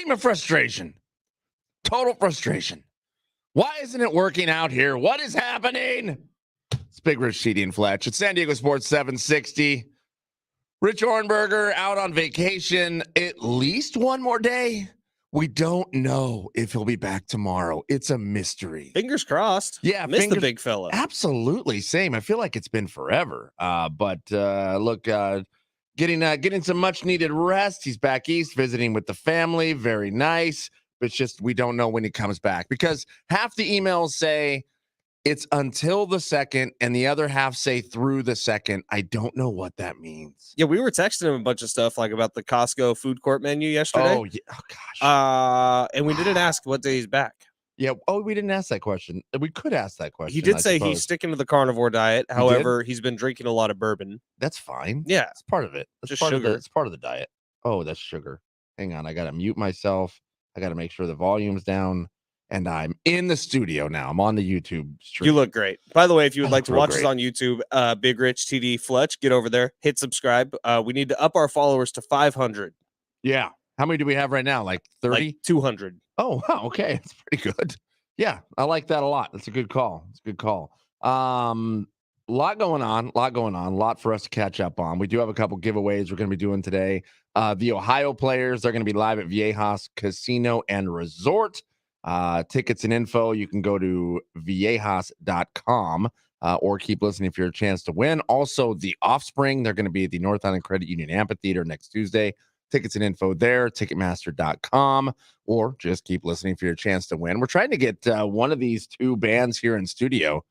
scream of frustration. Total frustration. Why isn't it working out here? What is happening? It's Big Rich, TD, and Fletch. It's San Diego Sports 760. Rich Orenberger out on vacation at least one more day. We don't know if he'll be back tomorrow. It's a mystery. Fingers crossed. Yeah, Miss the big fella. Absolutely, same. I feel like it's been forever. Look, getting some much needed rest. He's back east visiting with the family. Very nice. But it's just we don't know when he comes back because half the emails say it's until the 2nd, and the other half say through the 2nd. I don't know what that means. Yeah, we were texting him a bunch of stuff like about the Costco food court menu yesterday. Oh, yeah. Oh, gosh. And we didn't ask what day he's back. Yeah. Oh, we didn't ask that question. We could ask that question. He did say he's sticking to the carnivore diet. However, he's been drinking a lot of bourbon. That's fine. Yeah. It's part of it. It's part of the diet. Oh, that's sugar. Hang on. I got to mute myself. I got to make sure the volume's down. And I'm in the studio now. I'm on the YouTube stream. You look great. By the way, if you would like to watch us on YouTube, Big Rich, TD, Fletch, get over there. Hit subscribe. We need to up our followers to 500. Yeah. How many do we have right now? Like 30? Like 200. Oh, wow. Okay. That's pretty good. Yeah. I like that a lot. That's a good call. It's a good call. Lot going on. A lot for us to catch up on. We do have a couple giveaways we're going to be doing today. The Ohio players, they're going to be live at Viejas Casino and Resort. Tickets and info, you can go to viejas.com or keep listening if you're a chance to win. Also, the Offspring, they're going to be at the North Island Credit Union Amphitheater next Tuesday. Tickets and info there, ticketmaster.com, or just keep listening for your chance to win. We're trying to get one of these two bands here in studio,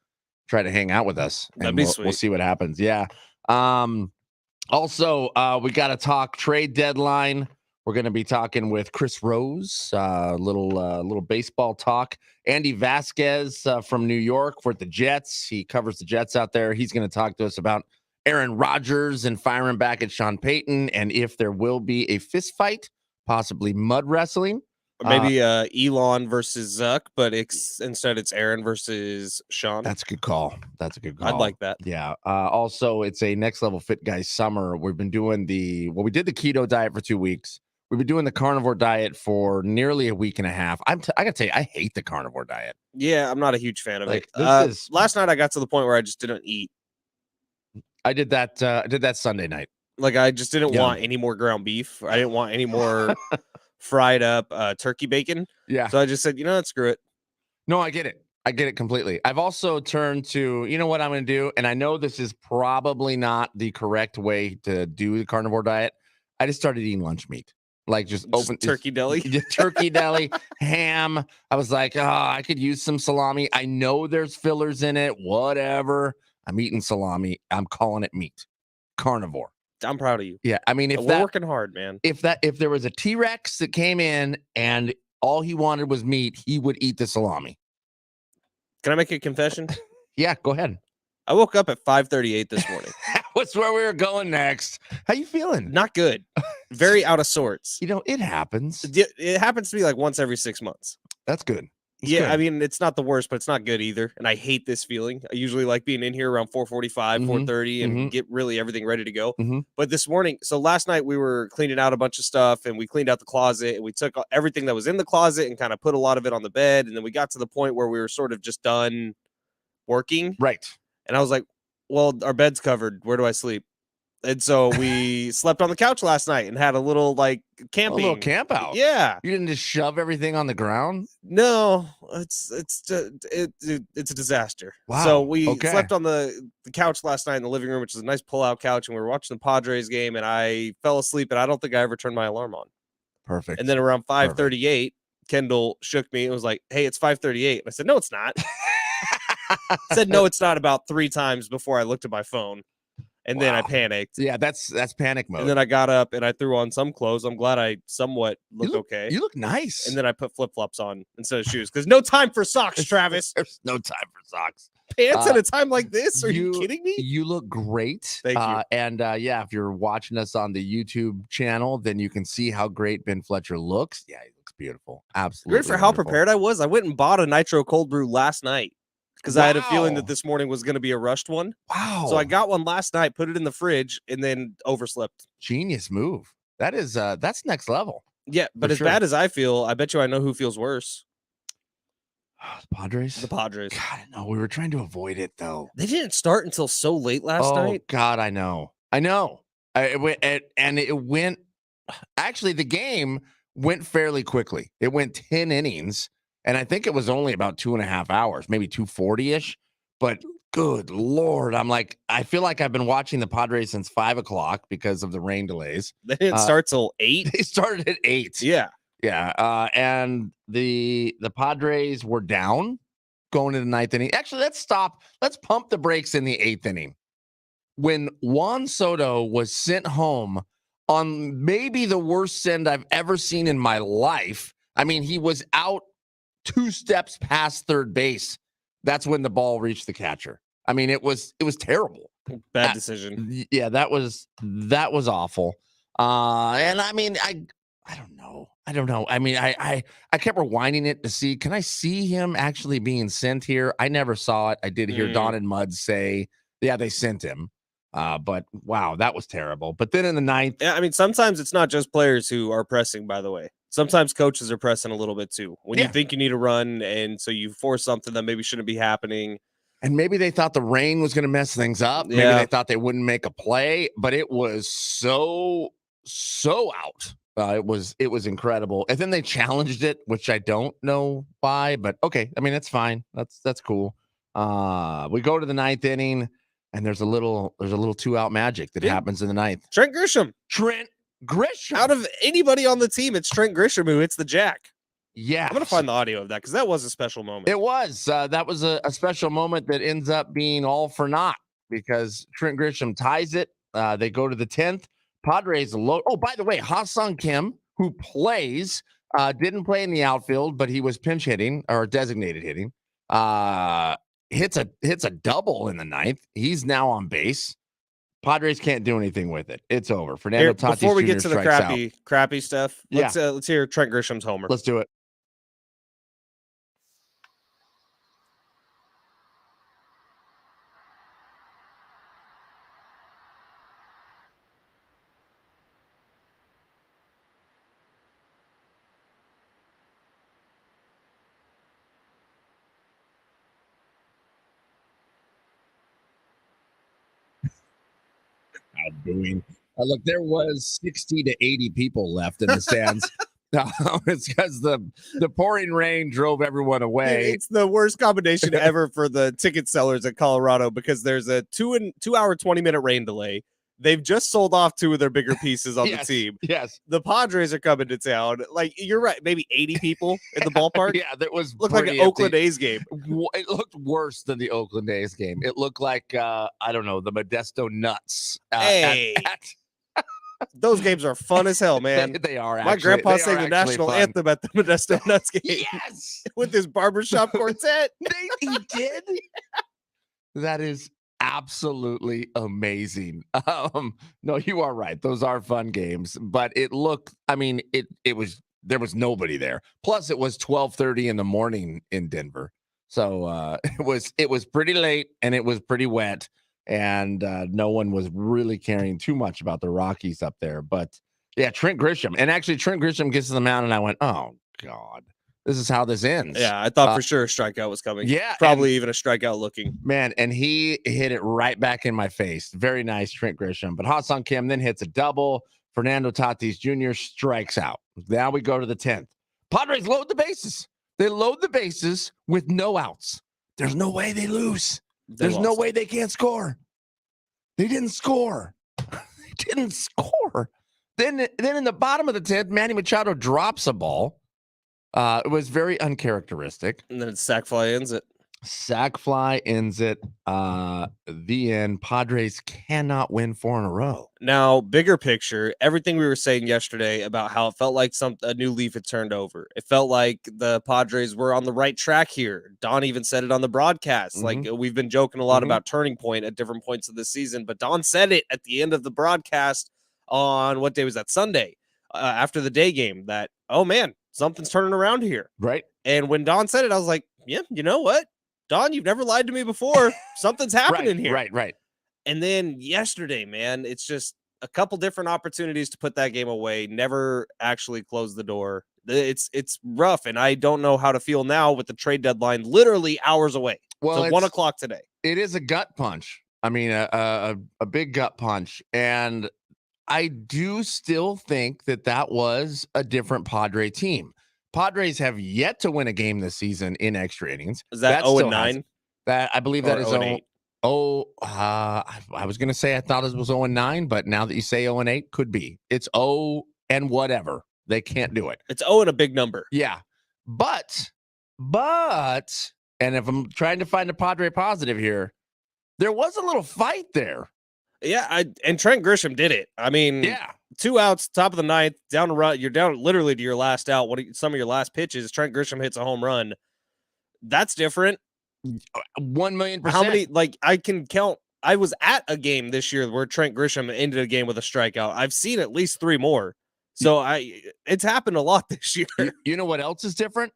try to hang out with us. That'd be sweet. We'll see what happens. Yeah. Also, we got to talk trade deadline. We're going to be talking with Chris Rose, little baseball talk. Andy Vasquez from New York for the Jets. He covers the Jets out there. He's going to talk to us about Aaron Rodgers and firing back at Sean Payton and if there will be a fist fight, possibly mud wrestling. Or maybe Elon versus Zuck, but instead it's Aaron versus Sean. That's a good call. I'd like that. Yeah. Also, it's a Next Level Fit Guys summer. We've been doing we did the keto diet for 2 weeks. We've been doing the carnivore diet for nearly a week and a half. I got to tell you, I hate the carnivore diet. Yeah, I'm not a huge fan of it. Last night I got to the point where I just didn't eat. I did that Sunday night. Like I just didn't want any more ground beef. I didn't want any more fried up turkey bacon. Yeah. So I just said, screw it. No, I get it. I get it completely. I've also turned to, you know what I'm going to do? And I know this is probably not the correct way to do the carnivore diet. I just started eating lunch meat. Like just open turkey deli, turkey deli, ham. I was like, I could use some salami. I know there's fillers in it. Whatever. I'm eating salami. I'm calling it meat. Carnivore. I'm proud of you. Yeah. I mean, we're working hard, man. If there was a T-Rex that came in and all he wanted was meat, he would eat the salami. Can I make a confession? Yeah, go ahead. I woke up at 5:38 this morning. That's where we were going next. How you feeling? Not good. Very out of sorts. It happens. It happens to me like once every 6 months. That's good. Good. I mean, it's not the worst, but it's not good either. And I hate this feeling. I usually like being in here around 4:45, 4:30 and get really everything ready to go. But this morning, so last night we were cleaning out a bunch of stuff and we cleaned out the closet and we took everything that was in the closet and kind of put a lot of it on the bed. And then we got to the point where we were sort of just done working. Right. And I was like, well, our bed's covered. Where do I sleep? And so we slept on the couch last night and had a little camping. A little camp out. Yeah. You didn't just shove everything on the ground? No, it's a disaster. Wow. So we slept on the couch last night in the living room, which is a nice pull-out couch, and we were watching the Padres game, and I fell asleep, and I don't think I ever turned my alarm on. Perfect. And then around 5:38, Kendall shook me and was like, hey, it's 5:38. And I said, no, it's not. I said, no, it's not about 3 times before I looked at my phone. And then I panicked. Yeah, that's panic mode. And then I got up and I threw on some clothes. I'm glad I somewhat look okay. You look nice. And then I put flip-flops on instead of shoes because no time for socks, Travis. There's no time for socks. Pants at a time like this? Are you kidding me? You look great. Thank you. And if you're watching us on the YouTube channel, then you can see how great Ben Fletcher looks. Yeah, he looks beautiful. Absolutely. Great for how prepared I was. I went and bought a nitro cold brew last night. Because I had a feeling that this morning was going to be a rushed one. Wow. So I got one last night, put it in the fridge, and then overslept. Genius move. That is that's next level. Yeah, but as sure. bad as I feel, I bet you I know who feels worse. The Padres? The Padres. God, no, we were trying to avoid it though. They didn't start until so late last night. God, I know. It went. Actually, the game went fairly quickly. It went 10 innings, and I think it was only about 2.5 hours, maybe 2:40-ish. But good Lord, I feel like I've been watching the Padres since 5 o'clock because of the rain delays. They didn't start till 8. They started at 8. Yeah. Yeah. And the Padres were down going into the ninth inning. Actually, let's stop. Let's pump the brakes in the 8th inning. When Juan Soto was sent home on maybe the worst send I've ever seen in my life. I mean, he was out 2 steps past third base. That's when the ball reached the catcher. I mean, it was terrible. Bad decision. Yeah, that was awful. And I mean, I don't know. I mean, I kept rewinding it to see, can I see him actually being sent here? I never saw it. I did hear Don and Mud say, yeah, they sent him. But wow, that was terrible. But then in the 9th. Yeah, I mean, sometimes it's not just players who are pressing, by the way. Sometimes coaches are pressing a little bit too. When you think you need a run, and so you force something that maybe shouldn't be happening. And maybe they thought the rain was going to mess things up. Maybe they thought they wouldn't make a play, but it was so out. It was incredible. And then they challenged it, which I don't know why, but okay. I mean, that's fine. That's cool. We go to the 9th inning. And there's a little 2-out magic that happens in the 9th. Trent Grisham. Out of anybody on the team, it's Trent Grisham who hits the jack. Yeah. I'm going to find the audio of that because that was a special moment. It was. That was a special moment that ends up being all for naught because Trent Grisham ties it. They go to the 10th. Padres load. Oh, by the way, Ha-Seong Kim, who plays, didn't play in the outfield, but he was pinch hitting or designated hitting. Hits a double in the 9th. He's now on base. Padres can't do anything with it. It's over. Fernando Tatis before we Jr. get to the crappy stuff, let's hear Trent Grisham's homer. Let's do it. Doing. Look, there was 60 to 80 people left in the stands. It's because the pouring rain drove everyone away. It's the worst combination ever for the ticket sellers at Colorado because there's a 2 hour 20-minute rain delay. They've just sold off 2 of their bigger pieces on the team. Yes. The Padres are coming to town. Like, you're right. Maybe 80 people in the ballpark. Yeah, that looked like an Oakland A's game. It looked worse than the Oakland A's game. It looked like, I don't know, the Modesto Nuts. Those games are fun as hell, man. They are. My grandpa sang the national anthem at the Modesto Nuts game. Yes. With his barbershop quartet. He did. That is absolutely amazing. No, you are right. Those are fun games, but it looked, I mean, there was nobody there. Plus it was 12:30 in the morning in Denver. So it was pretty late and it was pretty wet and no one was really caring too much about the Rockies up there. But yeah, Trent Grisham. And actually Trent Grisham gets to the mound and I went, oh God. This is how this ends. Yeah, I thought for sure a strikeout was coming. Yeah. Probably even a strikeout looking. Man, and he hit it right back in my face. Very nice, Trent Grisham. But Ha-Seong Kim then hits a double. Fernando Tatis Jr. strikes out. Now we go to the 10th. Padres load the bases. They load the bases with no outs. There's no way they lose. There's no way they can't score. They didn't score. Then in the bottom of the 10th, Manny Machado drops a ball. It was very uncharacteristic. And then sack fly ends it. The end. Padres cannot win 4 in a row. Now, bigger picture, everything we were saying yesterday about how it felt like a new leaf had turned over. It felt like the Padres were on the right track here. Don even said it on the broadcast. Like, we've been joking a lot about turning point at different points of the season, but Don said it at the end of the broadcast on what day was that? Sunday, after the day game, that, oh man, something's turning around here. Right. And when Don said it, I was like, yeah, you know what? Don, you've never lied to me before. Something's happening here. Right. And then yesterday, man, it's just a couple different opportunities to put that game away, never actually closed the door. It's rough, and I don't know how to feel now with the trade deadline literally hours away. Well, So 1:00 today. It is a gut punch. I mean, a big gut punch, and I do still think that was a different Padre team. Padres have yet to win a game this season in extra innings. Is that That still 0-9? That I believe that Or is 0-8? I was going to say I thought it was 0-9, but now that you say 0-8, could be. It's 0 and whatever. They can't do it. It's 0 and a big number. Yeah. But, and if I'm trying to find a Padre positive here, there was a little fight there. Yeah, and Trent Grisham did it. I mean, yeah, 2 outs, top of the ninth, down to run. You're down literally to your last out. Some of your last pitches? Trent Grisham hits a home run. That's different. 1,000,000%. How many? Like I can count. I was at a game this year where Trent Grisham ended a game with a strikeout. I've seen at least 3 more. So it's happened a lot this year. You know what else is different?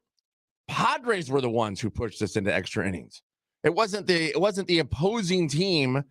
Padres were the ones who pushed us into extra innings. It wasn't the opposing team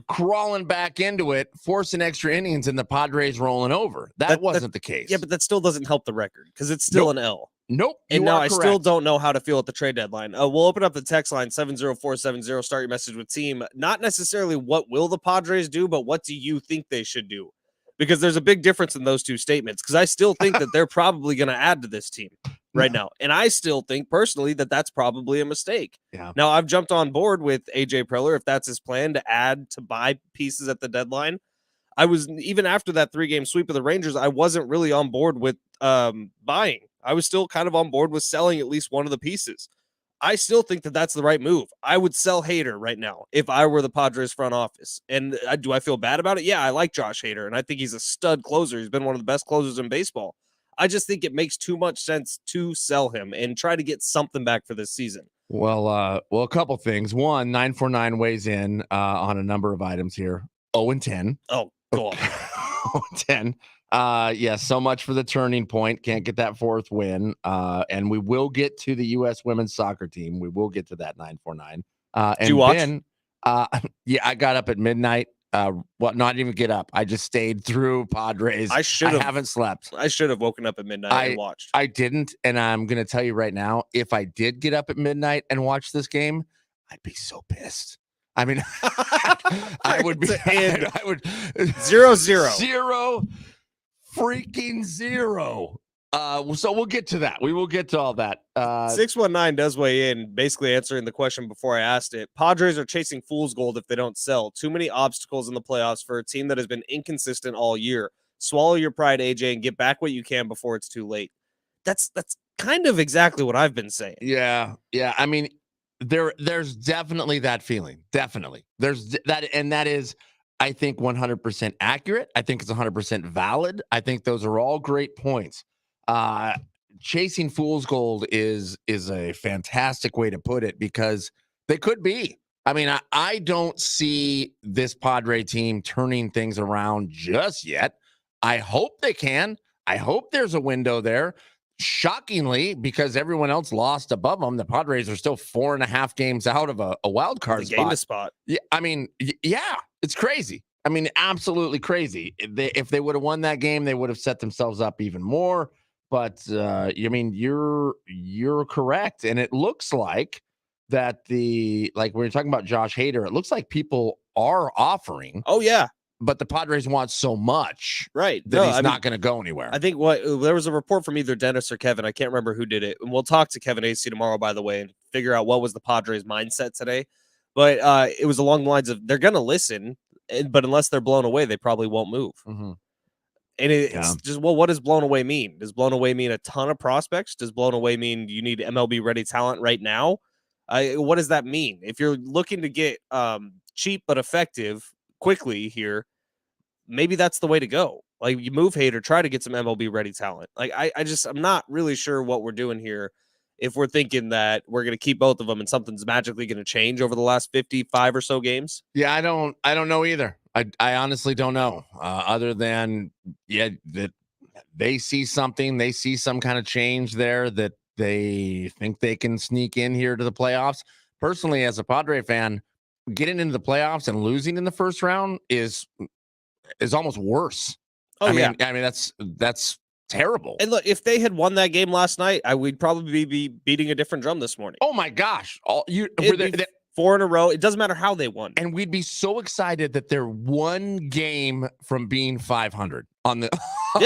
crawling back into it, forcing extra innings, and the Padres rolling over. That wasn't the case. Yeah, but that still doesn't help the record because it's still an L. Nope. And now I still don't know how to feel at the trade deadline. We'll open up the text line 70470. Start your message with team. Not necessarily what will the Padres do, but what do you think they should do? Because there's a big difference in those two statements. Because I still think that they're probably going to add to this team right now. And I still think personally that that's probably a mistake. Yeah. Now I've jumped on board with AJ Preller if that's his plan to buy pieces at the deadline. I was even after that 3-game sweep of the Rangers, I wasn't really on board with buying. I was still kind of on board with selling at least one of the pieces. I still think that that's the right move. I would sell Hader right now if I were the Padres front office. And do I feel bad about it? Yeah, I like Josh Hader, and I think he's a stud closer. He's been one of the best closers in baseball. I just think it makes too much sense to sell him and try to get something back for this season. Well, a couple things. One, 949 weighs in on a number of items here. 0-10. Oh, go on. 0-10. Yeah, so much for the turning point. Can't get that 4th win. And we will get to the U.S. women's soccer team. We will get to that 949. Did you watch? Ben, yeah, I got up at midnight. Not even get up. I just stayed through Padres. I haven't slept. I should have woken up at midnight and watched. I didn't, and I'm going to tell you right now, if I did get up at midnight and watch this game, I'd be so pissed. I mean, I would be. I would 0-0. 0 freaking 0. So we'll get to that. We will get to all that. 619 does weigh in, basically answering the question before I asked it. Padres are chasing fool's gold if they don't sell. Too many obstacles in the playoffs for a team that has been inconsistent all year. Swallow your pride, AJ, and get back what you can before it's too late. That's kind of exactly what I've been saying. Yeah. I mean, there's definitely that feeling. Definitely. There's that, and that is, I think, 100% accurate. I think it's 100% valid. I think those are all great points. Chasing fool's gold is a fantastic way to put it because they could be. I mean, I don't see this Padre team turning things around just yet. I hope they can. I hope there's a window there. Shockingly, because everyone else lost above them, the Padres are still 4.5 games out of a wild card spot. Yeah, I mean, yeah, it's crazy. I mean, absolutely crazy. If they would have won that game, they would have set themselves up even more. But I mean, you're correct, and it looks like that like when you're talking about Josh Hader, it looks like people are offering. Oh yeah. But the Padres want so much, right? That he's not going to go anywhere. I think there was a report from either Dennis or Kevin. I can't remember who did it. And we'll talk to Kevin AC tomorrow, by the way, and figure out what was the Padres' mindset today. But it was along the lines of they're going to listen, but unless they're blown away, they probably won't move. Mm-hmm. And it's just, well, what does blown away mean? Does blown away mean a ton of prospects? Does blown away mean you need MLB ready talent right now? What does that mean? If you're looking to get cheap but effective quickly here, maybe that's the way to go. Like you move Hader, try to get some MLB ready talent. Like I'm not really sure what we're doing here. If we're thinking that we're going to keep both of them and something's magically going to change over the last 55 or so games. Yeah, I don't know either. I honestly don't know. Other than that they see something, they see some kind of change there that they think they can sneak in here to the playoffs. Personally, as a Padre fan, getting into the playoffs and losing in the first round is is almost worse. Oh, I yeah. mean, that's terrible. And look, if they had won that game last night, I would probably be beating a different drum this morning. Oh my gosh. It'd be 4 in a row. It doesn't matter how they won. And we'd be so excited that they're one game from being 500 on the But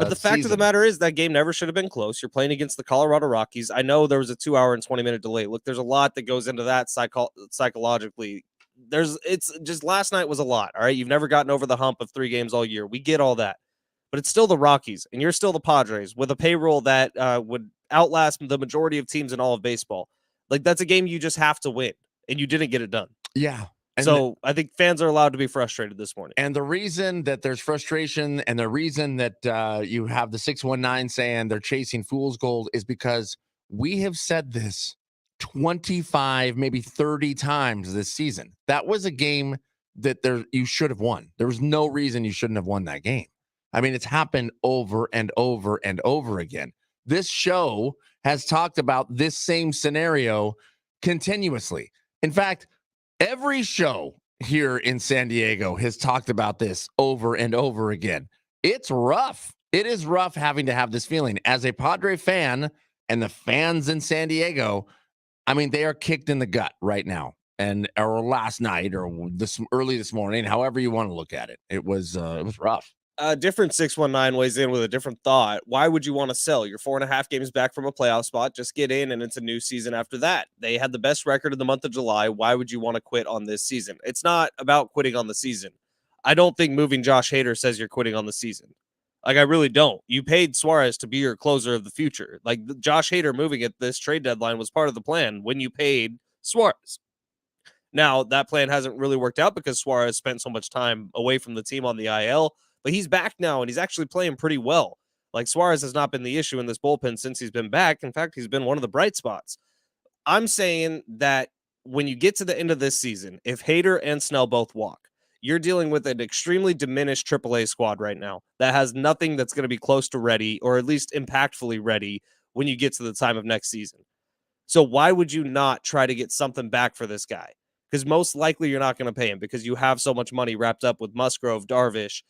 the fact of the matter is that game never should have been close. You're playing against the Colorado Rockies. I know there was a 2 hour and 20-minute delay. Look, there's a lot that goes into that psychologically. It's just last night was a lot. All right. You've never gotten over the hump of 3 games all year. We get all that. But it's still the Rockies, and you're still the Padres with a payroll that would outlast the majority of teams in all of baseball. Like, that's a game you just have to win, and you didn't get it done. Yeah. So I think fans are allowed to be frustrated this morning. And the reason that there's frustration and the reason that you have the 619 saying they're chasing fool's gold is because we have said this 25, maybe 30 times this season. That was a game that you should have won. There was no reason you shouldn't have won that game. I mean, it's happened over and over and over again. This show has talked about this same scenario continuously. In fact, every show here in San Diego has talked about this over and over again. It's rough. It is rough having to have this feeling. As a Padre fan and the fans in San Diego, I mean, they are kicked in the gut right now. Or last night or early this morning, however you want to look at it. It was rough. A different 619 weighs in with a different thought. Why would you want to sell? You're 4.5 games back from a playoff spot. Just get in, and it's a new season after that. They had the best record in the month of July. Why would you want to quit on this season? It's not about quitting on the season. I don't think moving Josh Hader says you're quitting on the season. Like, I really don't. You paid Suarez to be your closer of the future. Like, Josh Hader moving at this trade deadline was part of the plan when you paid Suarez. Now, that plan hasn't really worked out because Suarez spent so much time away from the team on the IL. But he's back now, and he's actually playing pretty well. Like, Suarez has not been the issue in this bullpen since he's been back. In fact, he's been one of the bright spots. I'm saying that when you get to the end of this season, if Hader and Snell both walk, you're dealing with an extremely diminished AAA squad right now that has nothing that's going to be close to ready, or at least impactfully ready, when you get to the time of next season. So why would you not try to get something back for this guy? Because most likely you're not going to pay him because you have so much money wrapped up with Musgrove, Darvish,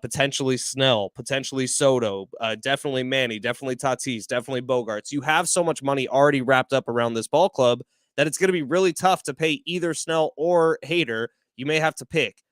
potentially Snell, potentially Soto, definitely Manny, definitely Tatis, definitely Bogarts. You have so much money already wrapped up around this ball club that it's going to be really tough to pay either Snell or Hader. You may have to pick,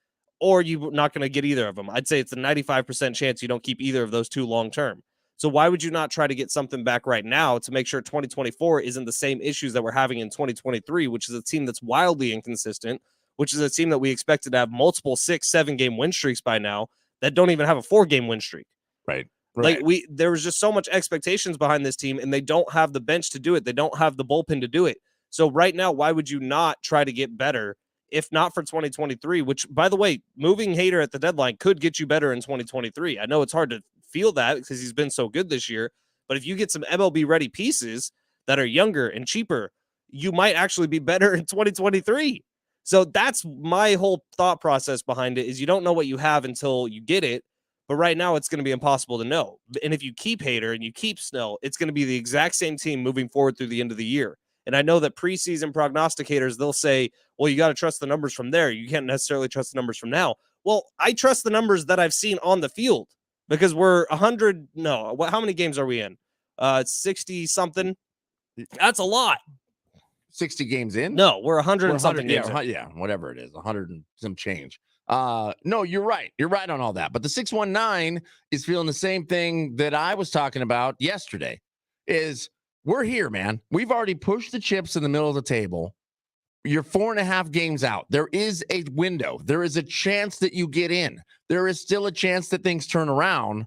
or you're not going to get either of them. I'd say it's a 95% chance you don't keep either of those two long term. So why would you not try to get something back right now to make sure 2024 isn't the same issues that we're having in 2023, which is a team that's wildly inconsistent, which is a team that we expected to have multiple 6-7 game win streaks by now, that don't even have a 4-game win streak. Right. Like, there was just so much expectations behind this team, and they don't have the bench to do it. They don't have the bullpen to do it. So right now, why would you not try to get better, if not for 2023, which, by the way, moving Hader at the deadline could get you better in 2023. I know it's hard to feel that because he's been so good this year, but if you get some MLB ready pieces that are younger and cheaper, you might actually be better in 2023. So that's my whole thought process behind it, is you don't know what you have until you get it. But right now it's going to be impossible to know. And if you keep Hader and you keep Snell, it's going to be the exact same team moving forward through the end of the year. And I know that preseason prognosticators, they'll say, well, you got to trust the numbers from there. You can't necessarily trust the numbers from now. Well, I trust the numbers that I've seen on the field because we're 100. No, how many games are we in? 60 something. That's a lot. 60 games in? No, we're 100 and something games. Yeah, whatever it is, 100 and some change. No, you're right. You're right on all that. But the 619 is feeling the same thing that I was talking about yesterday. Is we're here, man. We've already pushed the chips in the middle of the table. You're 4.5 games out. There is a window. There is a chance that you get in. There is still a chance that things turn around.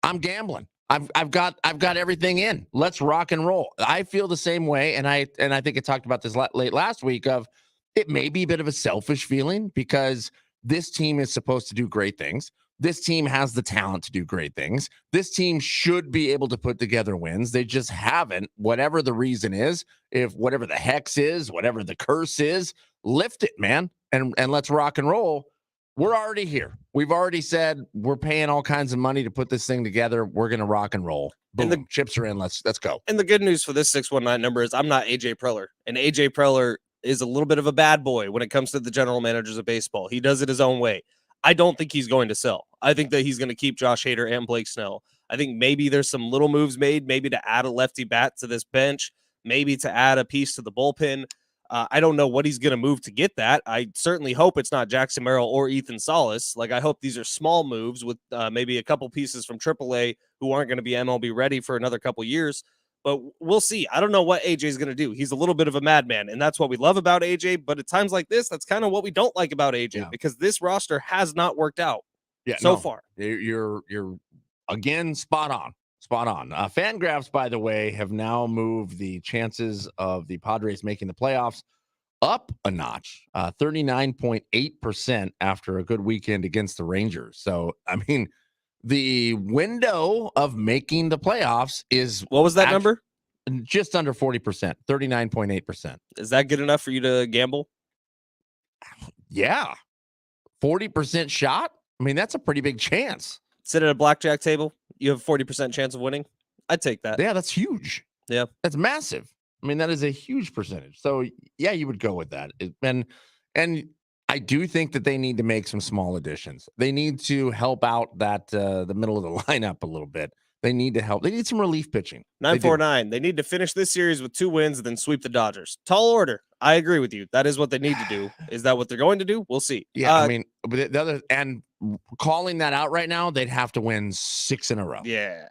I'm gambling. I've got everything in. Let's rock and roll. I feel the same way, and I think I talked about this late last week. Of it may be a bit of a selfish feeling because this team is supposed to do great things. This team has the talent to do great things. This team should be able to put together wins. They just haven't. Whatever the reason is, if whatever the hex is, whatever the curse is, lift it, man, and let's rock and roll. We're already here. We've already said we're paying all kinds of money to put this thing together. We're going to rock and roll. Boom, and the chips are in. Let's go. And the good news for this 619 number is I'm not AJ Preller. And AJ Preller is a little bit of a bad boy when it comes to the general managers of baseball. He does it his own way. I don't think he's going to sell. I think that he's going to keep Josh Hader and Blake Snell. I think maybe there's some little moves made, maybe to add a lefty bat to this bench, maybe to add a piece to the bullpen. I don't know what he's going to move to get that. I certainly hope it's not Jackson Merrill or Ethan Salas. Like, I hope these are small moves with maybe a couple pieces from AAA who aren't going to be MLB ready for another couple years. But we'll see. I don't know what AJ is going to do. He's a little bit of a madman, and that's what we love about AJ. But at times like this, that's kind of what we don't like about AJ, because this roster has not worked out so far. You're again spot on. Spot on. Fangraphs, by the way, have now moved the chances of the Padres making the playoffs up a notch, 39.8% after a good weekend against the Rangers. So, I mean, the window of making the playoffs is, what was that number? Just under 40%, 39.8%. Is that good enough for you to gamble? Yeah. 40% shot. I mean, that's a pretty big chance. Sit at a blackjack table, you have a 40% chance of winning. I'd take that. Yeah, that's huge. Yeah. That's massive. I mean, that is a huge percentage. So yeah, you would go with that. And I do think that they need to make some small additions. They need to help out that the middle of the lineup a little bit. They need to help. They need some relief pitching. 949. They need to finish this series with 2 wins and then sweep the Dodgers. Tall order. I agree with you. That is what they need to do. Is that what they're going to do? We'll see. Yeah, I mean, but the other, and calling that out right now, they'd have to win 6 in a row. Yeah.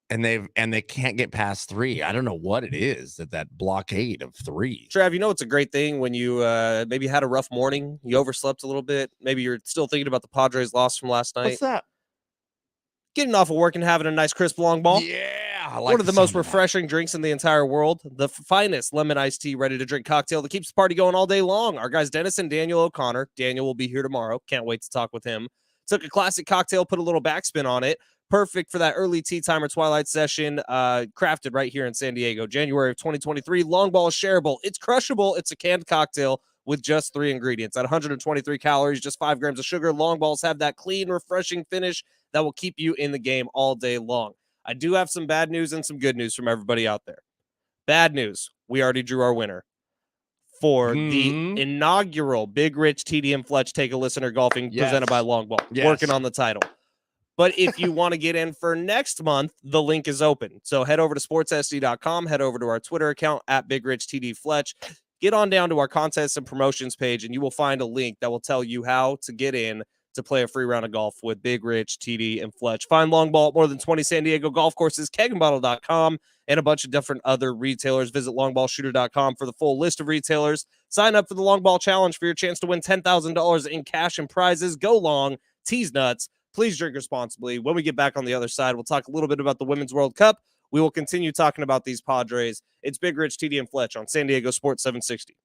And they can't get past 3. I don't know what it is that blockade of 3. Trav, you know it's a great thing when you maybe had a rough morning, you overslept a little bit, maybe you're still thinking about the Padres loss from last night. What's that? Getting off of work and having a nice crisp long ball. Yeah, I like one of the most refreshing drinks in the entire world. The finest lemon iced tea, ready to drink cocktail that keeps the party going all day long. Our guys Dennis and Daniel O'Connor. Daniel will be here tomorrow. Can't wait to talk with him. Took a classic cocktail, put a little backspin on it. Perfect for that early tea time or twilight session. Crafted right here in San Diego, January of 2023. Long ball is shareable. It's crushable. It's a canned cocktail with just 3 ingredients. At 123 calories, just 5 grams of sugar. Long balls have that clean, refreshing finish that will keep you in the game all day long. I do have some bad news and some good news from everybody out there. Bad news. We already drew our winner for the inaugural Big Rich TD and Fletch Take a Listener Golfing presented by Longball. Working on the title. But if you want to get in for next month, the link is open. So head over to sportssd.com, head over to our Twitter account at Big Rich TD Fletch. Get on down to our contests and promotions page, and you will find a link that will tell you how to get in to play a free round of golf with Big Rich, TD, and Fletch. Find long ball at more than 20 San Diego golf courses, keggandbottle.com, and a bunch of different other retailers. Visit longballshooter.com for the full list of retailers. Sign up for the Long Ball Challenge for your chance to win $10,000 in cash and prizes. Go long, tease nuts. Please drink responsibly. When we get back on the other side, we'll talk a little bit about the Women's World Cup. We will continue talking about these Padres. It's Big Rich, TD, and Fletch on San Diego Sports 760.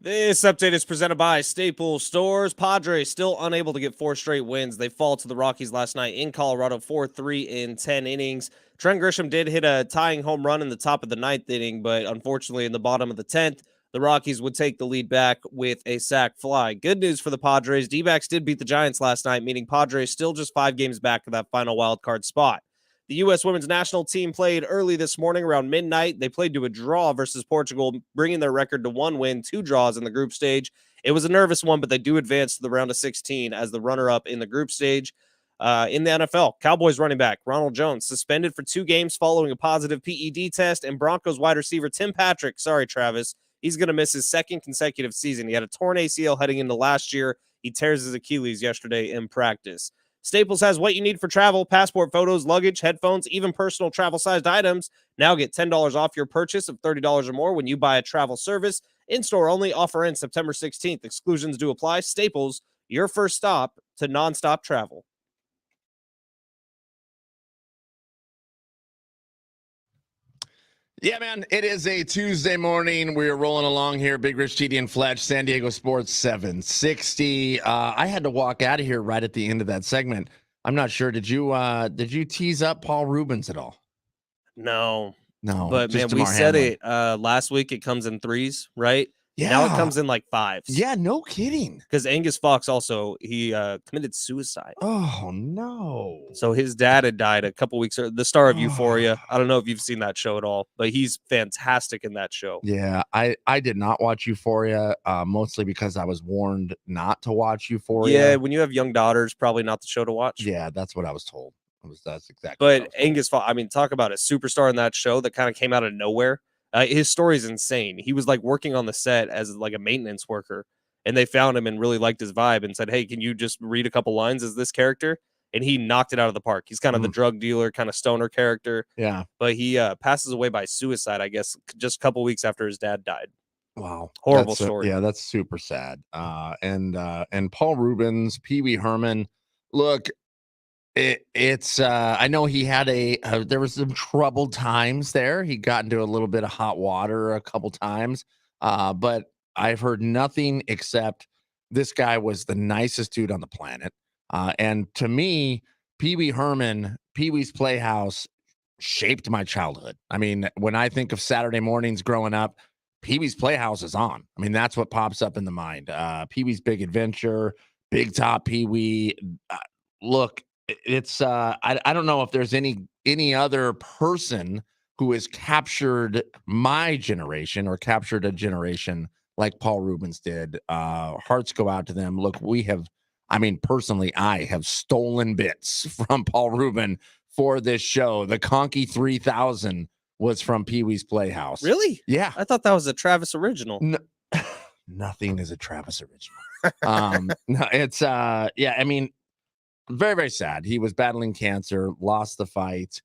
This update is presented by Staples Stores. Padres still unable to get 4 straight wins. They fall to the Rockies last night in Colorado 4-3 in 10 innings. Trent Grisham did hit a tying home run in the top of the 9th inning, but unfortunately in the bottom of the 10th, the Rockies would take the lead back with a sac fly. Good news for the Padres. D-backs did beat the Giants last night, meaning Padres still just 5 games back of that final wild card spot. The U.S. women's national team played early this morning around midnight. They played to a draw versus Portugal, bringing their record to 1 win, 2 draws in the group stage. It was a nervous one, but they do advance to the round of 16 as the runner-up in the group stage. In the NFL, Cowboys running back Ronald Jones suspended for 2 games following a positive PED test, and Broncos wide receiver Tim Patrick, sorry, Travis, he's going to miss his 2nd consecutive season. He had a torn ACL heading into last year. He tears his Achilles yesterday in practice. Staples has what you need for travel: passport photos, luggage, headphones, even personal travel-sized items. Now get $10 off your purchase of $30 or more when you buy a travel service. In-store only. Offer ends September 16th. Exclusions do apply. Staples, your first stop to nonstop travel. Yeah, man, it is a Tuesday morning. We're rolling along here. Big Rich, TD, and Fletch, San Diego Sports 760. I had to walk out of here right at the end of that segment. I'm not sure. Did you tease up Paul Rubens at all? No, No, but man, we said it last week. It comes in 3s, right? Yeah. Now it comes in like 5s. Yeah, no kidding. Because Angus Fox also, he committed suicide. Oh, no. So his dad had died a couple weeks earlier, the star of Euphoria. I don't know if you've seen that show at all, but he's fantastic in that show. Yeah, I did not watch Euphoria, mostly because I was warned not to watch Euphoria. Yeah, when you have young daughters, probably not the show to watch. Yeah, that's what I was told. That's exactly. But Angus Fox, I mean, talk about a superstar in that show that kind of came out of nowhere. His story is insane. He was like working on the set as like a maintenance worker, and they found him and really liked his vibe and said, "Hey, can you just read a couple lines as this character?" And he knocked it out of the park. He's kind of the drug dealer, kind of stoner character. Yeah. But he passes away by suicide, I guess, just a couple weeks after his dad died. Wow. Horrible story. Yeah, that's super sad. And Paul Rubens, Pee Wee Herman, look, it's I know he had there was some troubled times there. He got into a little bit of hot water a couple times. But I've heard nothing except this guy was the nicest dude on the planet. And to me, Pee Wee Herman, Pee Wee's Playhouse shaped my childhood. I mean, when I think of Saturday mornings growing up, Pee Wee's Playhouse is on. I mean, that's what pops up in the mind. Pee Wee's Big Adventure, Big Top Pee Wee. Look, it's I don't know if there's any other person who has captured my generation or captured a generation like Paul Rubens did. Hearts go out to them. Look, personally, I have stolen bits from Paul Rubin for this show. The Conky 3000 was from Pee Wee's Playhouse. Really? Yeah. I thought that was a Travis original. No, nothing is a Travis original. No, it's yeah, I mean, very, very sad. He was battling cancer, lost the fight.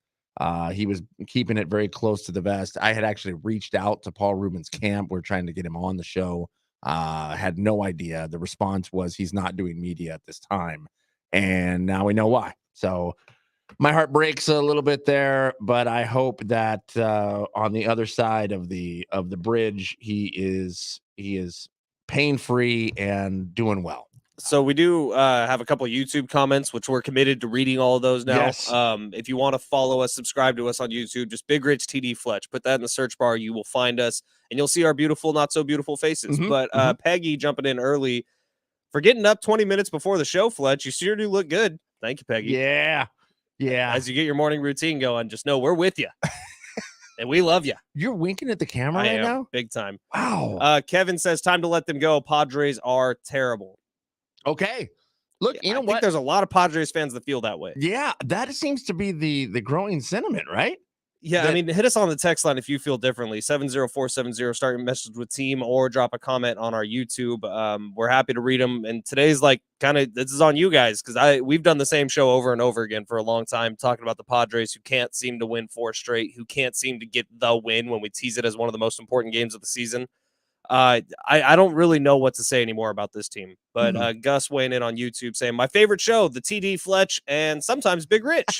He was keeping it very close to the vest. I had actually reached out to Paul Rubens' camp. We're trying to get him on the show. Had no idea. The response was he's not doing media at this time. And now we know why. So my heart breaks a little bit there, but I hope that on the other side of the bridge, he is pain-free and doing well. So we do have a couple of YouTube comments, which we're committed to reading all of those now. Yes. If you want to follow us, subscribe to us on YouTube, just Big Rich TD Fletch. Put that in the search bar. You will find us, and you'll see our beautiful, not so beautiful faces. But Peggy jumping in early for getting up 20 minutes before the show, Fletch. You sure do look good. Thank you, Peggy. Yeah. As you get your morning routine going, just know we're with you. And we love you. You're winking at the camera right now? Big time. Wow. Kevin says, time to let them go. Padres are terrible. Okay. Look, you know I think there's a lot of Padres fans that feel that way. Yeah, that seems to be the growing sentiment, right? Yeah, I mean, hit us on the text line if you feel differently. 70470, start your message with team or drop a comment on our YouTube. We're happy to read them. And today's like this is on you guys because we've done the same show over and over again for a long time, talking about the Padres who can't seem to win 4 straight, who can't seem to get the win when we tease it as one of the most important games of the season. I don't really know what to say anymore about this team, but Gus weighing in on YouTube saying my favorite show, the TD Fletch and sometimes Big Rich.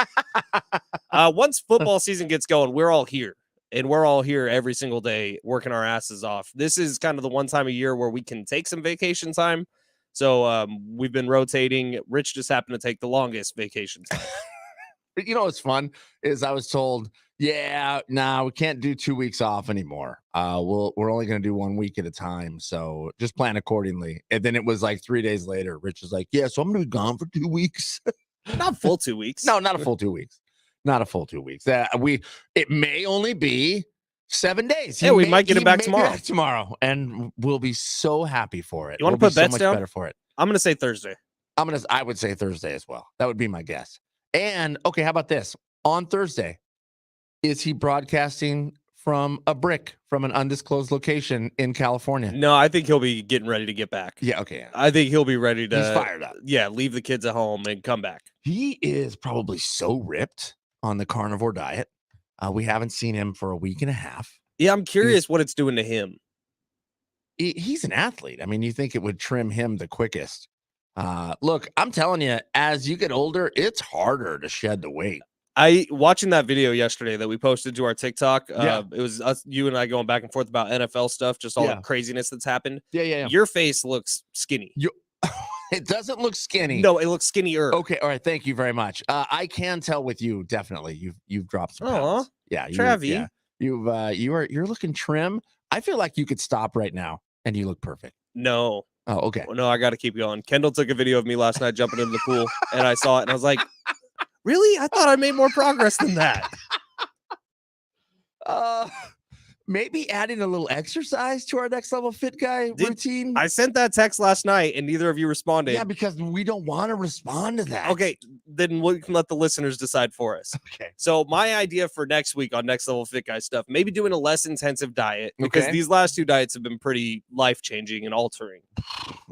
Once football season gets going, we're all here. and we're all here every single day working our asses off. This is kind of the one time a year where we can take some vacation time. So we've been rotating. Rich just happened to take the longest vacation time. But you know what's fun is I was told, yeah, nah, we can't do 2 weeks off anymore. We're only going to do 1 week at a time, so just plan accordingly. And then it was like 3 days later, Rich was like, yeah, so I'm going to be gone for 2 weeks. Not full 2 weeks. No, not a full 2 weeks. Not a full 2 weeks. It may only be 7 days. Yeah, we might get him back tomorrow, and we'll be so happy for it. You want to put bets down? Better for it. I'm going to say Thursday. I would say Thursday as well. That would be my guess. And okay, how about this? On Thursday, is he broadcasting from a brick from an undisclosed location in California? No, I think he'll be getting ready to get back. Yeah, okay. I think he'll be ready to. He's fired up. Yeah, leave the kids at home and come back. He is probably so ripped on the carnivore diet. We haven't seen him for a week and a half. Yeah, I'm curious what it's doing to him. He's an athlete. I mean, you think it would trim him the quickest. Look, I'm telling you, as you get older, it's harder to shed the weight. Watching that video yesterday that we posted to our TikTok. Yeah. It was us, you and I going back and forth about NFL stuff, just all the craziness that's happened. Yeah. Your face looks skinny. It doesn't look skinny. No, it looks skinnier. Okay, all right. Thank you very much. I can tell with you, definitely, you've dropped some pounds. Yeah, Travie. You're looking trim. I feel like you could stop right now and you look perfect. No. Oh, okay. No, I got to keep going. Kendall took a video of me last night jumping into the pool, and I saw it, and I was like, really? I thought I made more progress than that. Maybe adding a little exercise to our next level fit guy routine. I sent that text last night, and neither of you responded. Yeah, because we don't want to respond to that. Okay, then we can let the listeners decide for us. Okay. So my idea for next week on Next Level Fit Guy stuff, maybe doing a less intensive diet, because these last 2 diets have been pretty life-changing and altering.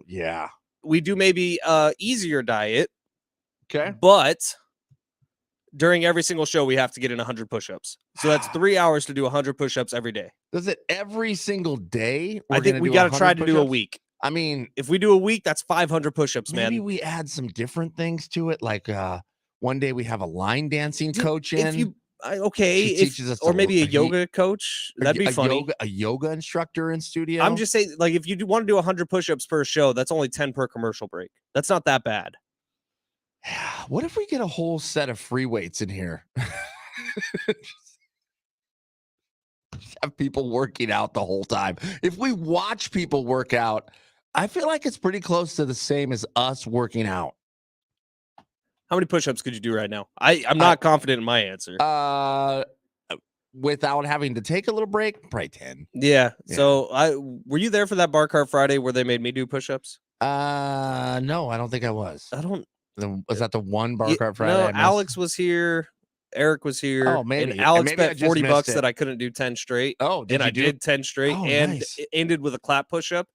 Yeah. We do maybe easier diet. Okay. But during every single show, we have to get in 100 push-ups. So that's 3 hours to do 100 push-ups every day. Does it every single day? I think we got to try to do a week. I mean, if we do a week, that's 500 push-ups, man. Maybe we add some different things to it. Like one day we have a line dancing coach in. Or maybe a yoga coach. That'd be funny. A yoga instructor in studio. I'm just saying, like, if you want to do 100 push-ups per show, that's only 10 per commercial break. That's not that bad. What if we get a whole set of free weights in here? Just have people working out the whole time. If we watch people work out, I feel like it's pretty close to the same as us working out. How many push-ups could you do right now? I'm not confident in my answer. Without having to take a little break, probably 10. Yeah. So were you there for that Bar Cart Friday where they made me do push-ups? No, I don't think I was. Was that the one Bar Cart Friday? No, Alex was here. Eric was here. Oh, maybe. And Alex bet $40 that I couldn't do 10 straight. Oh, I did 10 straight, nice. It ended with a clap push-up.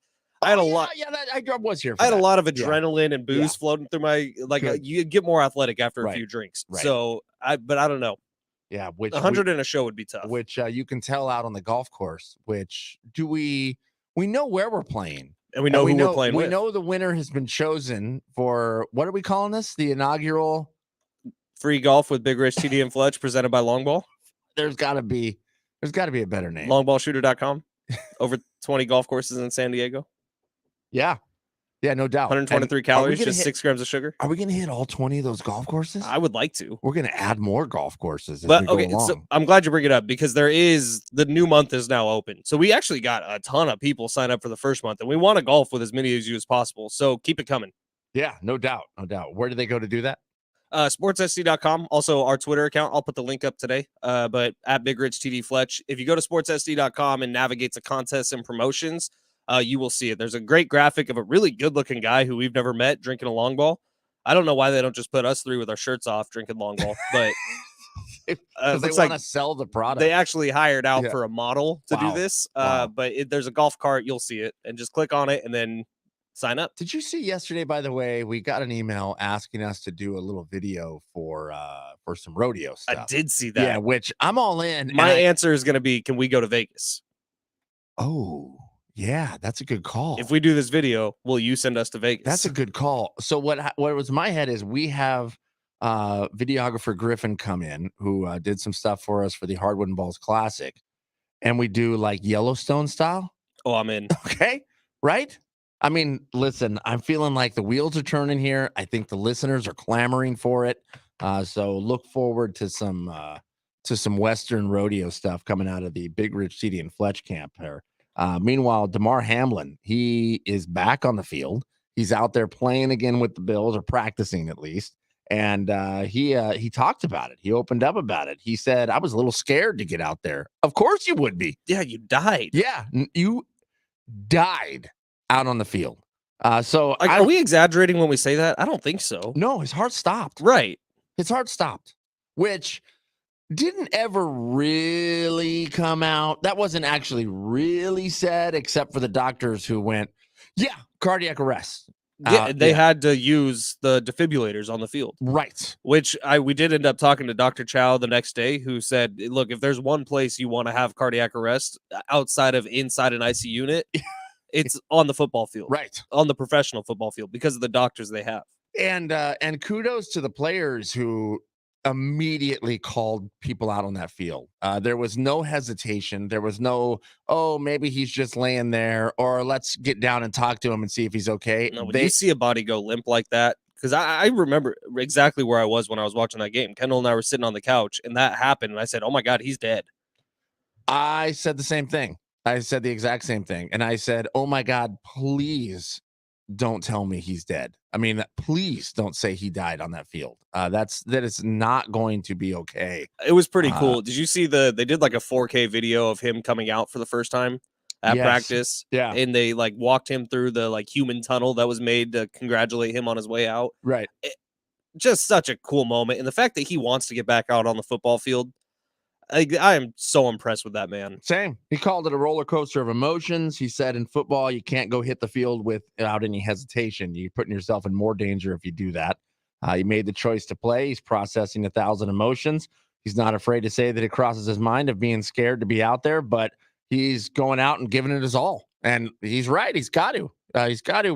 I had a lot. Yeah, I was here. I had a lot of adrenaline and booze floating through my you get more athletic after a few drinks. Right. So but I don't know. Yeah, which 100 in a show would be tough. Which you can tell out on the golf course. Which we know where we're playing. And we know who we're playing with. We know the winner has been chosen for, what are we calling this? The inaugural Free Golf with Big Rich, TD, and Fletch, presented by Longball. There's got to be a better name. Longballshooter.com. Over 20 golf courses in San Diego. Yeah, no doubt. 123 calories, just 6 grams of sugar. Are we going to hit all 20 of those golf courses? I would like to. We're going to add more golf courses as we go along. So I'm glad you bring it up, because the new month is now open. So we actually got a ton of people sign up for the first month, and we want to golf with as many of you as possible. So keep it coming. Yeah, no doubt. Where do they go to do that? SportsSD.com. Also our Twitter account. I'll put the link up today. But at Big Rich TD Fletch. If you go to SportsSD.com and navigate to contests and promotions, you will see it. There's a great graphic of a really good-looking guy who we've never met drinking a long ball. I don't know why they don't just put us 3 with our shirts off drinking long ball, but they want to sell the product. They actually hired out for a model to do this. But there's a golf cart. You'll see it, and just click on it and then sign up. Did you see yesterday, by the way, we got an email asking us to do a little video for some rodeo stuff. I did see that. Yeah, which I'm all in. My answer is going to be, can we go to Vegas? Oh, yeah, that's a good call. If we do this video, will you send us to Vegas? That's a good call. So what was in my head is we have videographer Griffin come in, who did some stuff for us for the Hardwood and Balls Classic. and we do like Yellowstone style. Oh, I'm in. Okay. Right. I mean, listen, I'm feeling like the wheels are turning here. I think the listeners are clamoring for it. So look forward to some Western rodeo stuff coming out of the Big Rich City and Fletch camp here. Meanwhile, Damar Hamlin, he is back on the field. He's out there playing again with the Bills, or practicing at least. And he talked about it. He opened up about it. He said, "I was a little scared to get out there." Of course you would be. Yeah, you died. Yeah, you died out on the field. So Like, are we exaggerating when we say that? I don't think so. No, his heart stopped. Right. His heart stopped, which didn't ever really come out. That wasn't actually really said, except for the doctors who went, "Yeah, cardiac arrest." Yeah, they had to use the defibrillators on the field. Right. Which we did end up talking to Dr. Chow the next day, who said, look, if there's one place you want to have cardiac arrest outside of inside an IC unit, it's on the football field. Right. On the professional football field, because of the doctors they have. And kudos to the players who immediately called people out on that field. There was no hesitation. There was no, "Oh, maybe he's just laying there," or "Let's get down and talk to him and see if he's okay." No, when you see a body go limp like that, because I remember exactly where I was when I was watching that game. Kendall and I were sitting on the couch, and that happened, and I said, "Oh my God, he's dead." I said the same thing. I said the exact same thing. And I said, "Oh my God, please don't tell me he's dead. I mean, please don't say he died on that field. That is not going to be okay." It was pretty cool. Did you see they did like a 4K video of him coming out for the first time at practice? Yeah. And they like walked him through the like human tunnel that was made to congratulate him on his way out. Right. Just such a cool moment. And the fact that he wants to get back out on the football field, I am so impressed with that man. Same. He called it a roller coaster of emotions. He said in football, you can't go hit the field without any hesitation. You're putting yourself in more danger if you do that. He made the choice to play. He's processing 1,000 emotions. He's not afraid to say that it crosses his mind of being scared to be out there, but he's going out and giving it his all. And he's right. He's got to. He's got to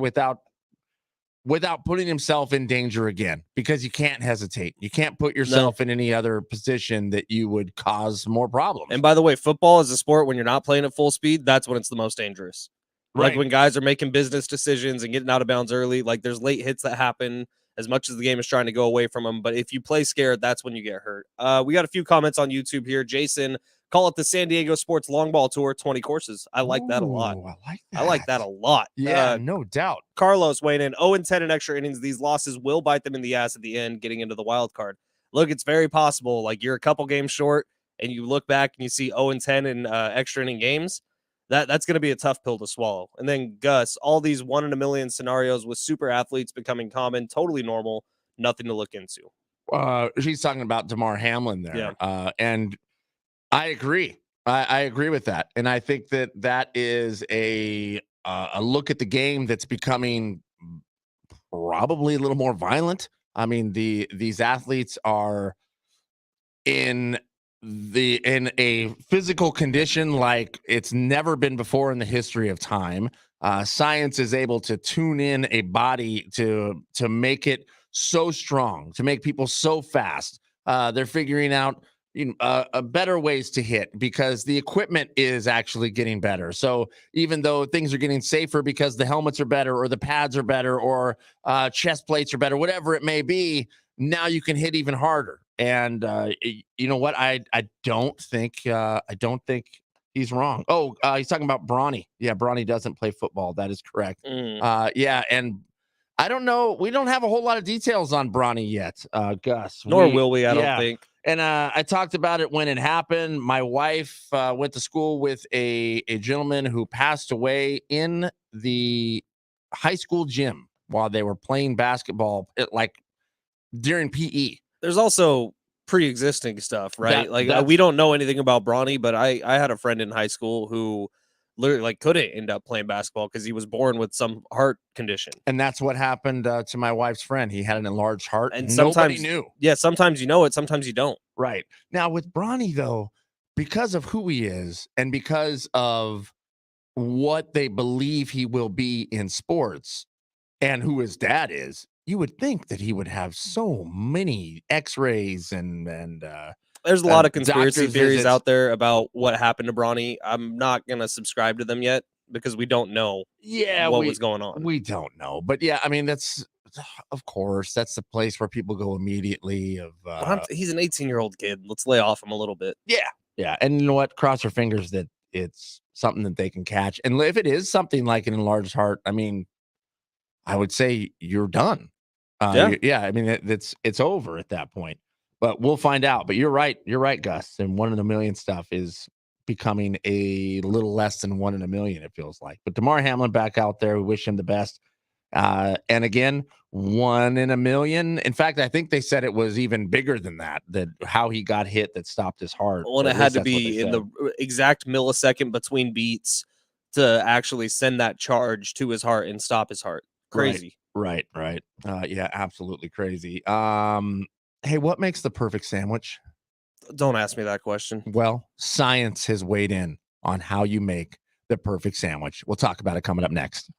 without putting himself in danger again, because you can't hesitate. You can't put yourself in any other position that you would cause more problems. And by the way, football is a sport when you're not playing at full speed. That's when it's the most dangerous. Right. Like when guys are making business decisions and getting out of bounds early, like there's late hits that happen as much as the game is trying to go away from them. But if you play scared, that's when you get hurt. We got a few comments on YouTube here. Jason, call it the San Diego Sports Long Ball Tour, 20 courses. I like that a lot. I like that a lot. Yeah, no doubt. Carlos weighing in 0-10 in extra innings. These losses will bite them in the ass at the end, getting into the wild card. Look, it's very possible. Like you're a couple games short and you look back and you see 0-10 in extra inning games. That's going to be a tough pill to swallow. And then Gus, all these 1 in a million scenarios with super athletes becoming common, totally normal, nothing to look into. She's talking about Damar Hamlin there. Yeah. And I agree. I agree with that. And I think that is a look at the game that's becoming probably a little more violent. I mean, these athletes are in a physical condition like it's never been before in the history of time. Science is able to tune in a body to make it so strong, to make people so fast. They're figuring out better ways to hit because the equipment is actually getting better. So even though things are getting safer because the helmets are better or the pads are better or chest plates are better, whatever it may be, now you can hit even harder. And you know what? I don't think he's wrong. Oh, he's talking about Bronny. Yeah, Bronny doesn't play football. That is correct. Yeah, and I don't know. We don't have a whole lot of details on Bronny yet, Gus. Nor will we, I don't think. And I talked about it when it happened. My wife went to school with a gentleman who passed away in the high school gym while they were playing basketball, during PE. There's also pre-existing stuff, right? We don't know anything about Bronny, but I had a friend in high school who literally couldn't end up playing basketball because he was born with some heart condition. And that's what happened to my wife's friend. He had an enlarged heart, and nobody knew. Yeah, sometimes you know it, sometimes you don't. Right. Now with Bronny, though, because of who he is and because of what they believe he will be in sports and who his dad is, you would think that he would have so many x-rays and There's a lot of conspiracy doctor's theories visits. out there about what happened to Bronny. I'm not gonna subscribe to them yet because we don't know Yeah, what was going on. we don't know, but yeah, I mean that's of course that's the place where people go immediately. But he's an 18-year-old kid. Let's lay off him a little bit. Yeah, yeah, and you know what? Cross your fingers that it's something that they can catch, and if it is something like an enlarged heart, I mean, I would say you're done. Yeah. Yeah, I mean it's over at that point. But we'll find out. But you're right, Gus. And 1 in a million stuff is becoming a little less than 1 in a million. It feels like. But Damar Hamlin back out there. We wish him the best. And again, 1 in a million. In fact, I think they said it was even bigger than that. That how he got hit that stopped his heart. Well, and Or it at had least to that's what they be in said. the exact millisecond between beats to actually send that charge to his heart and stop his heart. Right, Crazy. right. Yeah, absolutely crazy. Hey, what makes the perfect sandwich? Don't ask me that question. Well, science has weighed in on how you make the perfect sandwich. We'll talk about it coming up next.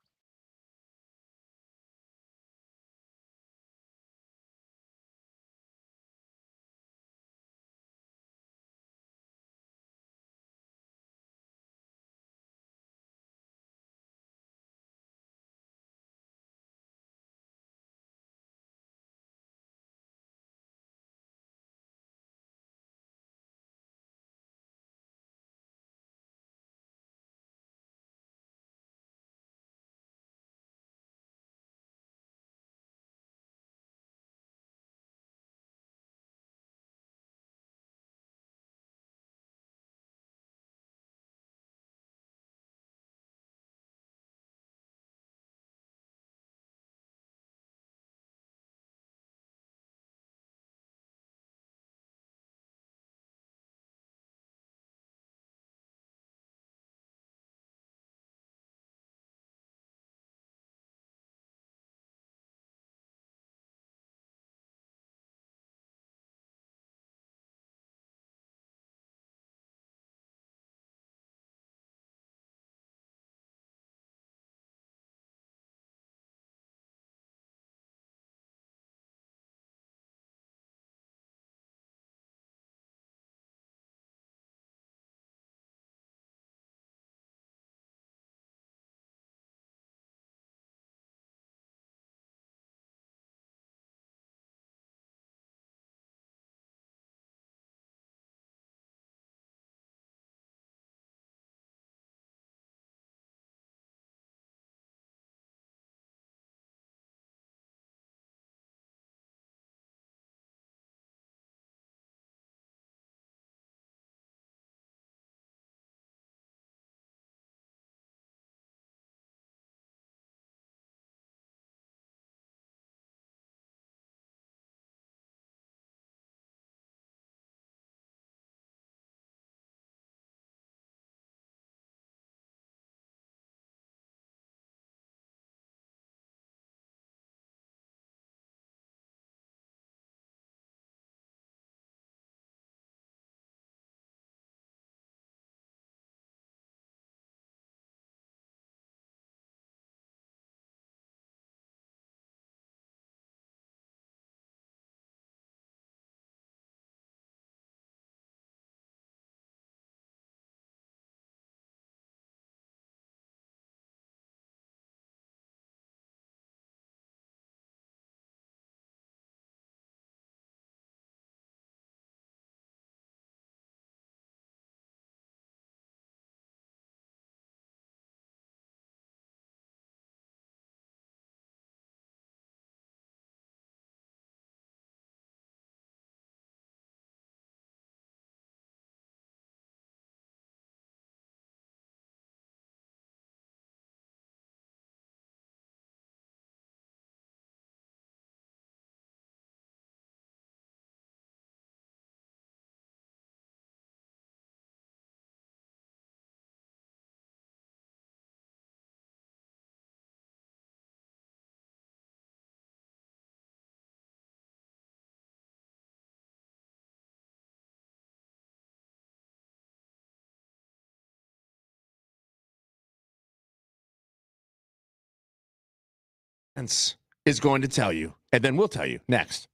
Science is going to tell you, and then we'll tell you next.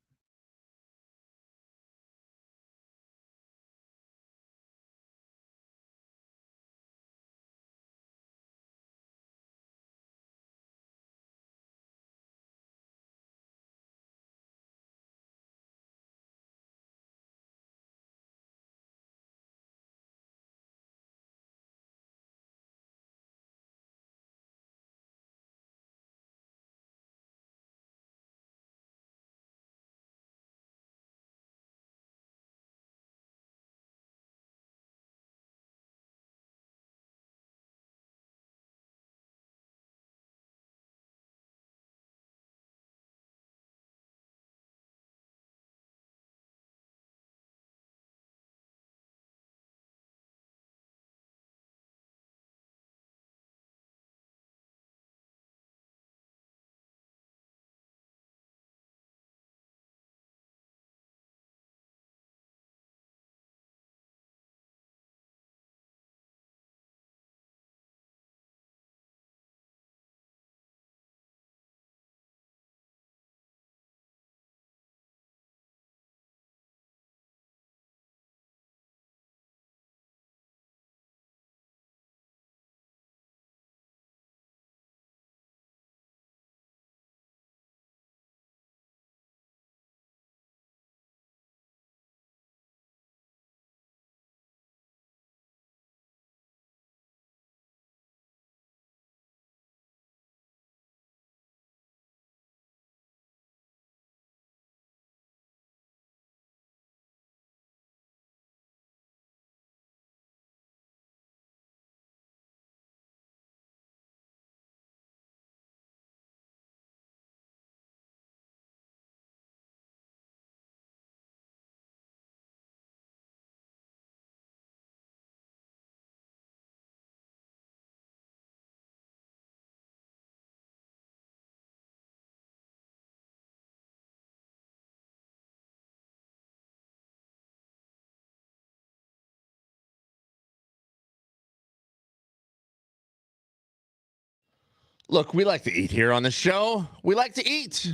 Look, we like to eat here on the show. We like to eat.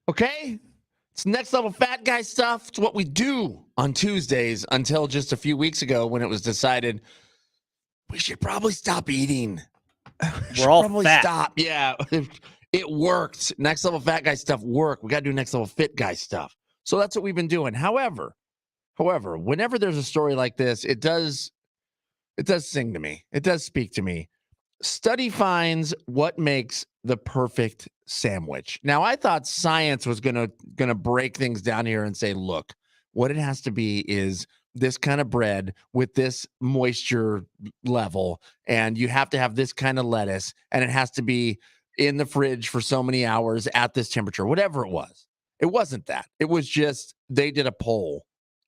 Okay? It's next level fat guy stuff. It's what we do on Tuesdays until just a few weeks ago when it was decided we should probably stop eating. We're all probably fat. stop. Yeah. It worked. Next level fat guy stuff worked. We got to do next level fit guy stuff. So that's what we've been doing. However, whenever there's a story like this, it does sing to me. It does speak to me. Study finds what makes the perfect sandwich. Now, I thought science was gonna break things down here and say, look, what it has to be is this kind of bread with this moisture level, and you have to have this kind of lettuce, and it has to be in the fridge for so many hours at this temperature, whatever it was. It wasn't that. It was just they did a poll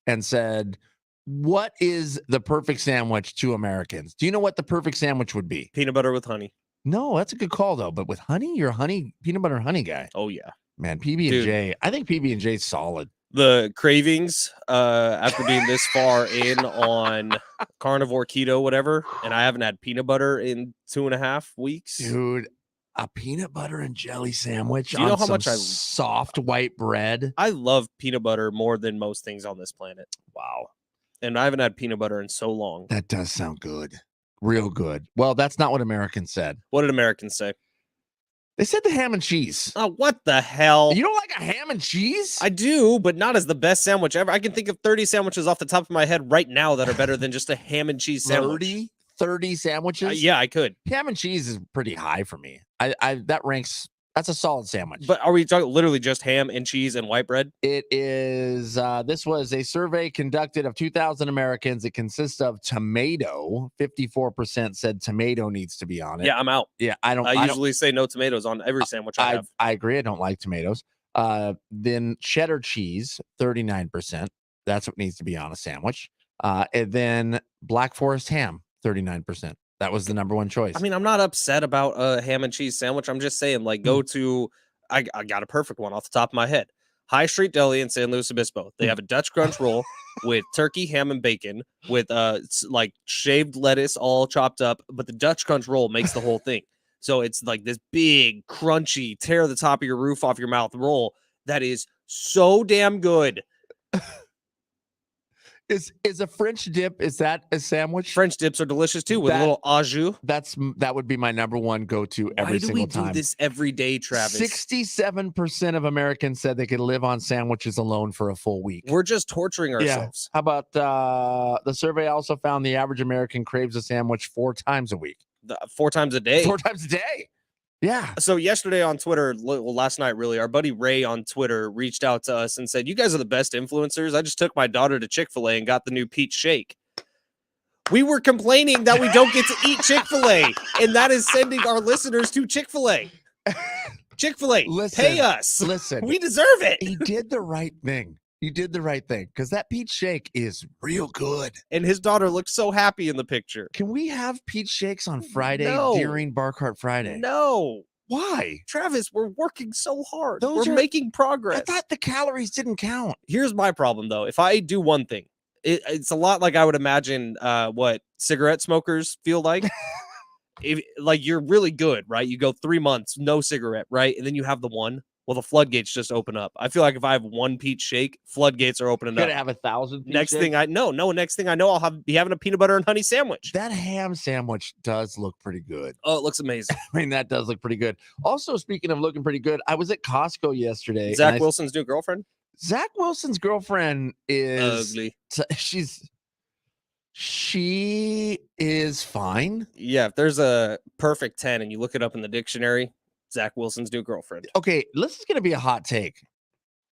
and said, what is the perfect sandwich to Americans? Do you know what the perfect sandwich would be? Peanut butter with honey. No, that's a good call though. But with honey, you're a peanut butter honey guy. Oh yeah, man. PB&J. I think PB&J is solid. The cravings after being this far in on carnivore, keto, whatever, and I haven't had peanut butter in 2.5 weeks. Dude, a peanut butter and jelly sandwich. Do you know how much soft white bread? I love peanut butter more than most things on this planet. Wow. And I haven't had peanut butter in so long. That does sound good. Real good. Well, that's not what Americans said. What did Americans say? They said the ham and cheese. Oh, what the hell? You don't like a ham and cheese? I do, but not as the best sandwich ever. I can think of 30 sandwiches off the top of my head right now that are better than just a ham and cheese sandwich. 30 sandwiches? Yeah, I could. Ham and cheese is pretty high for me. That ranks. That's a solid sandwich. But are we talking literally just ham and cheese and white bread? It is. This was a survey conducted of 2,000 Americans. It consists of tomato. 54% said tomato needs to be on it. Yeah, I'm out. Yeah, I usually say no tomatoes on every sandwich I have. I agree. I don't like tomatoes. Then cheddar cheese, 39%. That's what needs to be on a sandwich. And then Black Forest ham, 39%. That was the number one choice. I mean, I'm not upset about a ham and cheese sandwich. I'm just saying, like, go to, I got a perfect one off the top of my head. High Street Deli in San Luis Obispo. They have a Dutch Crunch roll with turkey, ham, and bacon with like shaved lettuce all chopped up. But the Dutch Crunch roll makes the whole thing. So it's like this big, crunchy, tear the top of your roof off your mouth roll that is so damn good. Is a French dip, is that a sandwich? French dips are delicious too, with a little au jus. That would be my number one go-to every single time. Why do we do this every day, Travis? 67% of Americans said they could live on sandwiches alone for a full week. We're just torturing ourselves. Yeah. How about the survey also found the average American craves a sandwich 4 times a week. 4 times a day. 4 times a day. Yeah. So yesterday on Twitter, well, last night really, our buddy Ray on Twitter reached out to us and said, "You guys are the best influencers. I just took my daughter to Chick-fil-A and got the new peach shake." We were complaining that we don't get to eat Chick-fil-A, and that is sending our listeners to Chick-fil-A. Chick-fil-A, pay us. Listen, we deserve it. He did the right thing. You did the right thing because that peach shake is real good. And his daughter looked so happy in the picture. Can we have peach shakes on Friday during Barcart Friday? No. Why? Travis, we're working so hard. We're making progress. I thought the calories didn't count. Here's my problem, though. If I do one thing, it's a lot like I would imagine what cigarette smokers feel like. Like you're really good, right? You go 3 months, no cigarette, right? And then you have the one. Well, the floodgates just open up. I feel like if I have one peach shake, floodgates are opening up. You're gonna have 1,000. Next thing I know, I'll be having a peanut butter and honey sandwich. That ham sandwich does look pretty good. Oh, it looks amazing. I mean, that does look pretty good. Also, speaking of looking pretty good, I was at Costco yesterday. Zach Wilson's new girlfriend. Zach Wilson's girlfriend is ugly. She is fine. Yeah, if there's a perfect 10 and you look it up in the dictionary, Zach Wilson's new girlfriend. Okay, this is going to be a hot take.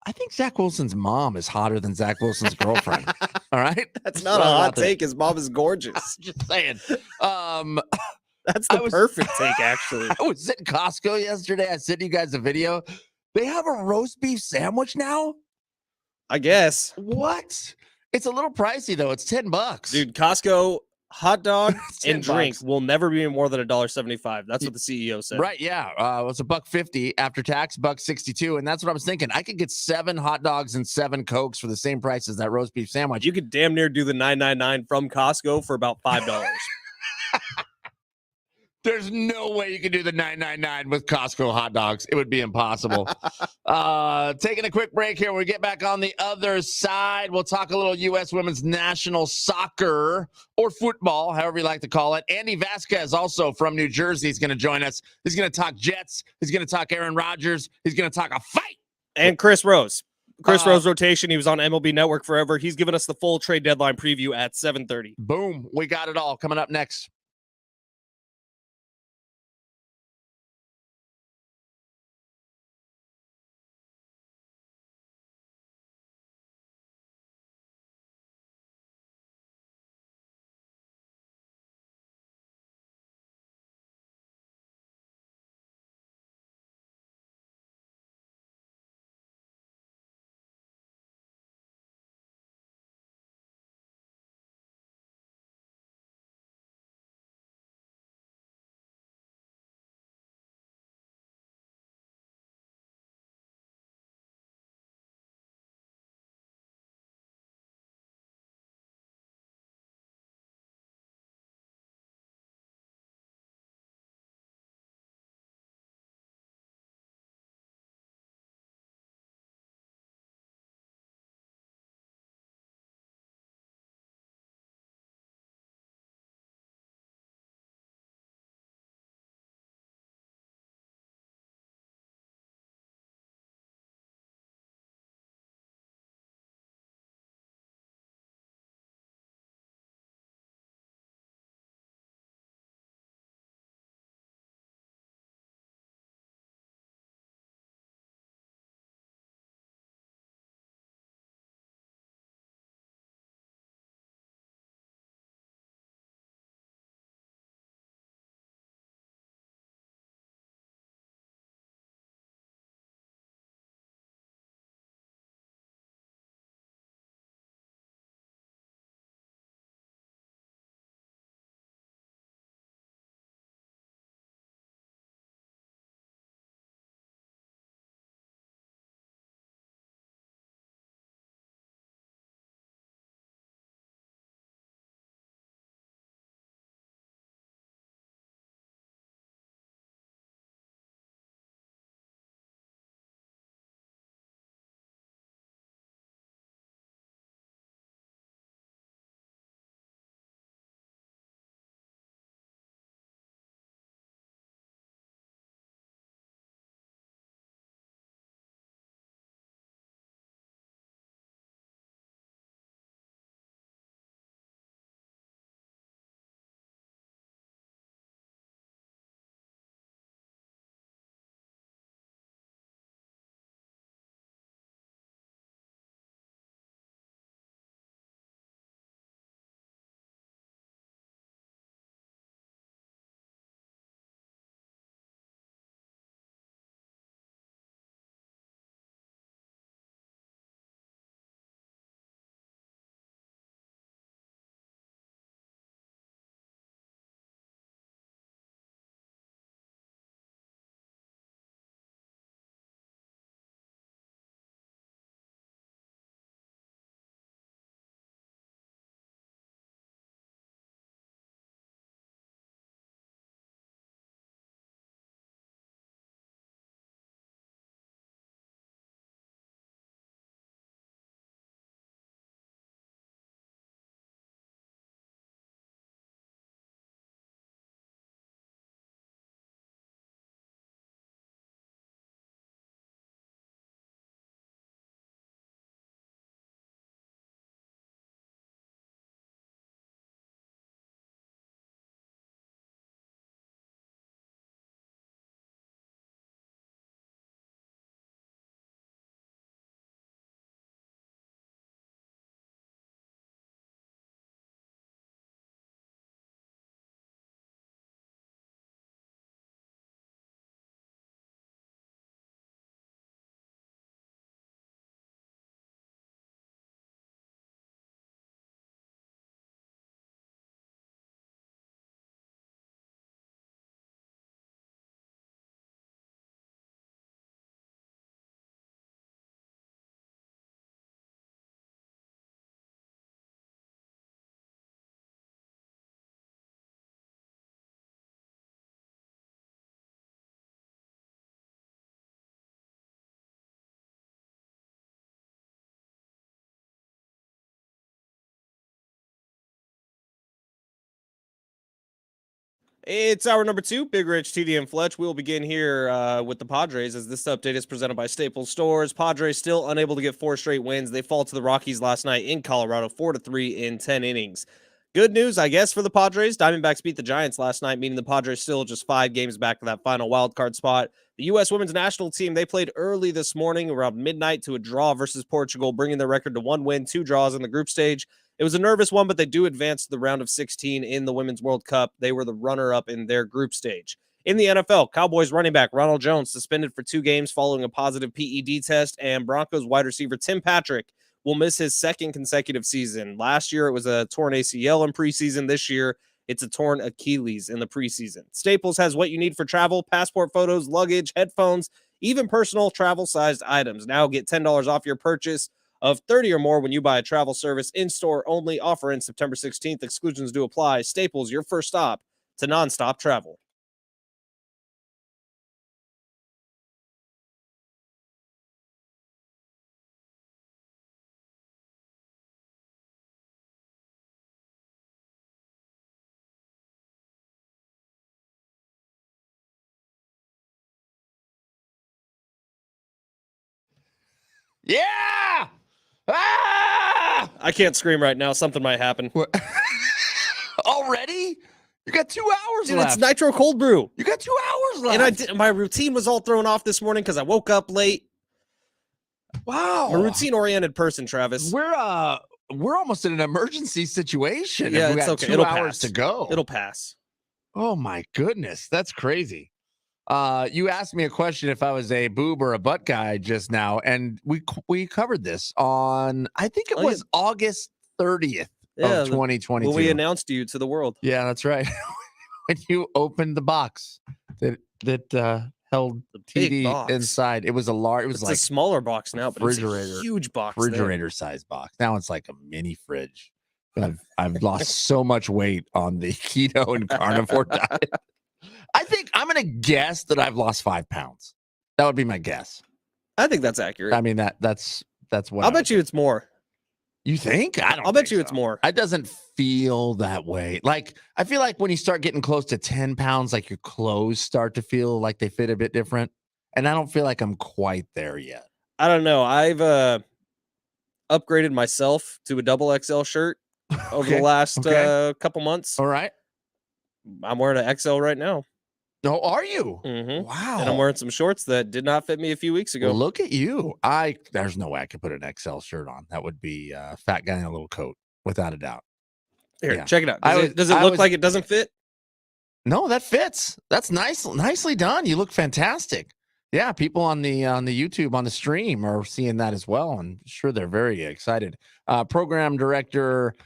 I think Zach Wilson's mom is hotter than Zach Wilson's girlfriend. All right? That's not a hot take. His mom is gorgeous. Just saying. That's the perfect take, actually. I was at Costco yesterday. I sent you guys a video. They have a roast beef sandwich now? I guess. What? It's a little pricey, though. It's $10. Dude, Costco hot dog and drink will never be more than $1.75. That's what the CEO said. Right? Yeah, it was $1.50 after tax, $1.62, and that's what I was thinking. I could get 7 hot dogs and 7 Cokes for the same price as that roast beef sandwich. You could damn near do the $9.99 from Costco for about $5. There's no way you can do the 999 with Costco hot dogs. It would be impossible. Taking a quick break here. When we get back on the other side, we'll talk a little U.S. women's national soccer or football, however you like to call it. Andy Vasquez, also from New Jersey, is going to join us. He's going to talk Jets. He's going to talk Aaron Rodgers. He's going to talk a fight. And Chris Rose. Chris Rose rotation. He was on MLB Network forever. He's giving us the full trade deadline preview at 7:30. Boom. We got it all coming up next. It's hour number 2, Big Rich, TD, and Fletch. We'll begin here with the Padres as this update is presented by Staples Stores. Padres still unable to get 4 straight wins. They fall to the Rockies last night in Colorado, 4-3 in 10 innings. Good news, I guess, for the Padres. Diamondbacks beat the Giants last night, meaning the Padres still just 5 games back to that final wildcard spot. The U.S. women's national team, they played early this morning around midnight to a draw versus Portugal, bringing their record to 1 win, 2 draws in the group stage. It was a nervous one, but they do advance to the round of 16 in the Women's World Cup. They were the runner-up in their group stage. In the NFL, Cowboys running back Ronald Jones suspended for 2 games following a positive PED test, and Broncos wide receiver Tim Patrick will miss his 2nd consecutive season. Last year, it was a torn ACL in preseason. This year, it's a torn Achilles in the preseason. Staples has what you need for travel: passport photos, luggage, headphones, even personal travel-sized items. Now get $10 off your purchase of 30 or more when you buy a travel service. In-store only. Offer ends September 16th. Exclusions do apply. Staples, your first stop to nonstop travel. Yeah! Ah! I can't scream right now. Something might happen. Already? You got 2 hours Dude, left. it's Nitro Cold Brew. You got 2 hours left. And I did, my routine was all thrown off this morning because I woke up late. Wow. I'm a routine-oriented person, Travis. We're almost in an emergency situation. Yeah, we it's got okay. 2 It'll hours pass. to go. It'll pass. Oh my goodness, that's crazy. You asked me a question if I was a boob or a butt guy just now, and we covered this on, I think it was August 30th of 2022. When we announced you to the world. Yeah, that's right. When you opened the box that held The big TD box. inside, it was a large. It was It's like a smaller box now, but it's refrigerator- a huge box. refrigerator size box. Now it's like a mini fridge. I've lost so much weight on the keto and carnivore diet. I think I'm gonna guess that I've lost 5 pounds. That would be my guess. I think that's accurate. I mean that's what I'll bet you it's more. You think? I don't. I'll bet think you it's so. more. It doesn't feel that way. Like I feel like when you start getting close to 10 pounds, like your clothes start to feel like they fit a bit different, and I don't feel like I'm quite there yet. I don't know. I've upgraded myself to a double XL shirt over the last couple months. All right. I'm wearing an XL right now. No, are you? Mm-hmm. Wow. And I'm wearing some shorts that did not fit me a few weeks ago. Look at you. There's no way I could put an XL shirt on. That would be a fat guy in a little coat, without a doubt. Here, Yeah. check it out. Does it look like it doesn't fit? No, that fits. That's nicely done. You look fantastic. Yeah, people on the YouTube on the stream are seeing that as well, and sure they're very excited. Program director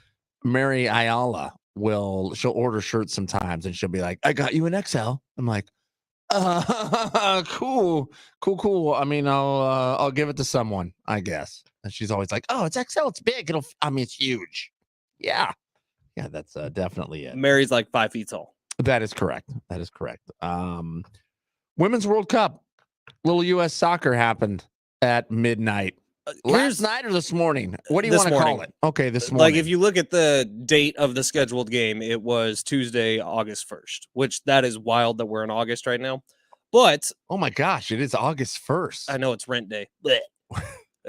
Mary Ayala she'll order shirts sometimes, and she'll be like, "I got you an XL." I'm like, cool. I mean, I'll give it to someone, I guess. And she's always like, "Oh, it's XL. It's big. It's huge." Yeah, that's definitely it. Mary's like 5 feet tall. That is correct. Women's World Cup, little U.S. soccer happened at midnight. Last night or this morning? What do you want to call it? Okay, this morning. Like if you look at the date of the scheduled game, it was Tuesday, August 1st, which that is wild that we're in August right now. But oh my gosh, it is August 1st. I know it's rent day.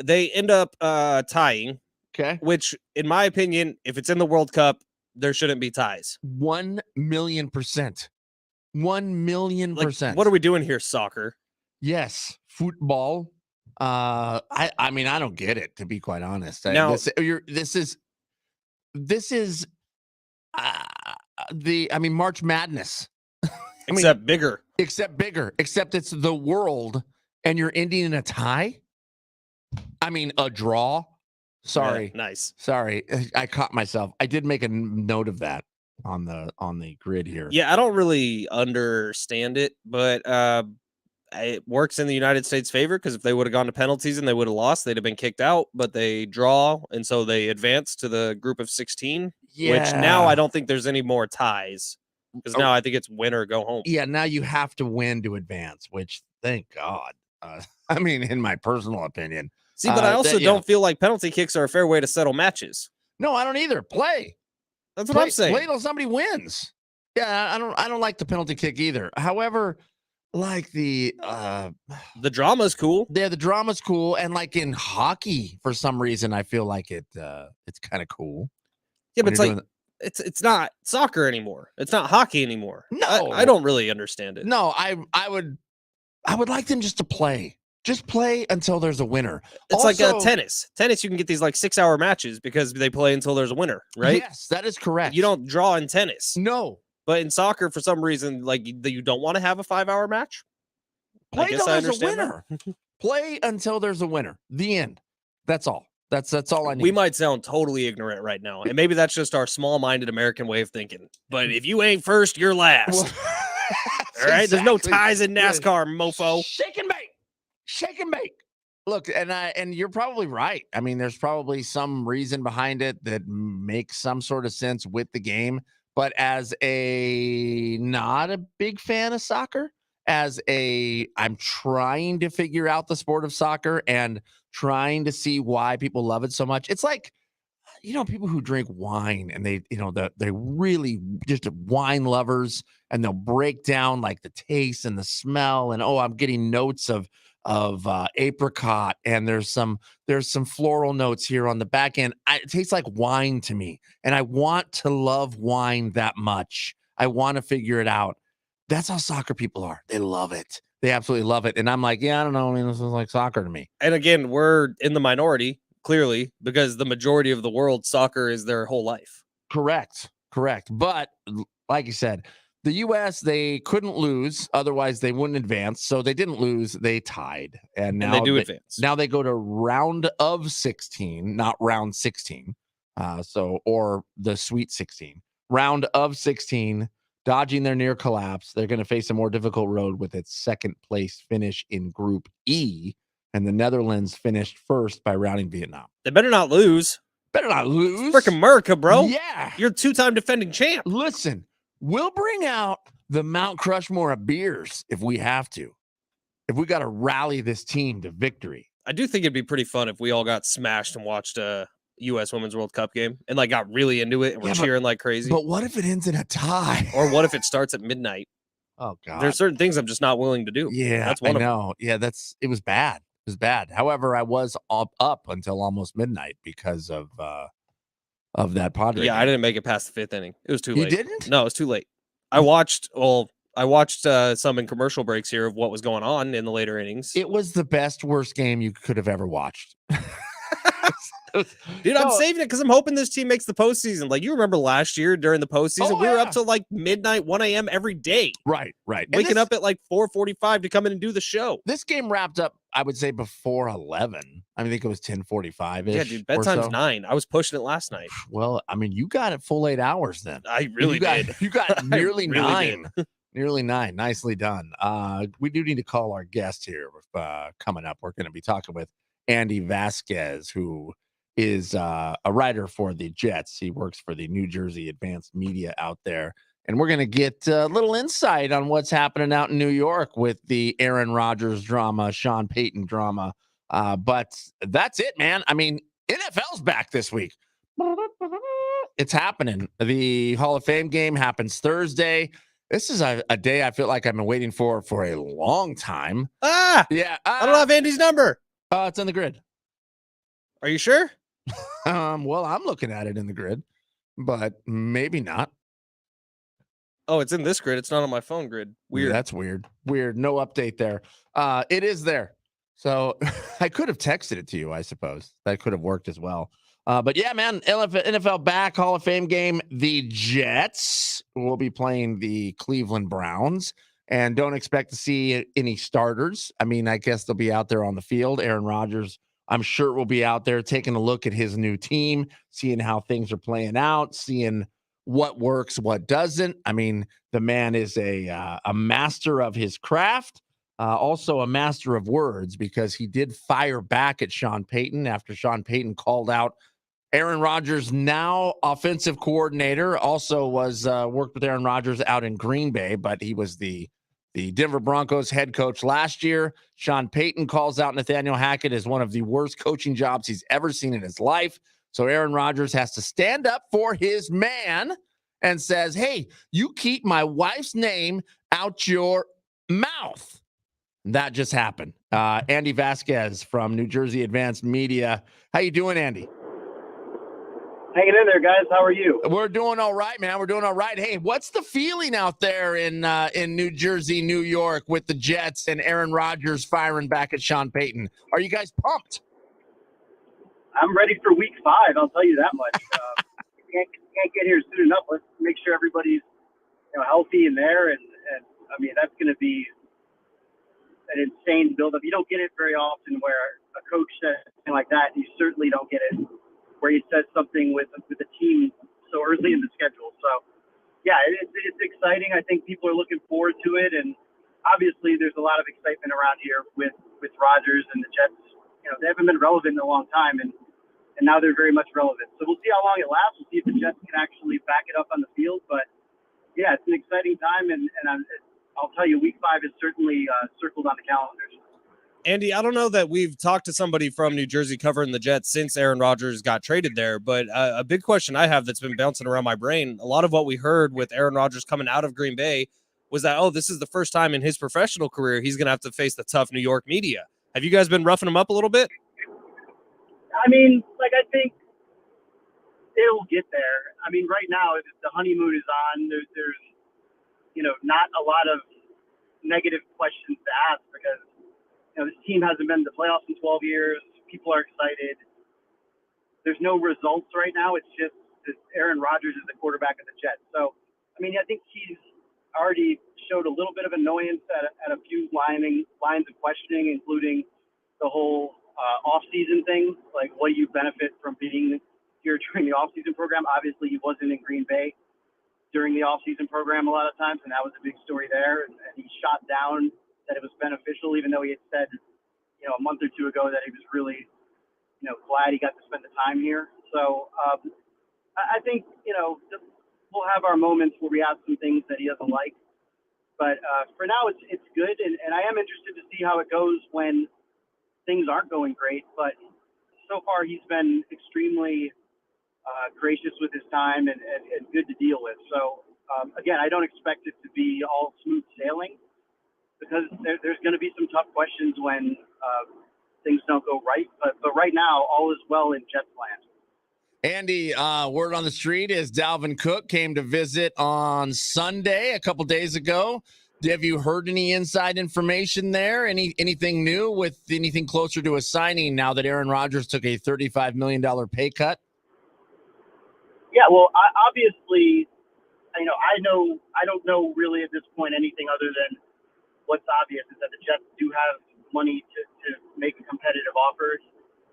They end up tying. Okay. Which, in my opinion, if it's in the World Cup, there shouldn't be ties. 1,000,000%. 1,000,000%. Like, what are we doing here, soccer? Yes, football. I mean, I don't get it, to be quite honest. Now, this is March Madness. Except bigger. Except it's the world, and you're ending in a tie. I mean, a draw. Sorry. Yeah, nice. Sorry, I caught myself. I did make a note of that on the grid here. Yeah, I don't really understand it, but it works in the United States' favor because if they would have gone to penalties and they would have lost, they'd have been kicked out. But they draw, and so they advance to the group of 16. Yeah. Which now I don't think there's any more ties because now I think it's win or go home. Yeah, now you have to win to advance. Which, thank God. I mean, in my personal opinion. See, but I also don't feel like penalty kicks are a fair way to settle matches. No, I don't either. Play. That's what I'm saying. Play till somebody wins. Yeah, I don't like the penalty kick either. However, like the drama's cool. Yeah, the drama's cool, and like in hockey, for some reason, I feel like it's kind of cool. Yeah, but it's like it's not soccer anymore. It's not hockey anymore. No, I don't really understand it. No, I would like them just to play. Just play until there's a winner. It's also, like tennis. Tennis, you can get these like 6-hour matches because they play until there's a winner, right? Yes, that is correct. You don't draw in tennis. No. But in soccer, for some reason, like you don't want to have a 5-hour match. Play until there's a winner. Play until there's a winner. The end. That's all. That's all I need. We might sound totally ignorant right now, and maybe that's just our small-minded American way of thinking. But if you ain't first, you're last. All right, there's no ties in NASCAR, mofo. Shake and bake. Shake and bake. Look, and you're probably right. I mean, there's probably some reason behind it that makes some sort of sense with the game. But as a not a big fan of soccer, I'm trying to figure out the sport of soccer and trying to see why people love it so much. It's like, people who drink wine and they really just wine lovers, and they'll break down like the taste and the smell, and I'm getting notes of apricot, and there's some floral notes here on the back end. It tastes like wine to me, and I want to love wine that much. I want to figure it out. That's how soccer people are. They love it. They absolutely love it. And I'm like, yeah, I don't know. I mean, this is like soccer to me. And again, we're in the minority, clearly, because the majority of the world, soccer is their whole life. Correct. But like you said, the U.S., they couldn't lose. Otherwise, they wouldn't advance. So they didn't lose. They tied. And now they do advance. Now they go to round of 16, not round 16. Or the Sweet 16. Round of 16. Dodging their near collapse. They're going to face a more difficult road with its second place finish in Group E, and the Netherlands finished first by routing Vietnam. They better not lose. Freaking America, bro. Yeah. You're a 2-time defending champ. Listen, we'll bring out the Mount Crushmore of beers if we have to. If we got to rally this team to victory. I do think it'd be pretty fun if we all got smashed and watched a U.S. Women's World Cup game and like got really into it and we're cheering like crazy. But what if it ends in a tie? Or what if it starts at midnight? Oh God. There's certain things I'm just not willing to do. Yeah, that's one I know. Yeah, it was bad. It was bad. However, I was up until almost midnight because of that Padre. Yeah, game. I didn't make it past the 5th inning. It was too late. You didn't? No, it was too late. I watched some in commercial breaks here of what was going on in the later innings. It was the worst game you could have ever watched. Dude, I'm saving it because I'm hoping this team makes the postseason. Like, you remember last year during the postseason, we were up till like midnight, 1 a.m. every day. Right. Waking up at like 4:45 to come in and do the show. This game wrapped up, I would say, before 11. I think it was 10:45-ish. Yeah, dude, bedtime's 9. I was pushing it last night. Well, I mean, you got it full 8 hours then. I really did. You got nearly really 9. Nearly 9. Nicely done. We do need to call our guest here coming up. We're going to be talking with Andy Vasquez, who is a writer for the Jets. He works for the New Jersey Advanced Media out there. And we're going to get a little insight on what's happening out in New York with the Aaron Rodgers drama, Sean Payton drama. But that's it, man. I mean, NFL's back this week. It's happening. The Hall of Fame game happens Thursday. This is a day I feel like I've been waiting for a long time. Yeah. I don't have Andy's number. It's in the grid. Are you sure? Well, I'm looking at it in the grid, but maybe not. Oh, it's in this grid. It's not on my phone grid. Weird. That's weird. No update there. It is there. So I could have texted it to you, I suppose. That could have worked as well. But yeah, man, NFL back, Hall of Fame game. The Jets will be playing the Cleveland Browns, and don't expect to see any starters. I mean, I guess they'll be out there on the field. Aaron Rodgers, I'm sure, will be out there taking a look at his new team, seeing how things are playing out, seeing what works, what doesn't. I mean, the man is a master of his craft, also a master of words, because he did fire back at Sean Payton after Sean Payton called out Aaron Rodgers, now offensive coordinator, also was worked with Aaron Rodgers out in Green Bay, but he was the Denver Broncos head coach last year. Sean Payton calls out Nathaniel Hackett as one of the worst coaching jobs he's ever seen in his life. So Aaron Rodgers has to stand up for his man and says, hey, you keep my wife's name out your mouth. That just happened. Andy Vasquez from New Jersey Advanced Media. How you doing, Andy? Hanging in there, guys. How are you? We're doing all right, man. We're doing all right. Hey, what's the feeling out there in New Jersey, New York, with the Jets and Aaron Rodgers firing back at Sean Payton? Are you guys pumped? I'm ready for Week 5. I'll tell you that much. Can't get here soon enough. Let's make sure everybody's healthy and there, and I mean that's going to be an insane buildup. You don't get it very often where a coach says something like that. You certainly don't get it where he says something with the team so early in the schedule. So, yeah, it's exciting. I think people are looking forward to it, and obviously there's a lot of excitement around here with Rodgers and the Jets. They haven't been relevant in a long time, and now they're very much relevant. So we'll see how long it lasts. We'll see if the Jets can actually back it up on the field. But, yeah, it's an exciting time, and I'll tell you, Week 5 is certainly circled on the calendars. Andy, I don't know that we've talked to somebody from New Jersey covering the Jets since Aaron Rodgers got traded there, but a big question I have that's been bouncing around my brain, a lot of what we heard with Aaron Rodgers coming out of Green Bay was that, this is the first time in his professional career he's going to have to face the tough New York media. Have you guys been roughing him up a little bit? I mean, I think it'll get there. I mean, right now, the honeymoon is on. There's not a lot of negative questions to ask because this team hasn't been to the playoffs in 12 years. People are excited. There's no results right now. It's just Aaron Rodgers is the quarterback of the Jets. So, I mean, I think he's already showed a little bit of annoyance at a few lines of questioning, including the whole off-season thing. Like, what do you benefit from being here during the off-season program? Obviously, he wasn't in Green Bay during the off-season program a lot of times, and that was a big story there. And he shot down that it was beneficial, even though he had said, a month or two ago that he was really, glad he got to spend the time here. So I think, we'll have our moments where we ask some things that he doesn't like. But for now, it's good. And I am interested to see how it goes when things aren't going great. But so far, he's been extremely gracious with his time and good to deal with. So, again, I don't expect it to be all smooth sailing, because there's going to be some tough questions when things don't go right. But right now, all is well in Jets land. Andy, word on the street is Dalvin Cook came to visit on Sunday a couple days ago. Have you heard any inside information there? Anything new with anything closer to a signing now that Aaron Rodgers took a $35 million pay cut? Yeah, well, obviously, I don't know really at this point anything other than what's obvious is that the Jets do have money to make a competitive offer.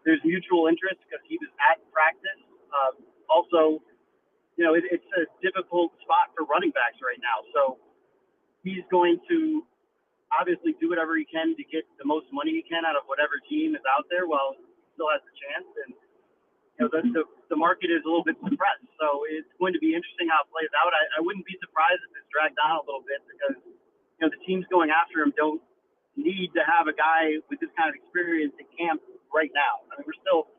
There's mutual interest because he was at practice. Also, it's a difficult spot for running backs right now. So he's going to obviously do whatever he can to get the most money he can out of whatever team is out there while he still has the chance. And, the market is a little bit suppressed. So it's going to be interesting how it plays out. I wouldn't be surprised if it's dragged on a little bit because the teams going after him don't need to have a guy with this kind of experience in camp right now. I mean, we're still,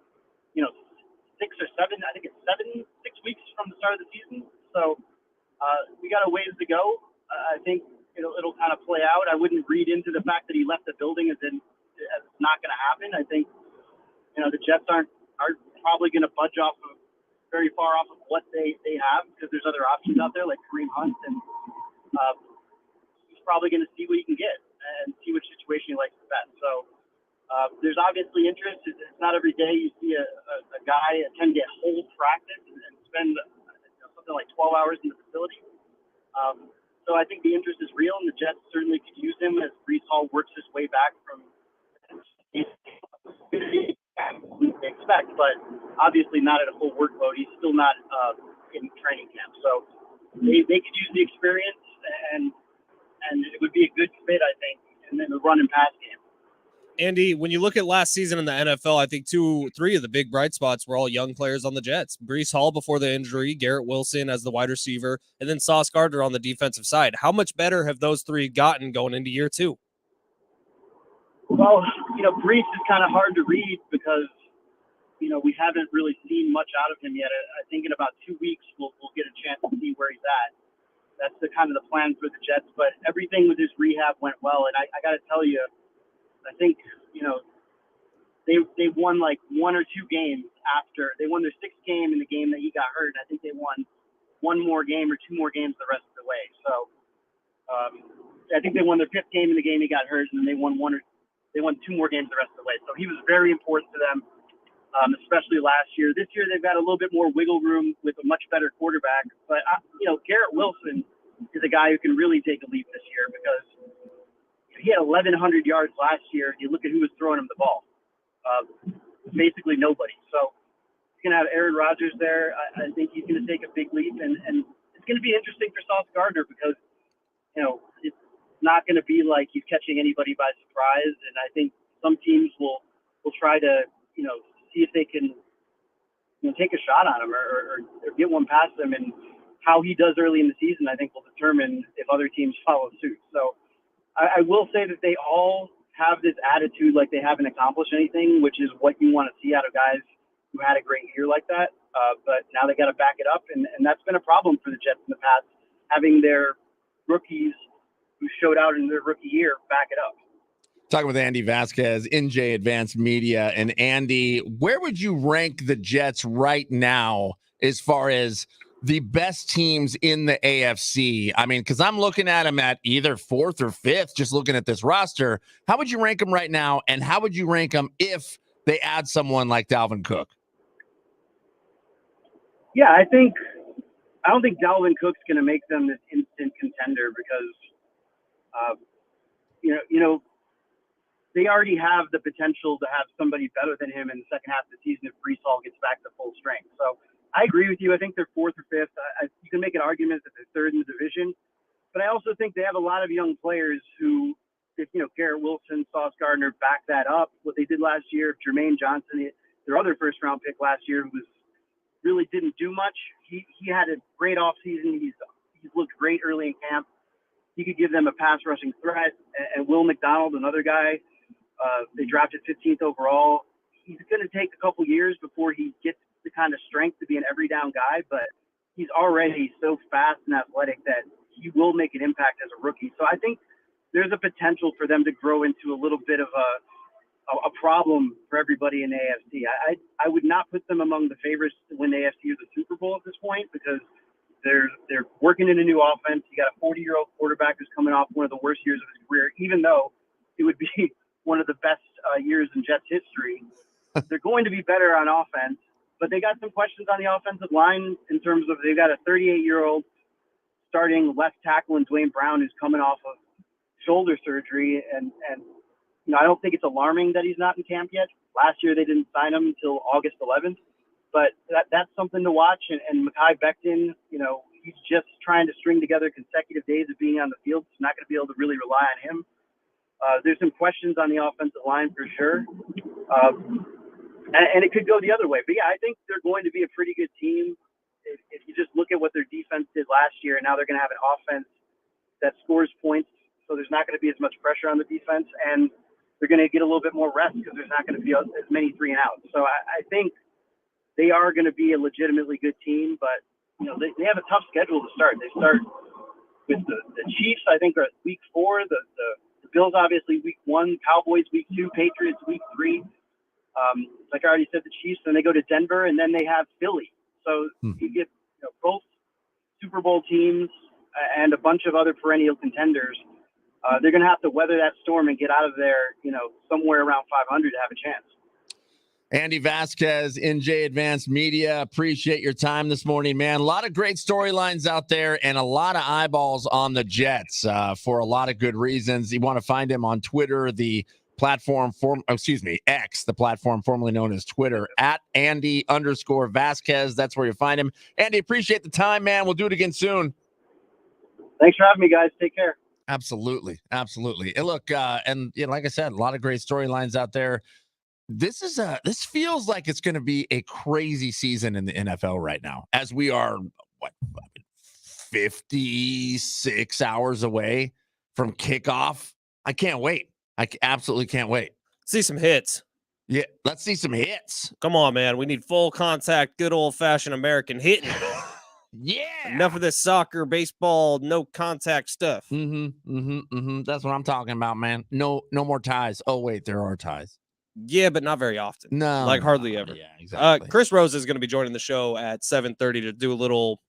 6 or 7, I think it's 6 weeks from the start of the season. So we got a ways to go. I think it'll kind of play out. I wouldn't read into the fact that he left the building as it's not going to happen. I think, the Jets aren't probably going to budge off of very far off of what they have because there's other options out there like Kareem Hunt, and he's probably going to see what he can get and see which situation he likes the best. So there's obviously interest. It's not every day you see a guy attend a whole practice and spend something like 12 hours in the facility. So I think the interest is real, and the Jets certainly could use him as Breece Hall works his way back from we expect, but obviously not at a full workload. He's still not in training camp. So they could use the experience, and it would be a good fit, I think, and then the run and pass game. Andy, when you look at last season in the NFL, I think 2-3 of the big bright spots were all young players on the Jets. Breece Hall before the injury, Garrett Wilson as the wide receiver, and then Sauce Gardner on the defensive side. How much better have those three gotten going into year 2? Well, Breece is kind of hard to read because we haven't really seen much out of him yet. I think in about 2 weeks we'll get a chance to see where he's at. That's the kind of the plan for the Jets. But everything with his rehab went well, and I got to tell you, I think they won like 1 or 2 games after they won their 6th game in the game that he got hurt, and I think they won 1 more game or 2 more games the rest of the way. So I think they won their 5th game in the game he got hurt, and then they won 2 more games the rest of the way. So he was very important to them, especially last year. This year they've got a little bit more wiggle room with a much better quarterback. But Garrett Wilson is a guy who can really take a leap this year because he had 1,100 yards last year. You look at who was throwing him the ball. Basically nobody. So he's going to have Aaron Rodgers there. I think he's going to take a big leap, and it's going to be interesting for Sauce Gardner because it's not going to be like he's catching anybody by surprise. And I think some teams will try to see if they can take a shot on him or get one past him. And how he does early in the season, I think, will determine if other teams follow suit. So I will say that they all have this attitude like they haven't accomplished anything, which is what you want to see out of guys who had a great year like that. But now they got to back it up, and that's been a problem for the Jets in the past, having their rookies who showed out in their rookie year back it up. Talking with Andy Vasquez, NJ Advanced Media. And Andy, where would you rank the Jets right now as far as the best teams in the AFC? I mean, because I'm looking at them at either 4th or 5th, just looking at this roster. How would you rank them right now? And how would you rank them if they add someone like Dalvin Cook? Yeah, I don't think Dalvin Cook's going to make them this instant contender because, they already have the potential to have somebody better than him in the second half of the season if Breece Hall gets back to full strength. So I agree with you. I think they're 4th or 5th. You can make an argument that they're 3rd in the division, but I also think they have a lot of young players who, if Garrett Wilson, Sauce Gardner back that up, what they did last year, Jermaine Johnson, their other first-round pick last year, who really didn't do much. He had a great offseason. He's looked great early in camp. He could give them a pass rushing threat. And Will McDonald, another guy, they drafted 15th overall. He's going to take a couple years before he gets the kind of strength to be an every down guy, but he's already so fast and athletic that he will make an impact as a rookie. So I think there's a potential for them to grow into a little bit of a problem for everybody in the AFC. I would not put them among the favorites to win the AFC or the Super Bowl at this point because they're working in a new offense. You got a 40-year-old quarterback who's coming off one of the worst years of his career, even though it would be one of the best years in Jets history. They're going to be better on offense, but they got some questions on the offensive line in terms of they've got a 38-year-old starting left tackle in Dwayne Brown who's coming off of shoulder surgery. And I don't think it's alarming that he's not in camp yet. Last year they didn't sign him until August 11th, but that's something to watch. And Mekhi Becton, he's just trying to string together consecutive days of being on the field. So not going to be able to really rely on him. There's some questions on the offensive line for sure. And it could go the other way. But, yeah, I think they're going to be a pretty good team. If you just look at what their defense did last year, and now they're going to have an offense that scores points, so there's not going to be as much pressure on the defense, and they're going to get a little bit more rest because there's not going to be as many 3 and outs. So I think they are going to be a legitimately good team, but they have a tough schedule to start. They start with the Chiefs, I think, are at week 4. The Bills, obviously, week 1. Cowboys, week 2. Patriots, week 3. Like I already said, the Chiefs, then they go to Denver, and then they have Philly. So you get both Super Bowl teams and a bunch of other perennial contenders. They're going to have to weather that storm and get out of there, somewhere around 500 to have a chance. Andy Vasquez, NJ Advanced Media. Appreciate your time this morning, man. A lot of great storylines out there and a lot of eyeballs on the Jets for a lot of good reasons. You want to find him on Twitter, the platform X, the platform formerly known as Twitter, at Andy_Vasquez. That's where you find him. Andy, appreciate the time, man. We'll do it again soon. Thanks for having me, guys. Take care. Absolutely. And look, like I said, a lot of great storylines out there. This feels like it's going to be a crazy season in the NFL right now, as we are 56 hours away from kickoff. I can't wait. I absolutely can't wait. See some hits. Yeah, let's see some hits. Come on, man. We need full contact, good old fashioned American hitting. Yeah. Enough of this soccer, baseball, no contact stuff. That's what I'm talking about, man. No more ties. Oh wait, there are ties. Yeah, but not very often. No, like no, hardly ever. Yeah, exactly. Chris Rose is going to be joining the show at 7:30 to do a little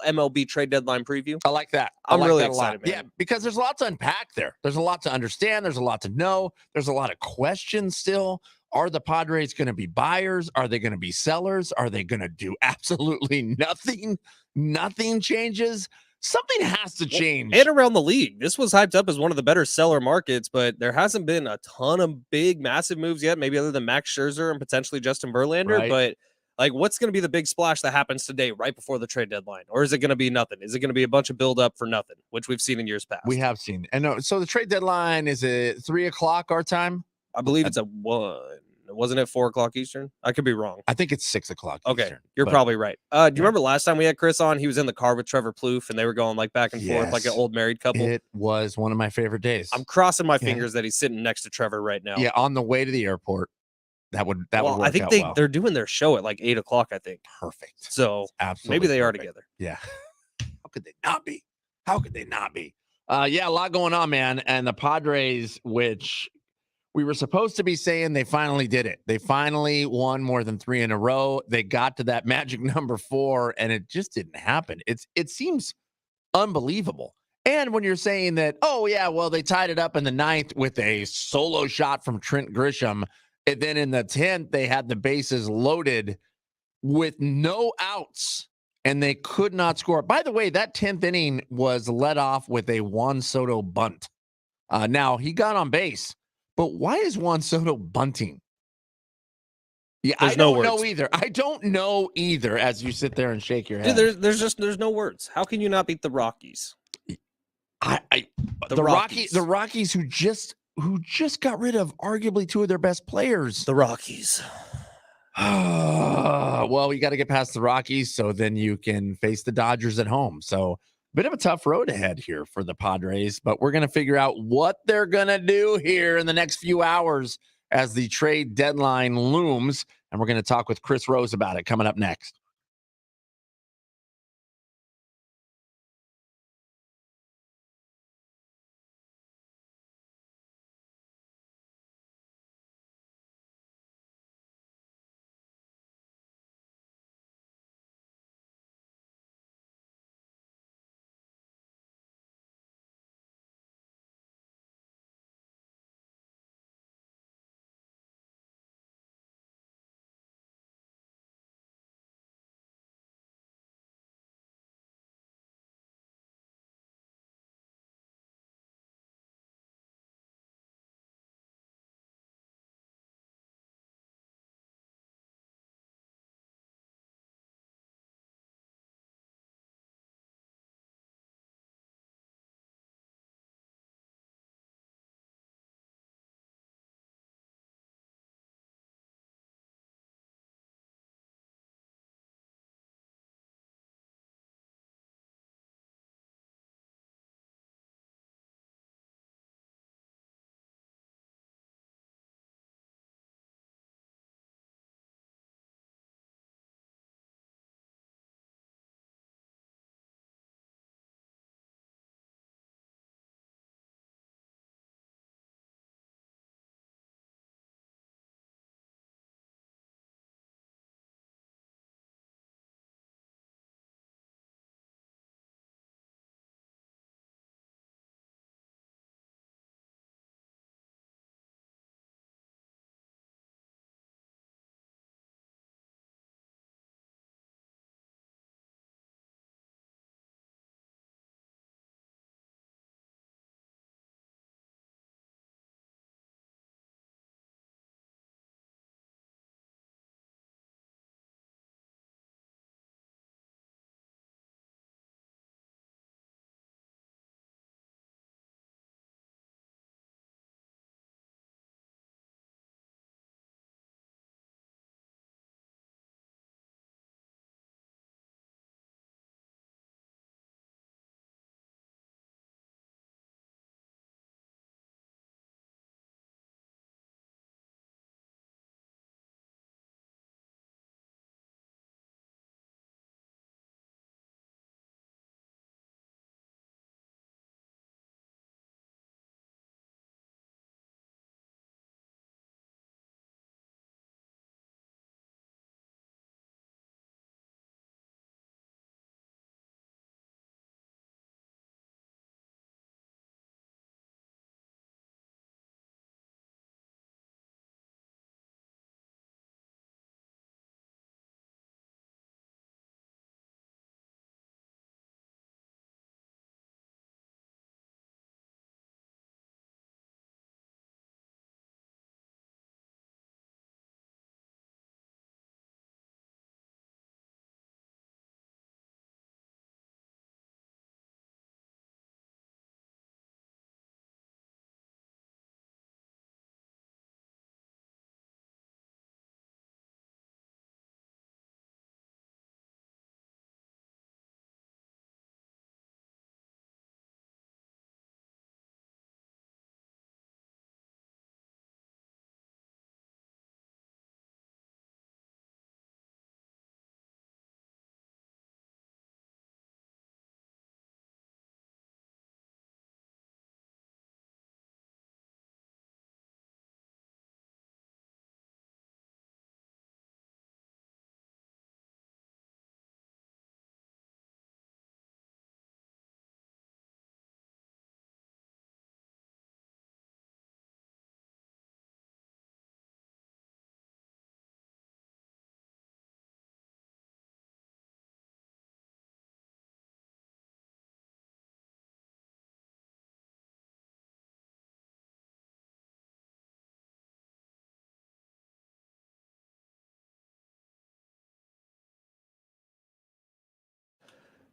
MLB trade deadline preview. I like that. I'm like really that excited, man. Yeah, because there's a lot to unpack there. There's a lot to understand. There's a lot to know. There's a lot of questions still. Are the Padres going to be buyers? Are they going to be sellers? Are they going to do absolutely nothing? Nothing changes. Something has to change. And around the league, this was hyped up as one of the better seller markets, but there hasn't been a ton of big, massive moves yet. Maybe other than Max Scherzer and potentially Justin Verlander. Right. But like, what's going to be the big splash that happens today, right before the trade deadline, or is it going to be nothing? Is it going to be a bunch of buildup for nothing, which we've seen in years past? We have seen, and so the trade deadline is at 3:00 our time. I believe it's a 1. Wasn't it 4:00 Eastern? I could be wrong. I think it's 6:00 Okay, Eastern. you're probably right. Do you remember last time we had Chris on? He was in the car with Trevor Plouffe, and they were going like back and forth like an old married couple. It was one of my favorite days. I'm crossing my fingers that he's sitting next to Trevor right now. Yeah, on the way to the airport. That would work I think out they're doing their show at like 8:00. I think. Perfect. So Absolutely, maybe they are perfect. together. Yeah. How could they not be? How could they not be? Yeah, a lot going on, man. And the Padres, which we were supposed to be saying they finally did it. They finally won more than 3 in a row. They got to that magic number 4, and it just didn't happen. It seems unbelievable. And when you're saying that, oh, yeah, well, they tied it up in the 9th with a solo shot from Trent Grisham. And then in the 10th, they had the bases loaded with no outs, and they could not score. By the way, that 10th inning was led off with a Juan Soto bunt. Now, he got on base, but why is Juan Soto bunting? Yeah, I don't know either. I don't know either as you sit there and shake your head. Dude, there's no words. How can you not beat the Rockies? The Rockies who just got rid of arguably 2 of their best players. The Rockies. Well, you got to get past the Rockies so then you can face the Dodgers at home. So bit of a tough road ahead here for the Padres, but we're going to figure out what they're going to do here in the next few hours as the trade deadline looms. And we're going to talk with Chris Rose about it coming up next.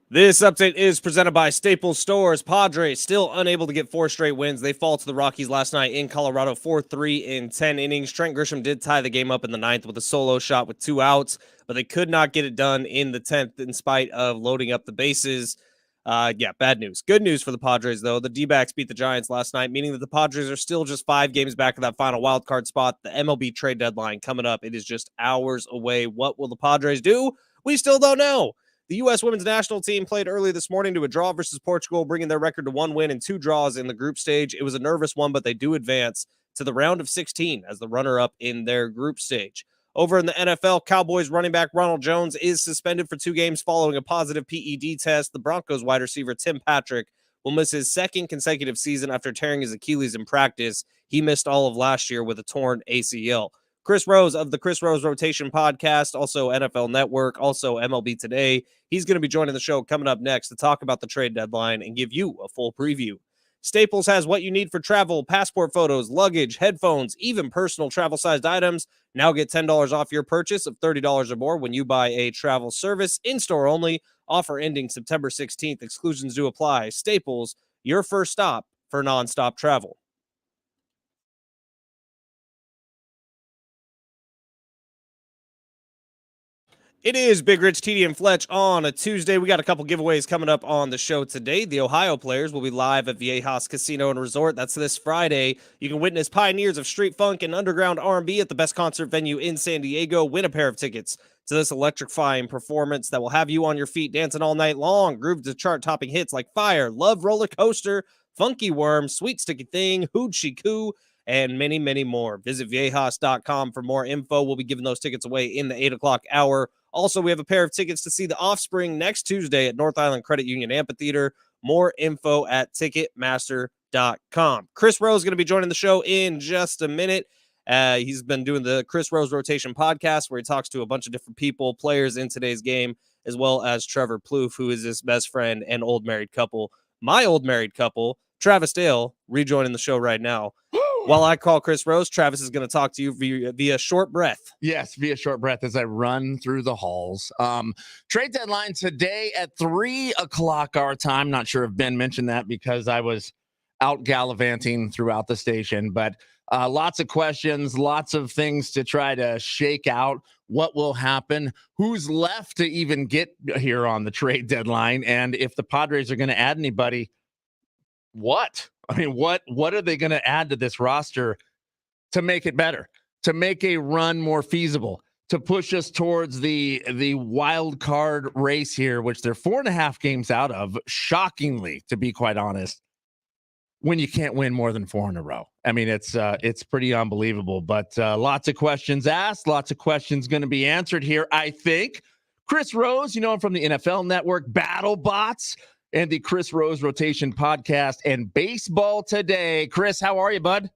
This update is presented by Staples Stores. Padres still unable to get 4 straight wins. They fall to the Rockies last night in Colorado 4-3 in 10 innings. Trent Grisham did tie the game up in the 9th with a solo shot with 2 outs, but they could not get it done in the 10th in spite of loading up the bases. Bad news. Good news for the Padres, though. The D-backs beat the Giants last night, meaning that the Padres are still just 5 games back of that final wild card spot. The MLB trade deadline coming up. It is just hours away. What will the Padres do? We still don't know. The U.S. women's national team played early this morning to a draw versus Portugal, bringing their record to 1 win and 2 draws in the group stage. It was a nervous one, but they do advance to the round of 16 as the runner-up in their group stage. Over in the NFL, Cowboys running back Ronald Jones is suspended for 2 games following a positive PED test. The Broncos wide receiver Tim Patrick will miss his 2nd consecutive season after tearing his Achilles in practice. He missed all of last year with a torn ACL. Chris Rose of the Chris Rose Rotation podcast, also NFL Network, also MLB Today. He's going to be joining the show coming up next to talk about the trade deadline and give you a full preview. Staples has what you need for travel, passport photos, luggage, headphones, even personal travel-sized items. Now get $10 off your purchase of $30 or more when you buy a travel service. In-store only. Offer ending September 16th. Exclusions do apply. Staples, your first stop for nonstop travel. It is Big Rich, TD, and Fletch on a Tuesday. We got a couple giveaways coming up on the show today. The Ohio players will be live at Viejas Casino and Resort. That's this Friday. You can witness pioneers of street funk and underground R&B at the best concert venue in San Diego. Win a pair of tickets to this electrifying performance that will have you on your feet dancing all night long. Groove to chart-topping hits like Fire, Love Roller Coaster, Funky Worm, Sweet Sticky Thing, Hoochie Coo, and many, many more. Visit viejas.com for more info. We'll be giving those tickets away in the 8 o'clock hour. Also, we have a pair of tickets to see The Offspring next Tuesday at North Island Credit Union Amphitheater. More info at Ticketmaster.com. Chris Rose is going to be joining the show in just a minute. He's been doing the Chris Rose Rotation podcast where he talks to a bunch of different people, players in today's game, as well as Trevor Plouffe, who is his best friend and old married couple. My old married couple, Travis Dale, rejoining the show right now. While I call Chris Rose, Travis is going to talk to you via short breath. Yes, via short breath as I run through the halls. Trade deadline today at 3 o'clock our time. Not sure if Ben mentioned that because I was out gallivanting throughout the station, but lots of questions, lots of things to try to shake out. What will happen? Who's left to even get here on the trade deadline? And if the Padres are going to add anybody, what? I mean, what are they going to add to this roster to make it better, to make a run more feasible, to push us towards the wild card race here, which they're 4.5 games out of, shockingly, to be quite honest, when you can't win more than 4 in a row. I mean, it's pretty unbelievable, but lots of questions asked, lots of questions going to be answered here, I think. Chris Rose, you know him from the NFL Network, Battle Bots, and the Chris Rose Rotation podcast and Baseball Today. Chris, how are you, bud?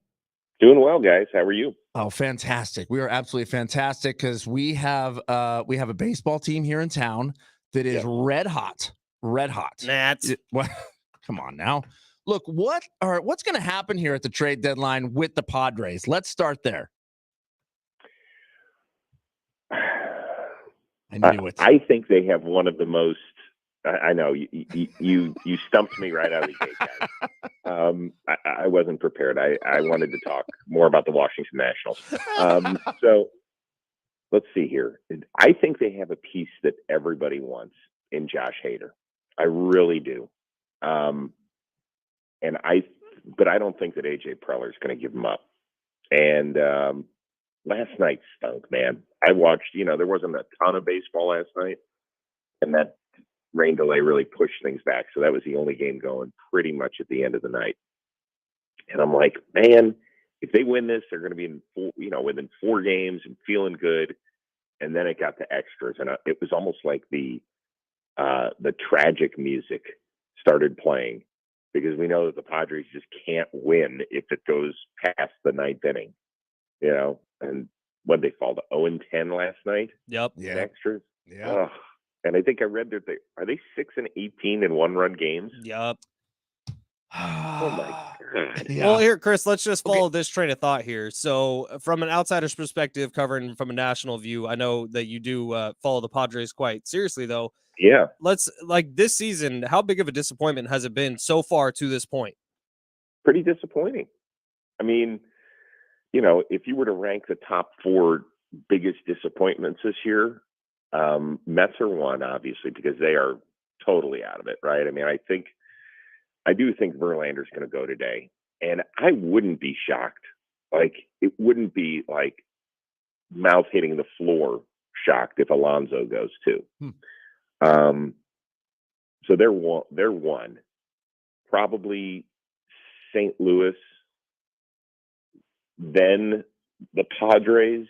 Doing well, guys. How are you? Oh, fantastic. We are absolutely fantastic because we have a baseball team here in town that is red hot. Nats. Come on now. Look, what's going to happen here at the trade deadline with the Padres? Let's start there. I knew it. I think they have one of the most. I know you stumped me right out of the gate, guys. I wasn't prepared. I wanted to talk more about the Washington Nationals. So let's see here. I think they have a piece that everybody wants in Josh Hader. I really do. But I don't think that AJ Preller is going to give him up. And last night stunk, man. I watched. There wasn't a ton of baseball last night, and that rain delay really pushed things back. So that was the only game going pretty much at the end of the night. And I'm like, man, if they win this, they're going to be within 4 games and feeling good. And then it got to extras, and it was almost like the tragic music started playing because we know that the Padres just can't win if it goes past the 9th inning, and when they fall to 0-10 last night. Yep. In extras. Yeah. And I think I read that are they 6-18 in 1-run games? Yep. Oh my God. Yeah. Well, here, Chris, let's just follow this train of thought here. So from an outsider's perspective, covering from a national view, I know that you do follow the Padres quite seriously, though. Yeah. This season, how big of a disappointment has it been so far to this point? Pretty disappointing. I mean, if you were to rank the top 4 biggest disappointments this year, Mets are one, obviously, because they are totally out of it, right? I mean, I do think Verlander's going to go today, and I wouldn't be shocked. Like, it wouldn't be like mouth hitting the floor shocked if Alonso goes too. So they're one. Probably St. Louis, then the Padres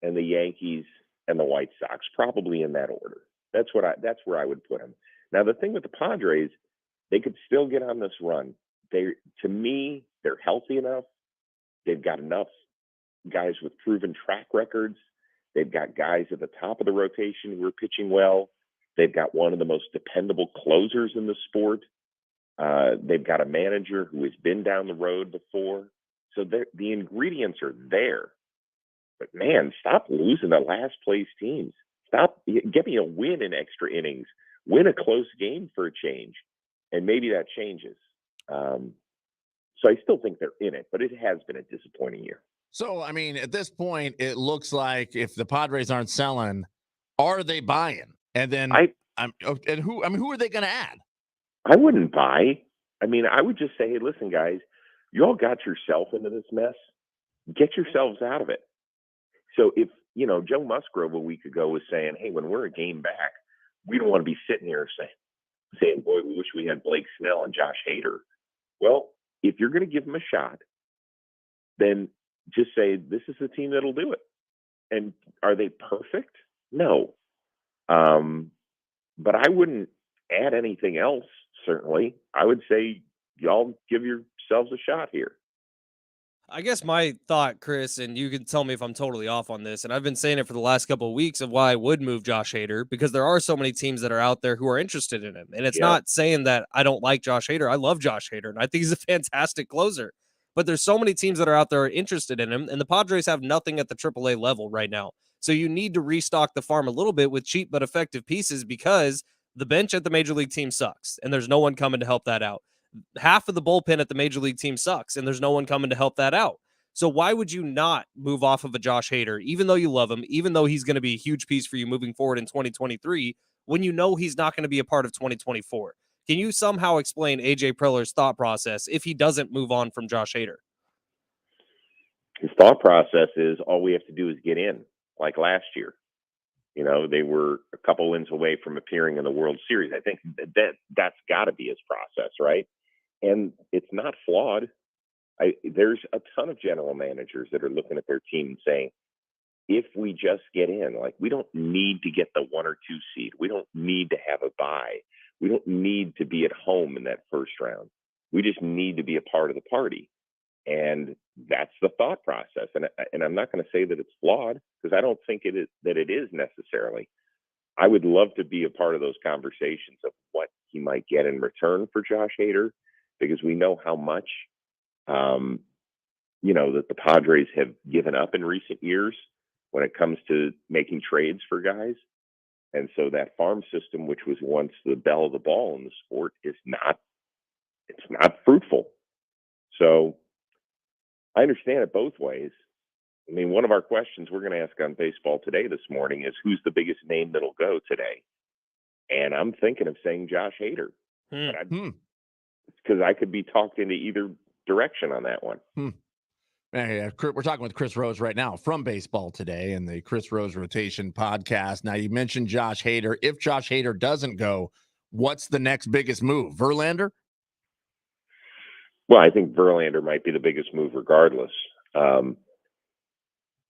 and the Yankees and the White Sox, probably in that order. That's where I would put them. Now, the thing with the Padres, they could still get on this run. To me, they're healthy enough. They've got enough guys with proven track records. They've got guys at the top of the rotation who are pitching well. They've got one of the most dependable closers in the sport. They've got a manager who has been down the road before. So the ingredients are there. But, man, stop losing to last place teams. Get me a win in extra innings. Win a close game for a change. And maybe that changes. So I still think they're in it, but it has been a disappointing year. So, I mean, at this point, it looks like if the Padres aren't selling, are they buying? And then, who are they going to add? I wouldn't buy. I mean, I would just say, hey, listen, guys, you all got yourself into this mess. Get yourselves out of it. So if, Joe Musgrove a week ago was saying, hey, when we're a game back, we don't want to be sitting here saying, boy, we wish we had Blake Snell and Josh Hader. Well, if you're going to give them a shot, then just say, this is the team that'll do it. And are they perfect? No. But I wouldn't add anything else, certainly. I would say y'all give yourselves a shot here. I guess my thought, Chris, and you can tell me if I'm totally off on this, and I've been saying it for the last couple of weeks of why I would move Josh Hader, because there are so many teams that are out there who are interested in him. And it's not saying that I don't like Josh Hader. I love Josh Hader, and I think he's a fantastic closer. But there's so many teams that are out there interested in him, and the Padres have nothing at the AAA level right now. So you need to restock the farm a little bit with cheap but effective pieces, because the bench at the major league team sucks, and there's no one coming to help that out. Half of the bullpen at the major league team sucks, and there's no one coming to help that out. So why would you not move off of a Josh Hader, even though you love him, even though he's going to be a huge piece for you moving forward in 2023, when you know he's not going to be a part of 2024? Can you somehow explain AJ Preller's thought process if he doesn't move on from Josh Hader? His thought process is all we have to do is get in, like last year. They were a couple wins away from appearing in the World Series. I think that's got to be his process, right? And it's not flawed. There's a ton of general managers that are looking at their team and saying, if we just get in, like, we don't need to get the 1 or 2 seed. We don't need to have a bye. We don't need to be at home in that first round. We just need to be a part of the party. And that's the thought process. And I'm not going to say that it's flawed, because I don't think it is necessarily. I would love to be a part of those conversations of what he might get in return for Josh Hader, because we know how much, that the Padres have given up in recent years when it comes to making trades for guys. And so that farm system, which was once the belle of the ball in the sport, it's not fruitful. So I understand it both ways. I mean, one of our questions we're going to ask on Baseball Today this morning is, who's the biggest name that'll go today? And I'm thinking of saying Josh Hader. Because I could be talked into either direction on that one. Yeah, we're talking with Chris Rose right now from Baseball Today and the Chris Rose Rotation podcast. Now, you mentioned Josh Hader. If Josh Hader doesn't go, what's the next biggest move? Verlander? Well, I think Verlander might be the biggest move regardless.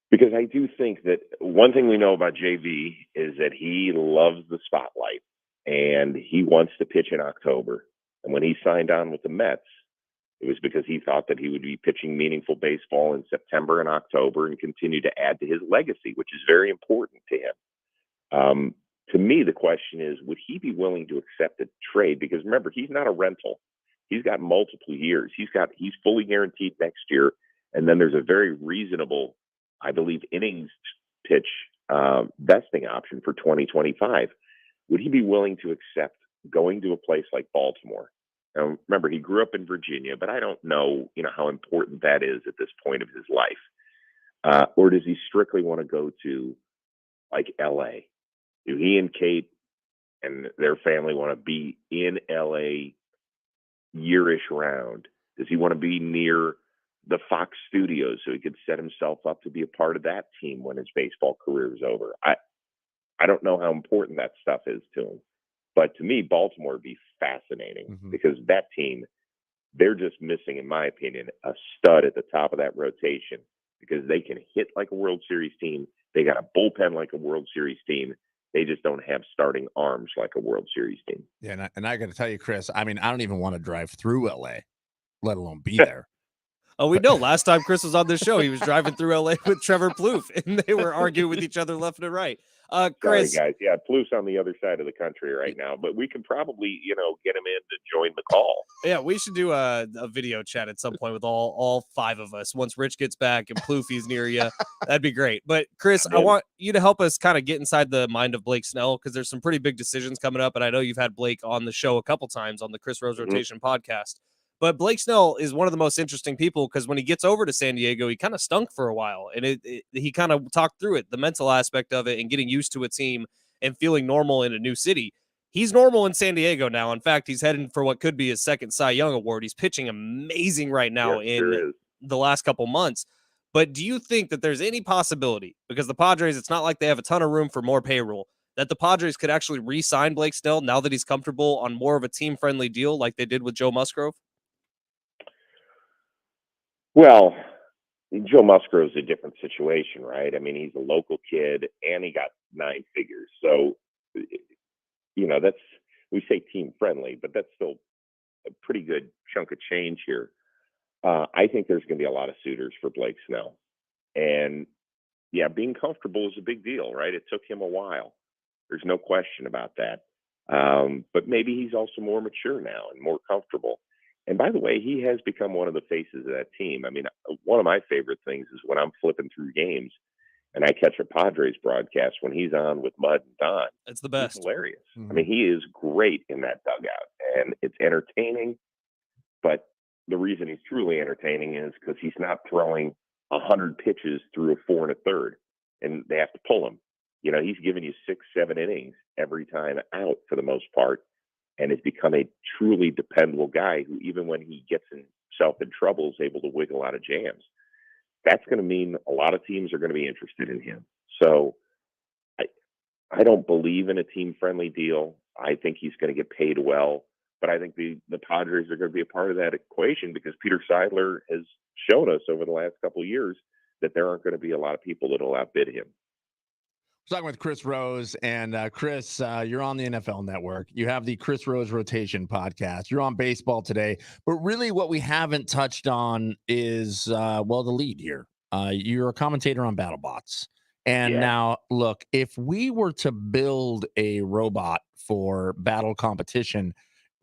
Because I do think that one thing we know about JV is that he loves the spotlight, and he wants to pitch in October. And when he signed on with the Mets, it was because he thought that he would be pitching meaningful baseball in September and October and continue to add to his legacy, which is very important to him. To me, the question is, would he be willing to accept a trade? Because remember, he's not a rental. He's got multiple years. He's fully guaranteed next year. And then there's a very reasonable, I believe, innings pitch vesting option for 2025. would he be willing to accept going to a place like Baltimore? Now, remember, he grew up in Virginia, but I don't know, how important that is at this point of his life. Or does he strictly want to go to like LA? Do he and Kate and their family want to be in LA yearish round? Does he want to be near the Fox studios so he could set himself up to be a part of that team when his baseball career is over? I don't know how important that stuff is to him. But to me, Baltimore would be fascinating because that team, they're just missing, in my opinion, a stud at the top of that rotation because they can hit like a World Series team. They got a bullpen like a World Series team. They just don't have starting arms like a World Series team. Yeah, and I got to tell you, Chris, I mean, I don't even want to drive through LA, let alone be there. Oh, we know. Last time Chris was on this show, he was driving through LA with Trevor Plouffe, and they were arguing with each other left and right. Chris, sorry, guys. Yeah, Plouffe's on the other side of the country right now, but we can probably, get him in to join the call. Yeah, we should do a video chat at some point with all five of us. Once Rich gets back and Ploufe's near you, that'd be great. But Chris, I want you to help us kind of get inside the mind of Blake Snell because there's some pretty big decisions coming up, and I know you've had Blake on the show a couple times on the Chris Rose Rotation podcast. But Blake Snell is one of the most interesting people because when he gets over to San Diego, he kind of stunk for a while. And he kind of talked through it, the mental aspect of it and getting used to a team and feeling normal in a new city. He's normal in San Diego now. In fact, he's heading for what could be his second Cy Young award. He's pitching amazing right now in the last couple months. But do you think that there's any possibility, because the Padres, it's not like they have a ton of room for more payroll, that the Padres could actually re-sign Blake Snell now that he's comfortable on more of a team-friendly deal like they did with Joe Musgrove? Well, Joe Musgrove's a different situation, right? I mean, he's a local kid and he got 9 figures. So, that's, we say team friendly, but that's still a pretty good chunk of change here. I think there's going to be a lot of suitors for Blake Snell. And yeah, being comfortable is a big deal, right? It took him a while. There's no question about that. But maybe he's also more mature now and more comfortable. And by the way, he has become one of the faces of that team. I mean, one of my favorite things is when I'm flipping through games and I catch a Padres broadcast when he's on with Mud and Don. It's the best. He's hilarious. I mean, he is great in that dugout, and it's entertaining. But the reason he's truly entertaining is because he's not throwing 100 pitches through a 4 1/3, and they have to pull him. He's giving you 6, 7 innings every time out for the most part. And has become a truly dependable guy who, even when he gets himself in trouble, is able to wiggle out of jams. That's going to mean a lot of teams are going to be interested in him. So I don't believe in a team-friendly deal. I think he's going to get paid well. But I think the Padres are going to be a part of that equation because Peter Seidler has shown us over the last couple of years that there aren't going to be a lot of people that will outbid him. Talking with Chris Rose, and Chris, you're on the NFL Network. You have the Chris Rose Rotation podcast. You're on Baseball Today, but really what we haven't touched on is, the lead here. You're a commentator on BattleBots. And now, look, if we were to build a robot for battle competition,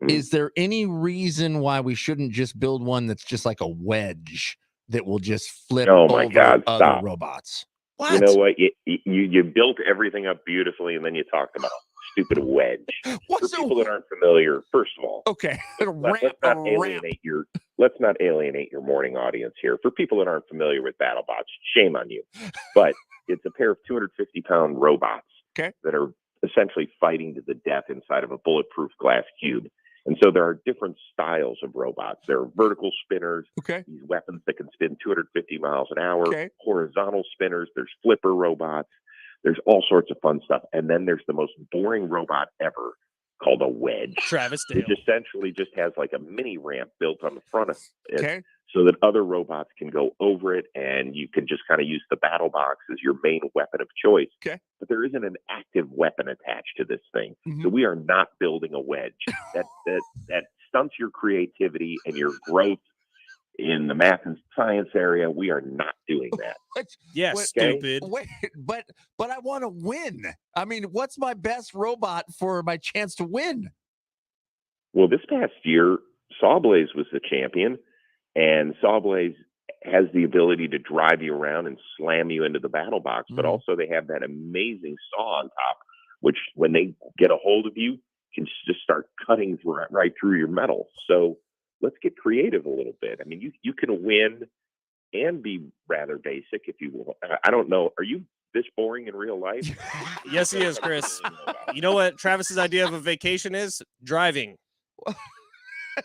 is there any reason why we shouldn't just build one that's just like a wedge that will just flip over other robots? What? You know what? You built everything up beautifully, and then you talked about stupid wedge. For people that aren't familiar, first of all, okay, let's not alienate your morning audience here. For people that aren't familiar with BattleBots, shame on you. But it's a pair of 250-pound robots that are essentially fighting to the death inside of a bulletproof glass cube. And so there are different styles of robots. There are vertical spinners, these weapons that can spin 250 miles an hour, horizontal spinners, there's flipper robots, there's all sorts of fun stuff. And then there's the most boring robot ever called a wedge. Travis Dale. It essentially just has like a mini ramp built on the front of it so that other robots can go over it, and you can just kind of use the battle box as your main weapon of choice. But there isn't an active weapon attached to this thing. So we are not building a wedge. That stunts your creativity and your growth in the math and science area. We are not doing that. Stupid. Wait, but I want to win. I mean, what's my best robot for my chance to win? Well, this past year, Sawblaze was the champion, and Sawblaze has the ability to drive you around and slam you into the battle box, but also they have that amazing saw on top which when they get a hold of you, can just start cutting right through your metal. So let's get creative a little bit. I mean, you can win and be rather basic if you will. I don't know. Are you this boring in real life? Yes, he is, Chris. You know what Travis's idea of a vacation is? Driving.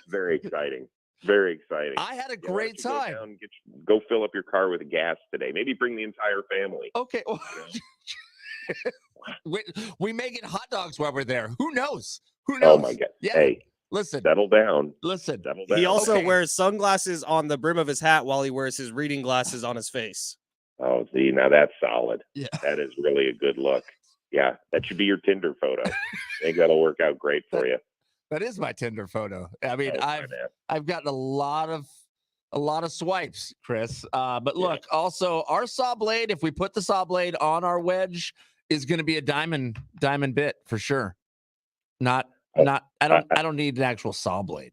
Very exciting. Very exciting. I had a great time. Go fill up your car with gas today. Maybe bring the entire family. Okay. Well, we may get hot dogs while we're there. Who knows? Who knows? Oh my God. Yeah. Hey, listen. Settle down. Listen. Settle down. He also wears sunglasses on the brim of his hat while he wears his reading glasses on his face. Oh, see, now that's solid. Yeah. That is really a good look. Yeah, that should be your Tinder photo. I think that'll work out great for you. That is my Tinder photo. I mean, I've gotten a lot of swipes, Chris. But look, also our saw blade, if we put the saw blade on our wedge, is going to be a diamond bit for sure. I don't need an actual saw blade.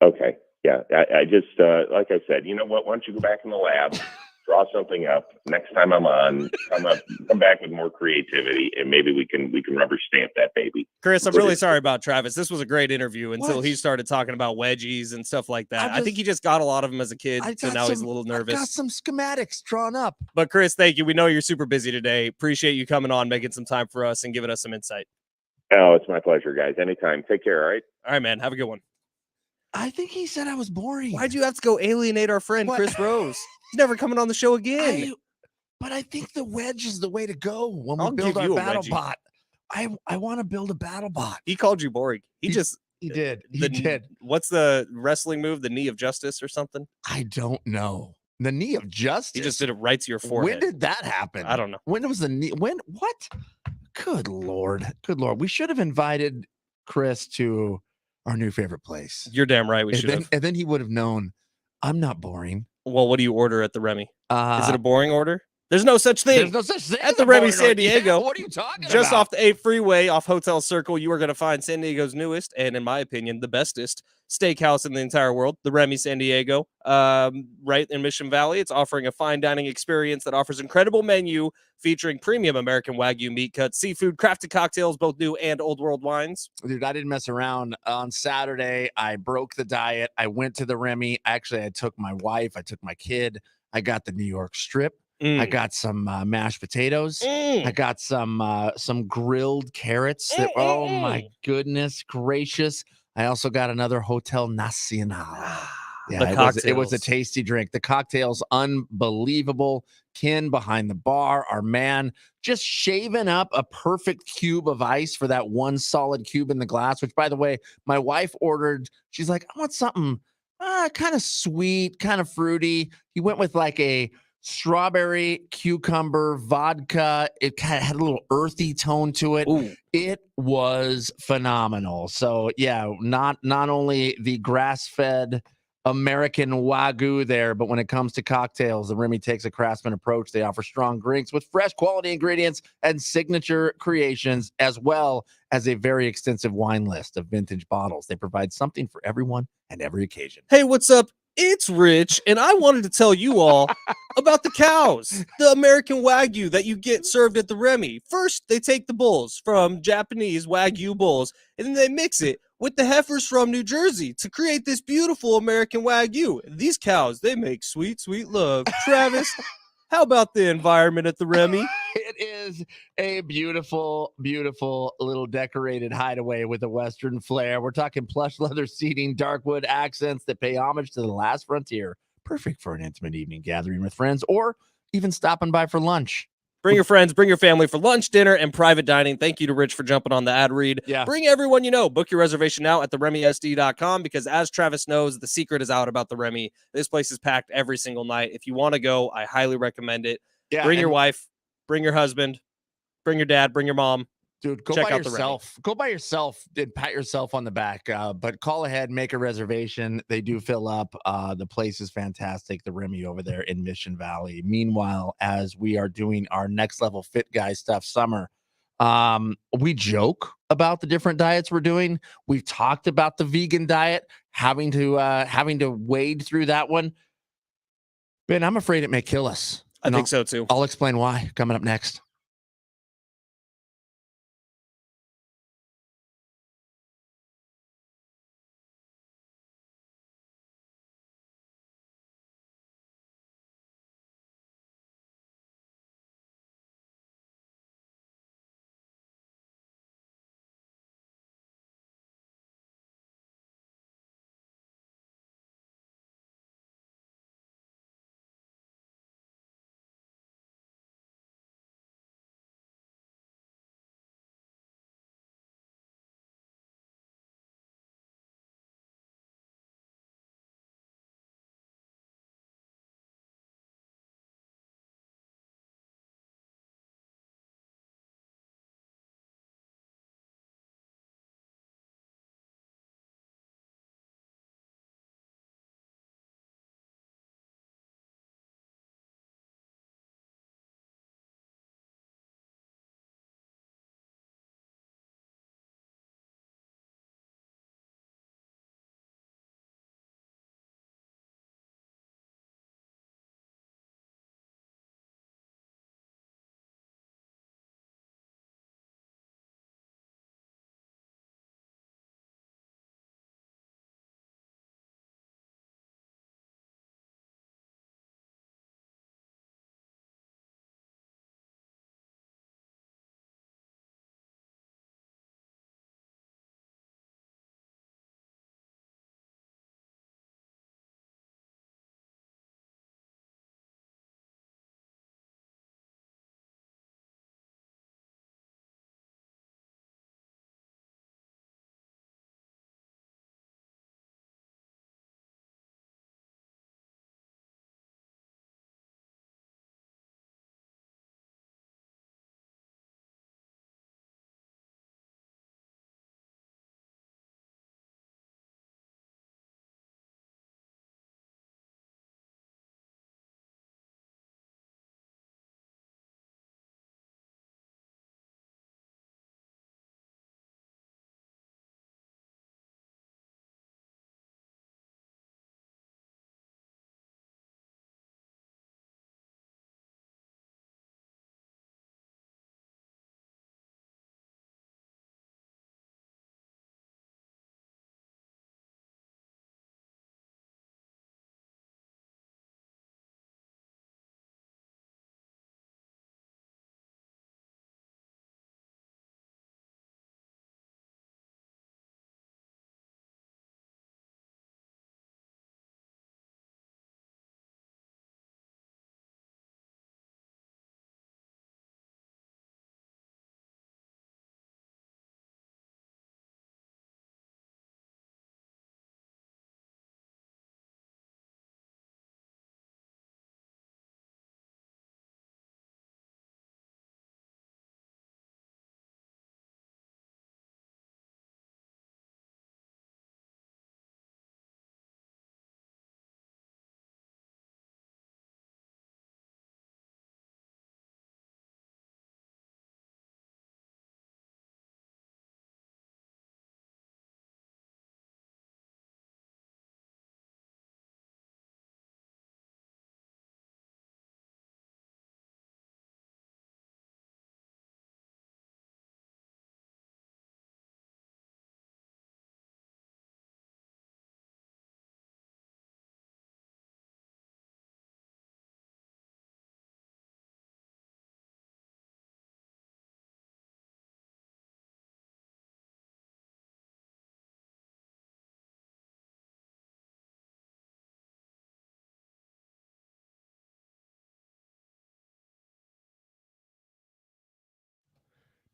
Okay. Yeah. I just like I said, you know what? Why don't you go back in the lab, draw something up. Next time I'm on, come back with more creativity, and maybe we can rubber stamp that baby. Chris, I'm really sorry about Travis. This was a great interview until he started talking about wedgies and stuff like that. I think he just got a lot of them as a kid, so now he's a little nervous. I got some schematics drawn up. But Chris, thank you. We know you're super busy today. Appreciate you coming on, making some time for us, and giving us some insight. Oh, it's my pleasure, guys. Anytime. Take care. All right. All right, man. Have a good one. I think he said I was boring. Why'd you have to go alienate our friend Chris Rose? He's never coming on the show again. But I think the wedge is the way to go when we build our battle bot. I want to build a battle bot. He called you boring. He did. What's the wrestling move? The knee of justice or something? I don't know. The knee of justice. He just did it right to your forehead. When did that happen? I don't know. When was the knee? What? Good Lord. We should have invited Chris to our new favorite place. You're damn right. We should have. And then he would have known I'm not boring. Well, what do you order at the Remy? Is it a boring order? There's no such thing. There's no such thing at the Remy San Diego. Yeah, what are you talking about? Just off the 8 freeway, off Hotel Circle, you are going to find San Diego's newest and, in my opinion, the bestest steakhouse in the entire world, the Remy San Diego, right in Mission Valley. It's offering a fine dining experience that offers incredible menu featuring premium American Wagyu meat cuts, seafood, crafted cocktails, both new and old world wines. Dude, I didn't mess around. On Saturday, I broke the diet. I went to the Remy. Actually, I took my wife. I took my kid. I got the New York strip. I got some mashed potatoes. I got some grilled carrots. Oh my goodness gracious! I also got another Hotel Nacional. Yeah, it was a tasty drink. The cocktails, unbelievable. Ken behind the bar, our man, just shaving up a perfect cube of ice for that one solid cube in the glass. Which, by the way, my wife ordered. She's like, I want something kind of sweet, kind of fruity. He went with like a strawberry, cucumber, vodka. It kind of had a little earthy tone to it. Ooh. It was phenomenal. So yeah, not only the grass-fed American Wagyu there, but when it comes to cocktails, the Remy takes a craftsman approach. They offer strong drinks with fresh quality ingredients and signature creations, as well as a very extensive wine list of vintage bottles. They provide something for everyone and every occasion. Hey, what's up? It's Rich, and I wanted to tell you all about the cows, the American Wagyu that you get served at the Remy. First, they take the bulls from Japanese Wagyu bulls, and then they mix it with the heifers from New Jersey to create this beautiful American Wagyu. These cows, they make sweet, sweet love. Travis, how about the environment at the Remy? It is a beautiful, beautiful little decorated hideaway with a Western flair. We're talking plush leather seating, dark wood accents that pay homage to the last frontier. Perfect for an intimate evening gathering with friends or even stopping by for lunch. Bring your friends, bring your family for lunch, dinner, and private dining. Thank you to Rich for jumping on the ad read. Yeah. Bring everyone you know. Book your reservation now at theremysd.com because, as Travis knows, the secret is out about the Remy. This place is packed every single night. If you want to go, I highly recommend it. Yeah, bring your wife, bring your husband, bring your dad, bring your mom. Dude, go by yourself. Go by yourself and pat yourself on the back. But call ahead, make a reservation. They do fill up. The place is fantastic. The Remy over there in Mission Valley. Meanwhile, as we are doing our next level fit guy stuff summer, we joke about the different diets we're doing. We've talked about the vegan diet, having to wade through that one. Ben, I'm afraid it may kill us. I think so too. I'll explain why coming up next.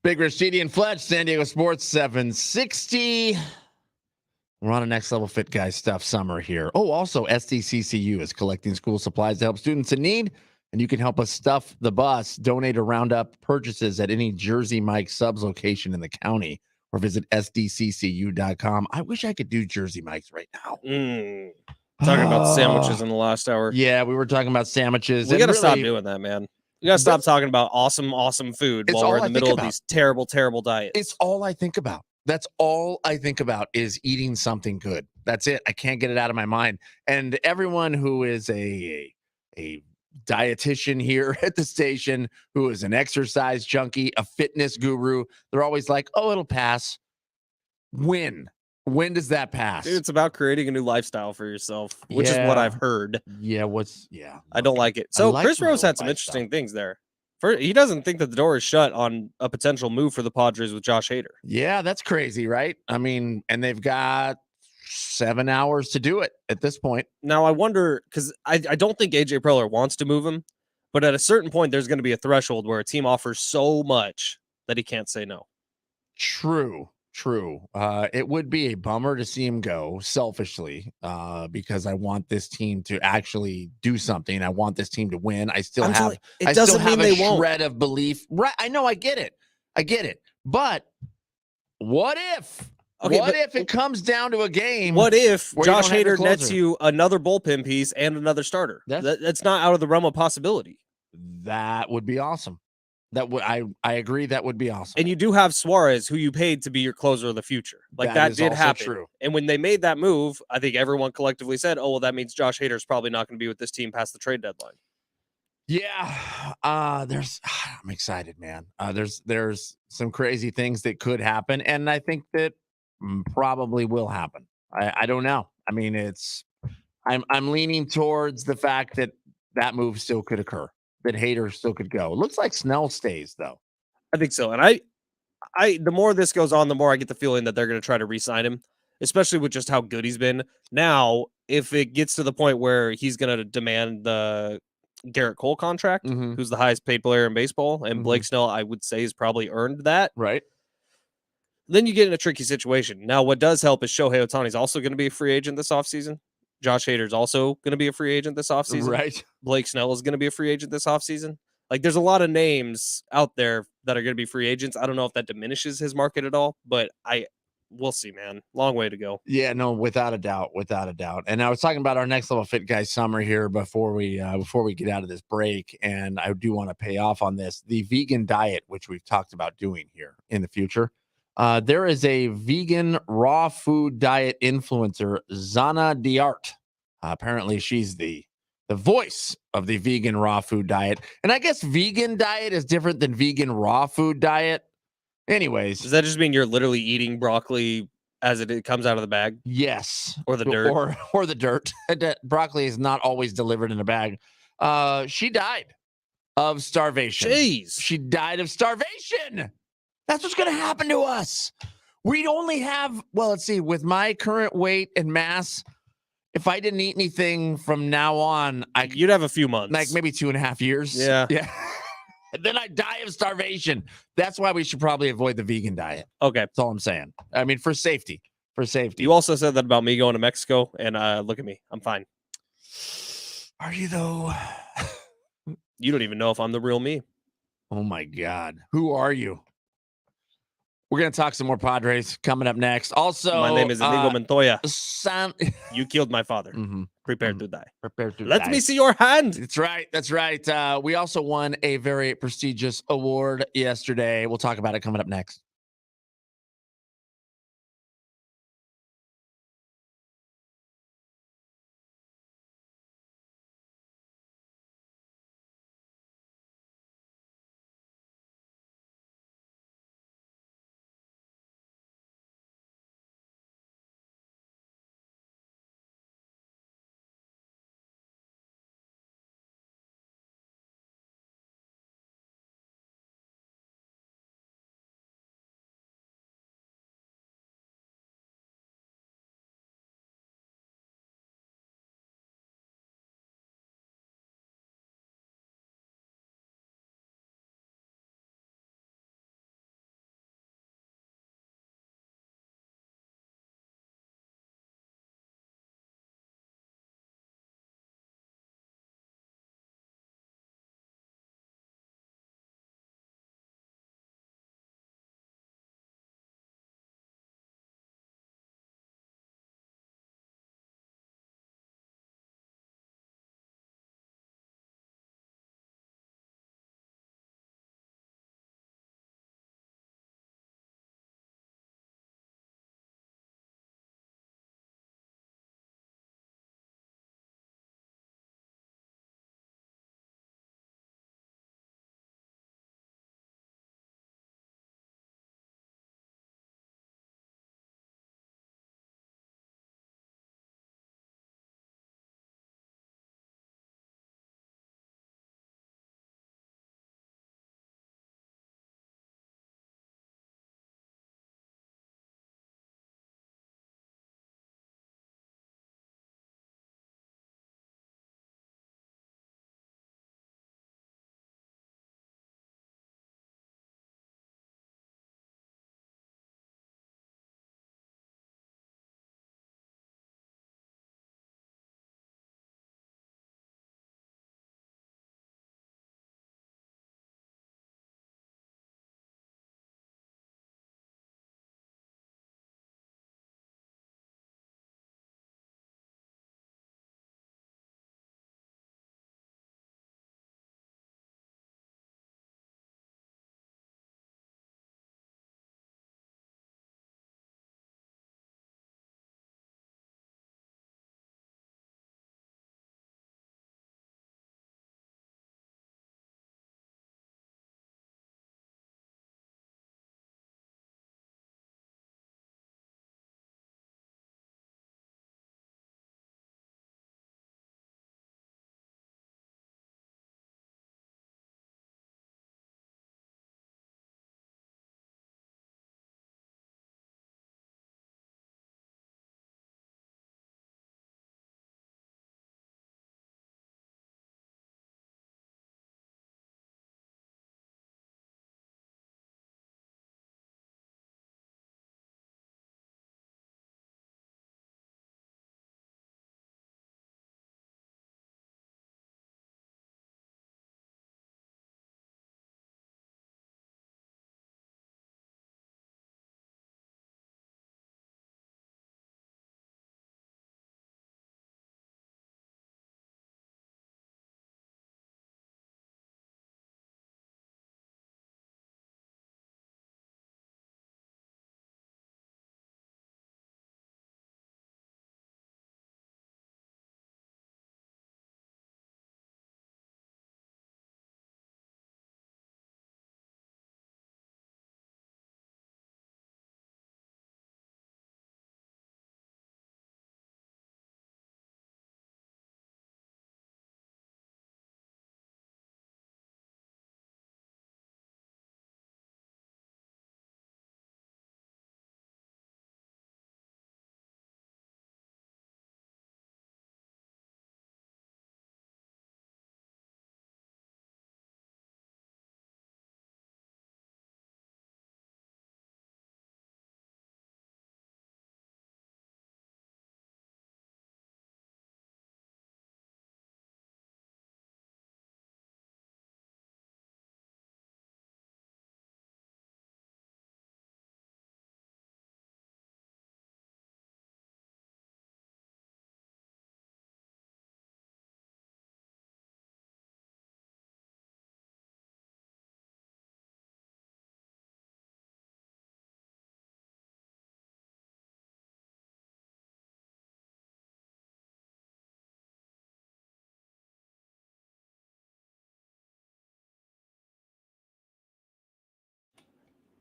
Big Rashidi and Fletch, San Diego Sports 760. We're on a next level fit guy stuff summer here. Oh, also SDCCU is collecting school supplies to help students in need, and you can help us stuff the bus. Donate or round up purchases at any Jersey Mike subs location in the county, or visit sdccu.com. I wish I could do Jersey Mike's right now. Talking about sandwiches in the last hour. Yeah, we were talking about sandwiches. We got to really, stop doing that, man. We got to stop talking about awesome food while we're in the middle of these terrible diets. It's all I think about. That's all I think about is eating something good. That's it. I can't get it out of my mind. And everyone who is a dietitian here at the station, who is an exercise junkie, a fitness guru, they're always like, "Oh, it'll pass." When does that pass? Dude, it's about creating a new lifestyle for yourself, which is what I've heard. Yeah, I don't like it. So Chris Rose had some interesting things there. He doesn't think that the door is shut on a potential move for the Padres with Josh Hader. Yeah, that's crazy, right? I mean, and they've got 7 hours to do it at this point. Now, I wonder, because I don't think AJ Preller wants to move him, but at a certain point, there's going to be a threshold where a team offers so much that he can't say no. True. It would be a bummer to see him go selfishly, because I want this team to actually do something. I want this team to win. I still have a shred of belief. Right. I know. I get it. But what if? Okay, what if it comes down to a game? What if Josh Hader nets you another bullpen piece and another starter? That's not out of the realm of possibility. That would be awesome. I agree. That would be awesome. And you do have Suarez, who you paid to be your closer of the future. Like that did happen. True. And when they made that move, I think everyone collectively said, "Oh, well, that means Josh Hader's probably not going to be with this team past the trade deadline." Yeah, I'm excited, man. There's some crazy things that could happen, and I think that probably will happen. I don't know. I mean, I'm leaning towards the fact that move still could occur. That Hader still could go. It looks like Snell stays though. I think so. And I the more this goes on, the more I get the feeling that they're going to try to re-sign him, especially with just how good he's been. Now, if it gets to the point where he's going to demand the Garrett Cole contract, who's the highest paid player in baseball, and Blake Snell, I would say, has probably earned that. Right. Then you get in a tricky situation. Now, what does help is Shohei Ohtani's also going to be a free agent this offseason. Josh Hader's also going to be a free agent this offseason. Right. Blake Snell is going to be a free agent this offseason. Like, there's a lot of names out there that are going to be free agents. I don't know if that diminishes his market at all, but we'll see, man. Long way to go. Yeah, no, without a doubt. And I was talking about our next level fit guy summer here before we get out of this break, and I do want to pay off on this. The vegan diet, which we've talked about doing here in the future. There is a vegan raw food diet influencer, Zana Diart. Apparently, she's the voice of the vegan raw food diet. And I guess vegan diet is different than vegan raw food diet. Anyways. Does that just mean you're literally eating broccoli as it comes out of the bag? Yes. Or the dirt? Or the dirt. Broccoli is not always delivered in a bag. She died of starvation. Jeez. She died of starvation. That's what's going to happen to us. We'd only have, well, let's see, with my current weight and mass, if I didn't eat anything from now on, you'd have a few months. Like maybe 2.5 years. Yeah. And then I die of starvation. That's why we should probably avoid the vegan diet. Okay. That's all I'm saying. I mean, for safety. You also said that about me going to Mexico, and look at me. I'm fine. Are you, though? You don't even know if I'm the real me. Oh, my God. Who are you? We're going to talk some more Padres coming up next. Also, my name is Inigo Montoya. You killed my father. Prepare to die. Prepare to die. Let me see your hand. That's right. We also won a very prestigious award yesterday. We'll talk about it coming up next.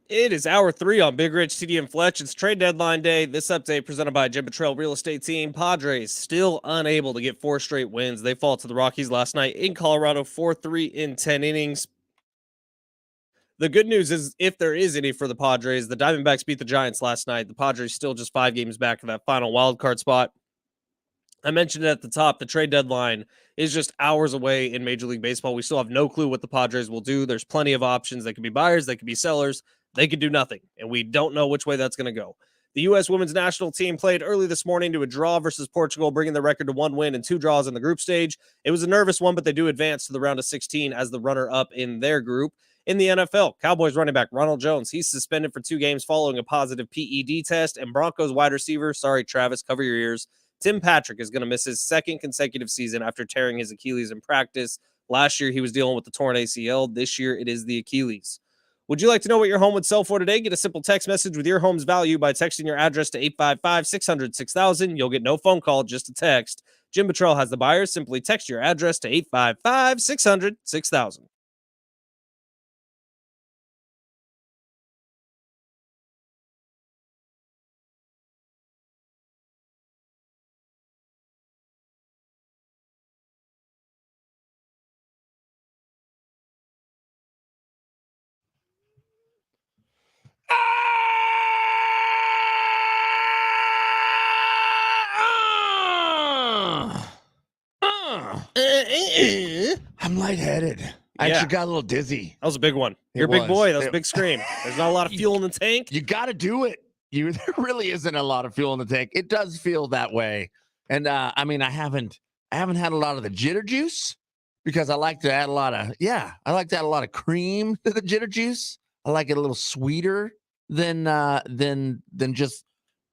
It is hour 3 on Big Rich, TD, and Fletch. It's trade deadline day. This update presented by Jim Betrell Real Estate Team. Padres still unable to get 4 straight wins. They fall to the Rockies last night in Colorado, 4-3 in 10 innings. The good news is, if there is any for the Padres, the Diamondbacks beat the Giants last night. The Padres still just 5 games back of that final wild card spot. I mentioned it at the top, the trade deadline is just hours away in Major League Baseball. We still have no clue what the Padres will do. There's plenty of options. They could be buyers, they could be sellers, they could do nothing, and we don't know which way that's going to go. The U.S. women's national team played early this morning to a draw versus Portugal, bringing the record to 1 win and 2 draws in the group stage. It was a nervous one, but they do advance to the round of 16 as the runner-up in their group. In the NFL, Cowboys running back Ronald Jones, he's suspended for 2 games following a positive PED test, and Broncos wide receiver, sorry, Travis, cover your ears, Tim Patrick is going to miss his 2nd consecutive season after tearing his Achilles in practice. Last year, he was dealing with the torn ACL. This year, it is the Achilles. Would you like to know what your home would sell for today? Get a simple text message with your home's value by texting your address to 855-600-6000. You'll get no phone call, just a text. Jim Betrell has the buyers. Simply text your address to 855-600-6000. I'm lightheaded. I actually got a little dizzy. That was a big one. You're a big boy. That was a big scream. There's not a lot of fuel in the tank. You got to do it. There really isn't a lot of fuel in the tank. It does feel that way. And I mean, I haven't had a lot of the jitter juice because I like to add a lot of cream to the jitter juice. I like it a little sweeter than just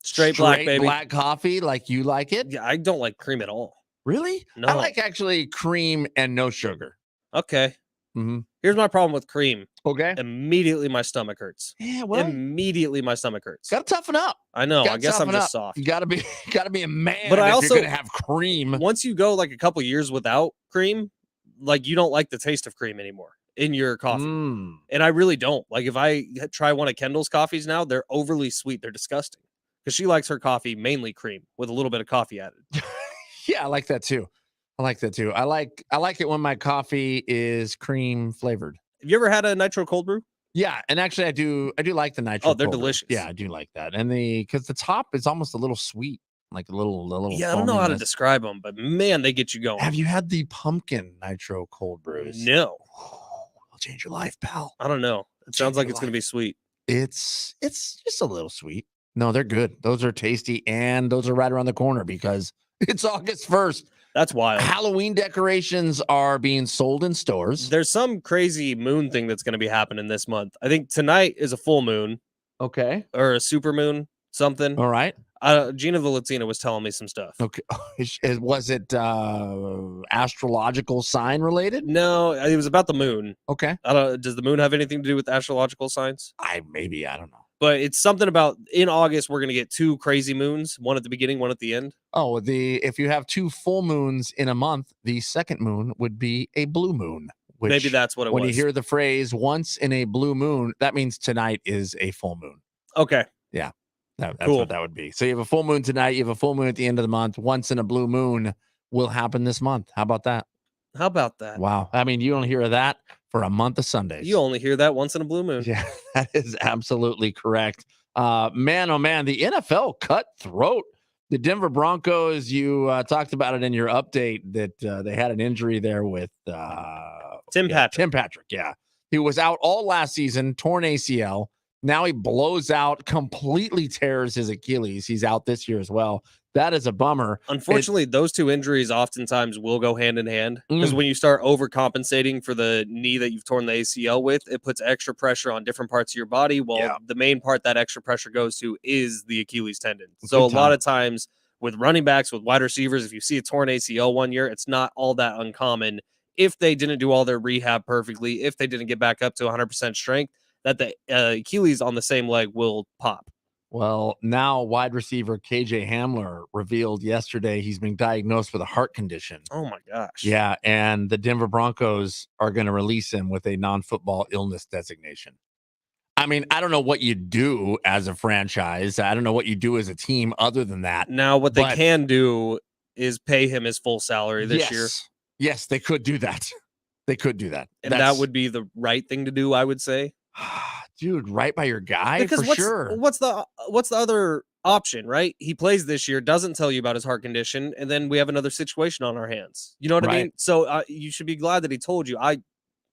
straight black coffee like you like it. Yeah, I don't like cream at all. Really? No. I like actually cream and no sugar. Okay. Mm-hmm. Here's my problem with cream. Okay. Immediately my stomach hurts. Yeah, well, immediately my stomach hurts. Gotta toughen up. I know. I guess I'm just soft. You gotta be a man. But I if also you're gonna have cream. Once you go like a couple years without cream, like you don't like the taste of cream anymore in your coffee. And I really don't. Like if I try one of Kendall's coffees now, they're overly sweet. They're disgusting. Because she likes her coffee mainly cream with a little bit of coffee added. Yeah, I like that too. I like it when my coffee is cream flavored. Have you ever had a nitro cold brew? Yeah, and actually I do like the nitro. Oh, they're cold delicious. Brew. Yeah, I do like that. And because the top is almost a little sweet, like a little. Yeah, I don't know how to describe them, but man, they get you going. Have you had the pumpkin nitro cold brews? No. It'll change your life, pal. I don't know. It sounds like it's going to be sweet. It's just a little sweet. No, they're good. Those are tasty, and those are right around the corner because it's August 1st. That's wild. Halloween decorations are being sold in stores. There's some crazy moon thing that's going to be happening this month. I think tonight is a full moon. Okay. Or a super moon, something. All right. Gina the Latina was telling me some stuff. Okay. Was it astrological sign related? No, it was about the moon. Okay. Does the moon have anything to do with astrological signs? I don't know. But it's something about in August, we're going to get 2 crazy moons, one at the beginning, one at the end. Oh, if you have 2 full moons in a month, the second moon would be a blue moon. Which, maybe that's what it was. When you hear the phrase once in a blue moon, that means tonight is a full moon. Okay. Yeah. That's cool. What that would be. So you have a full moon tonight. You have a full moon at the end of the month. Once in a blue moon will happen this month. How about that? How about that? Wow. I mean, you don't hear that for a month of Sundays. You only hear that once in a blue moon. Yeah, that is absolutely correct. Man, oh man, the NFL cutthroat. The Denver Broncos, you talked about it in your update that they had an injury there with Tim Patrick, yeah. He was out all last season, torn ACL. Now he blows out, completely tears his Achilles. He's out this year as well. That is a bummer. Unfortunately, those 2 injuries oftentimes will go hand in hand because when you start overcompensating for the knee that you've torn the ACL with, it puts extra pressure on different parts of your body. Well, the main part that extra pressure goes to is the Achilles tendon. So a lot of times with running backs, with wide receivers, if you see a torn ACL one year, it's not all that uncommon if they didn't do all their rehab perfectly, if they didn't get back up to 100% strength, that the Achilles on the same leg will pop. Well, now wide receiver KJ Hamler revealed yesterday he's been diagnosed with a heart condition. Oh, my gosh. Yeah, and the Denver Broncos are going to release him with a non-football illness designation. I mean, I don't know what you do as a franchise. I don't know what you do as a team other than that. Now, what they can do is pay him his full salary this year. Yes, they could do that. They could do that. And that would be the right thing to do, I would say. Dude, right by your guy, because for sure. What's the other option, right? He plays this year, doesn't tell you about his heart condition, and then we have another situation on our hands. You know what I mean? So you should be glad that he told you.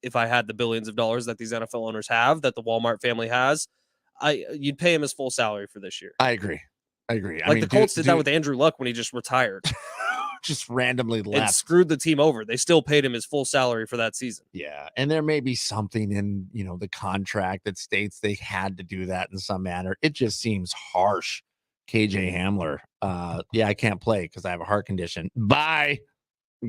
If I had the billions of dollars that these NFL owners have, that the Walmart family has, you'd pay him his full salary for this year. I agree. The Colts did that with Andrew Luck when he just retired. Just randomly left. And screwed the team over. They still paid him his full salary for that season. Yeah. And there may be something in, the contract that states they had to do that in some manner. It just seems harsh. KJ Hamler. I can't play because I have a heart condition. Bye.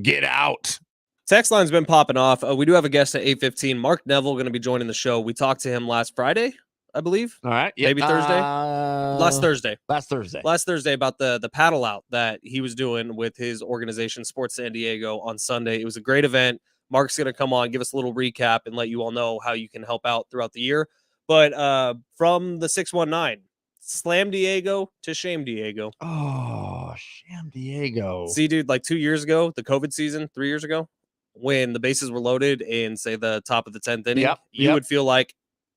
Get out. Text line's been popping off. We do have a guest at 8:15. Mark Neville going to be joining the show. We talked to him last Friday, I believe. All right. Yep. Maybe Thursday. Last Thursday about the paddle out that he was doing with his organization, Sports San Diego, on Sunday. It was a great event. Mark's going to come on, give us a little recap, and let you all know how you can help out throughout the year. But from the 619, Slam Diego to Shame Diego. Oh, Sham Diego. See, dude, like 2 years ago, the COVID season, 3 years ago, when the bases were loaded in, say, the top of the 10th inning, you would feel like,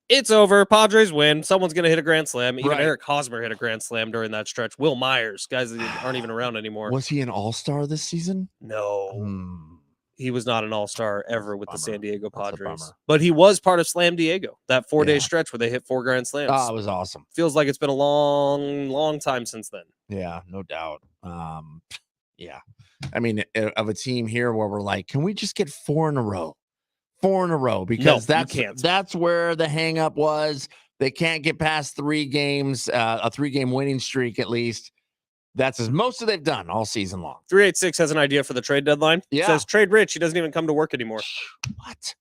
it's over. Padres win. Someone's going to hit a grand slam. Even Eric Hosmer hit a grand slam during that stretch. Will Myers, guys that aren't even around anymore. Was he an all-star this season? No. He was not an all-star ever with the San Diego Padres. But he was part of Slam Diego, that 4-day stretch where they hit 4 grand slams. Oh, it was awesome. Feels like it's been a long, long time since then. Yeah, no doubt. I mean, of a team here where we're like, can we just get 4 in a row? 4 in a row, because that's where the hang up was. They can't get past 3 games, a 3-game winning streak at least. That's as most of they've done all season long. 386 has an idea for the trade deadline. Yeah. Says trade Rich. He doesn't even come to work anymore. What?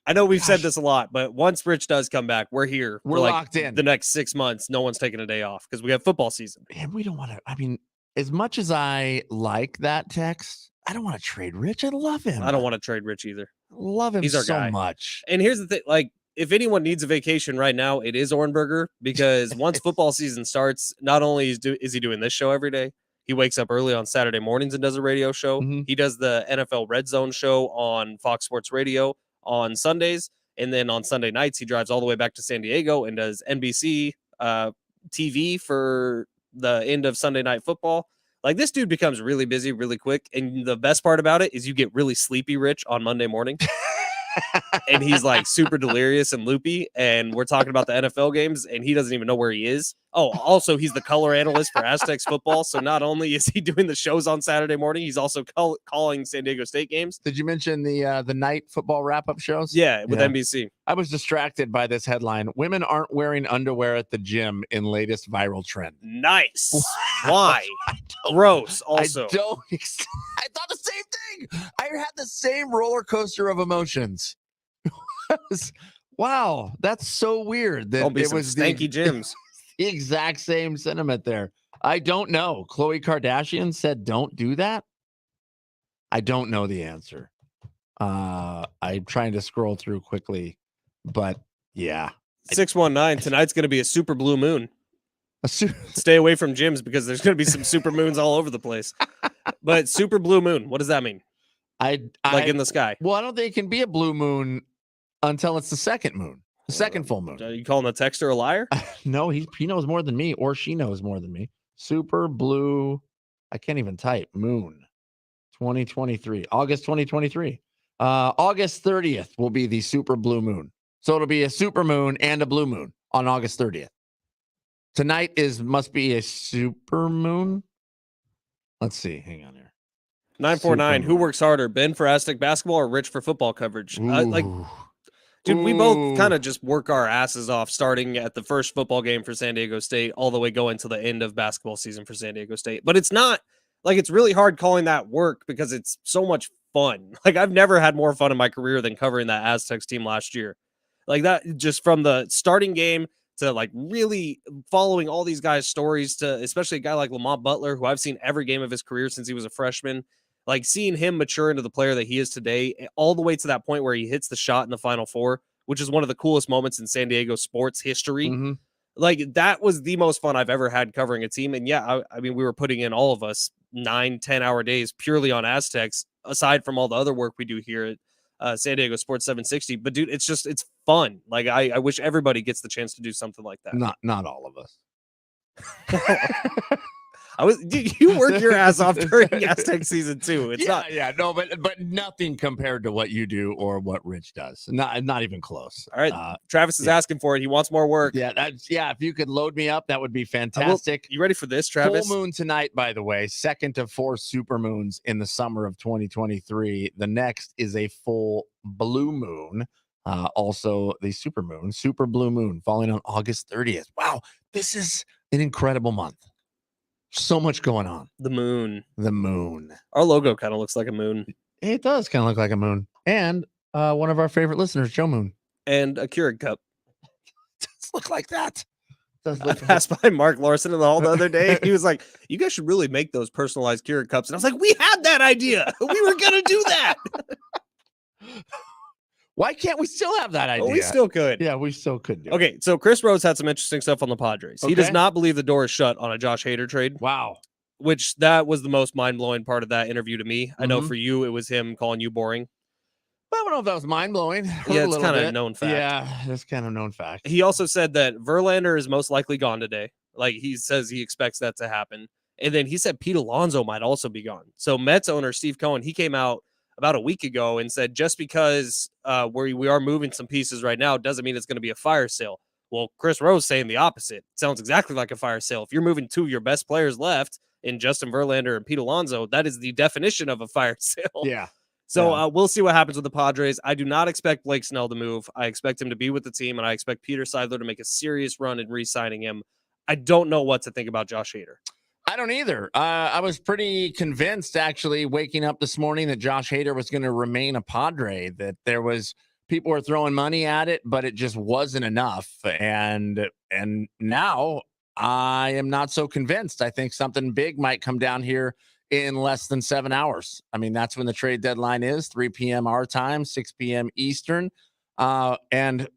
I know we've said this a lot, but once Rich does come back, we're here. We're locked in. The next 6 months, no one's taking a day off because we have football season. And we don't want to, I mean, as much as I like that text, I don't want to trade Rich. I love him. I don't want to trade Rich either. Love him. He's our guy. Much. And here's the thing, like, if anyone needs a vacation right now, it is Ornberger, because once football season starts, not only is he doing this show every day, he wakes up early on Saturday mornings and does a radio show. Mm-hmm. He does the NFL Red Zone show on Fox Sports Radio on Sundays. And then on Sunday nights, he drives all the way back to San Diego and does NBC TV for the end of Sunday Night Football. Like, this dude becomes really busy really quick. And the best part about it is you get really sleepy, Rich, on Monday morning. And he's like super delirious and loopy. And we're talking about the NFL games and he doesn't even know where he is. Oh, also, he's the color analyst for Aztecs football. So not only is he doing the shows on Saturday morning, he's also calling San Diego State games. Did you mention the night football wrap-up shows? Yeah, with NBC. I was distracted by this headline. Women aren't wearing underwear at the gym in latest viral trend. Nice. Why? Gross. Also, I thought the same thing. I had the same roller coaster of emotions. Wow, that's so weird. That it was stanky gyms. The exact same sentiment there. I don't know. Khloe Kardashian said, "Don't do that." I don't know the answer. I'm trying to scroll through quickly, but yeah. 619. Tonight's going to be a super blue moon. Stay away from gyms because there's going to be some super moons all over the place. But super blue moon, what does that mean? Like in the sky? Well, I don't think it can be a blue moon until it's the second moon, the second full moon. Are you calling the texter a liar? No, he knows more than me, or she knows more than me. Super blue. I can't even type. Moon 2023, August 2023. August 30th will be the super blue moon. So it'll be a super moon and a blue moon on August 30th. Tonight must be a super moon. Let's see. Hang on here. 949. Who works harder, Ben for Aztec basketball or Rich for football coverage? Dude, we both kind of just work our asses off starting at the first football game for San Diego State all the way going to the end of basketball season for San Diego State. But it's not like, it's really hard calling that work because it's so much fun. Like, I've never had more fun in my career than covering that Aztecs team last year. Like, that, just from the starting game to like really following all these guys' stories, to especially a guy like Lamont Butler, who I've seen every game of his career since he was a freshman. Like, seeing him mature into the player that he is today, all the way to that point where he hits the shot in the Final Four which is one of the coolest moments in San Diego sports history. Mm-hmm. Like, that was the most fun I've ever had covering a team. And yeah, I mean, we were putting in, all of us, 9-10 hour days purely on Aztecs, aside from all the other work we do here at San Diego Sports 760. But dude, it's fun. Like, I wish everybody gets the chance to do something like that. Not all of us. Dude, you work your ass off during Aztec season too. It's not. Yeah, no, but nothing compared to what you do or what Rich does. Not even close. All right, Travis is asking for it. He wants more work. Yeah, if you could load me up, that would be fantastic. You ready for this, Travis? Full moon tonight, by the way. Second of 4 super moons in the summer of 2023. The next is a full blue moon. Also the super blue moon, falling on August 30th. Wow, this is an incredible month. So much going on. The moon. Our logo kind of looks like a moon. It does kind of look like a moon. And one of our favorite listeners, Joe Moon. And a Keurig cup. Does look like that. I passed by Mark Larson in the hall the other day. He was like, "You guys should really make those personalized Keurig cups." And I was like, "We had that idea. We were gonna do that." Why can't we still have that idea? Oh, we still could. Yeah, we still could do. Okay, so Chris Rose had some interesting stuff on the Padres. He does not believe the door is shut on a Josh Hader trade. Wow. Which that was the most mind-blowing part of that interview to me. I know for you, it was him calling you boring. I don't know if that was mind-blowing. Yeah, it's kind of a known fact. Yeah, it's kind of known fact. He also said that Verlander is most likely gone today. Like, he says he expects that to happen. And then he said Pete Alonso might also be gone. So Mets owner Steve Cohen, he came out about a week ago and said just because we are moving some pieces right now doesn't mean it's going to be a fire sale. Well, Chris Rose saying the opposite. Sounds exactly like a fire sale. If you're moving 2 of your best players left in Justin Verlander and Pete Alonso, that is the definition of a fire sale. Yeah. So we'll see what happens with the Padres. I do not expect Blake Snell to move. I expect him to be with the team, and I expect Peter Seidler to make a serious run in re-signing him. I don't know what to think about Josh Hader. I don't either. I was pretty convinced, actually, waking up this morning that Josh Hader was going to remain a Padre, that people were throwing money at it, but it just wasn't enough. And now I am not so convinced. I think something big might come down here in less than 7 hours. I mean, that's when the trade deadline is, 3 p.m. our time, 6 p.m. Eastern. And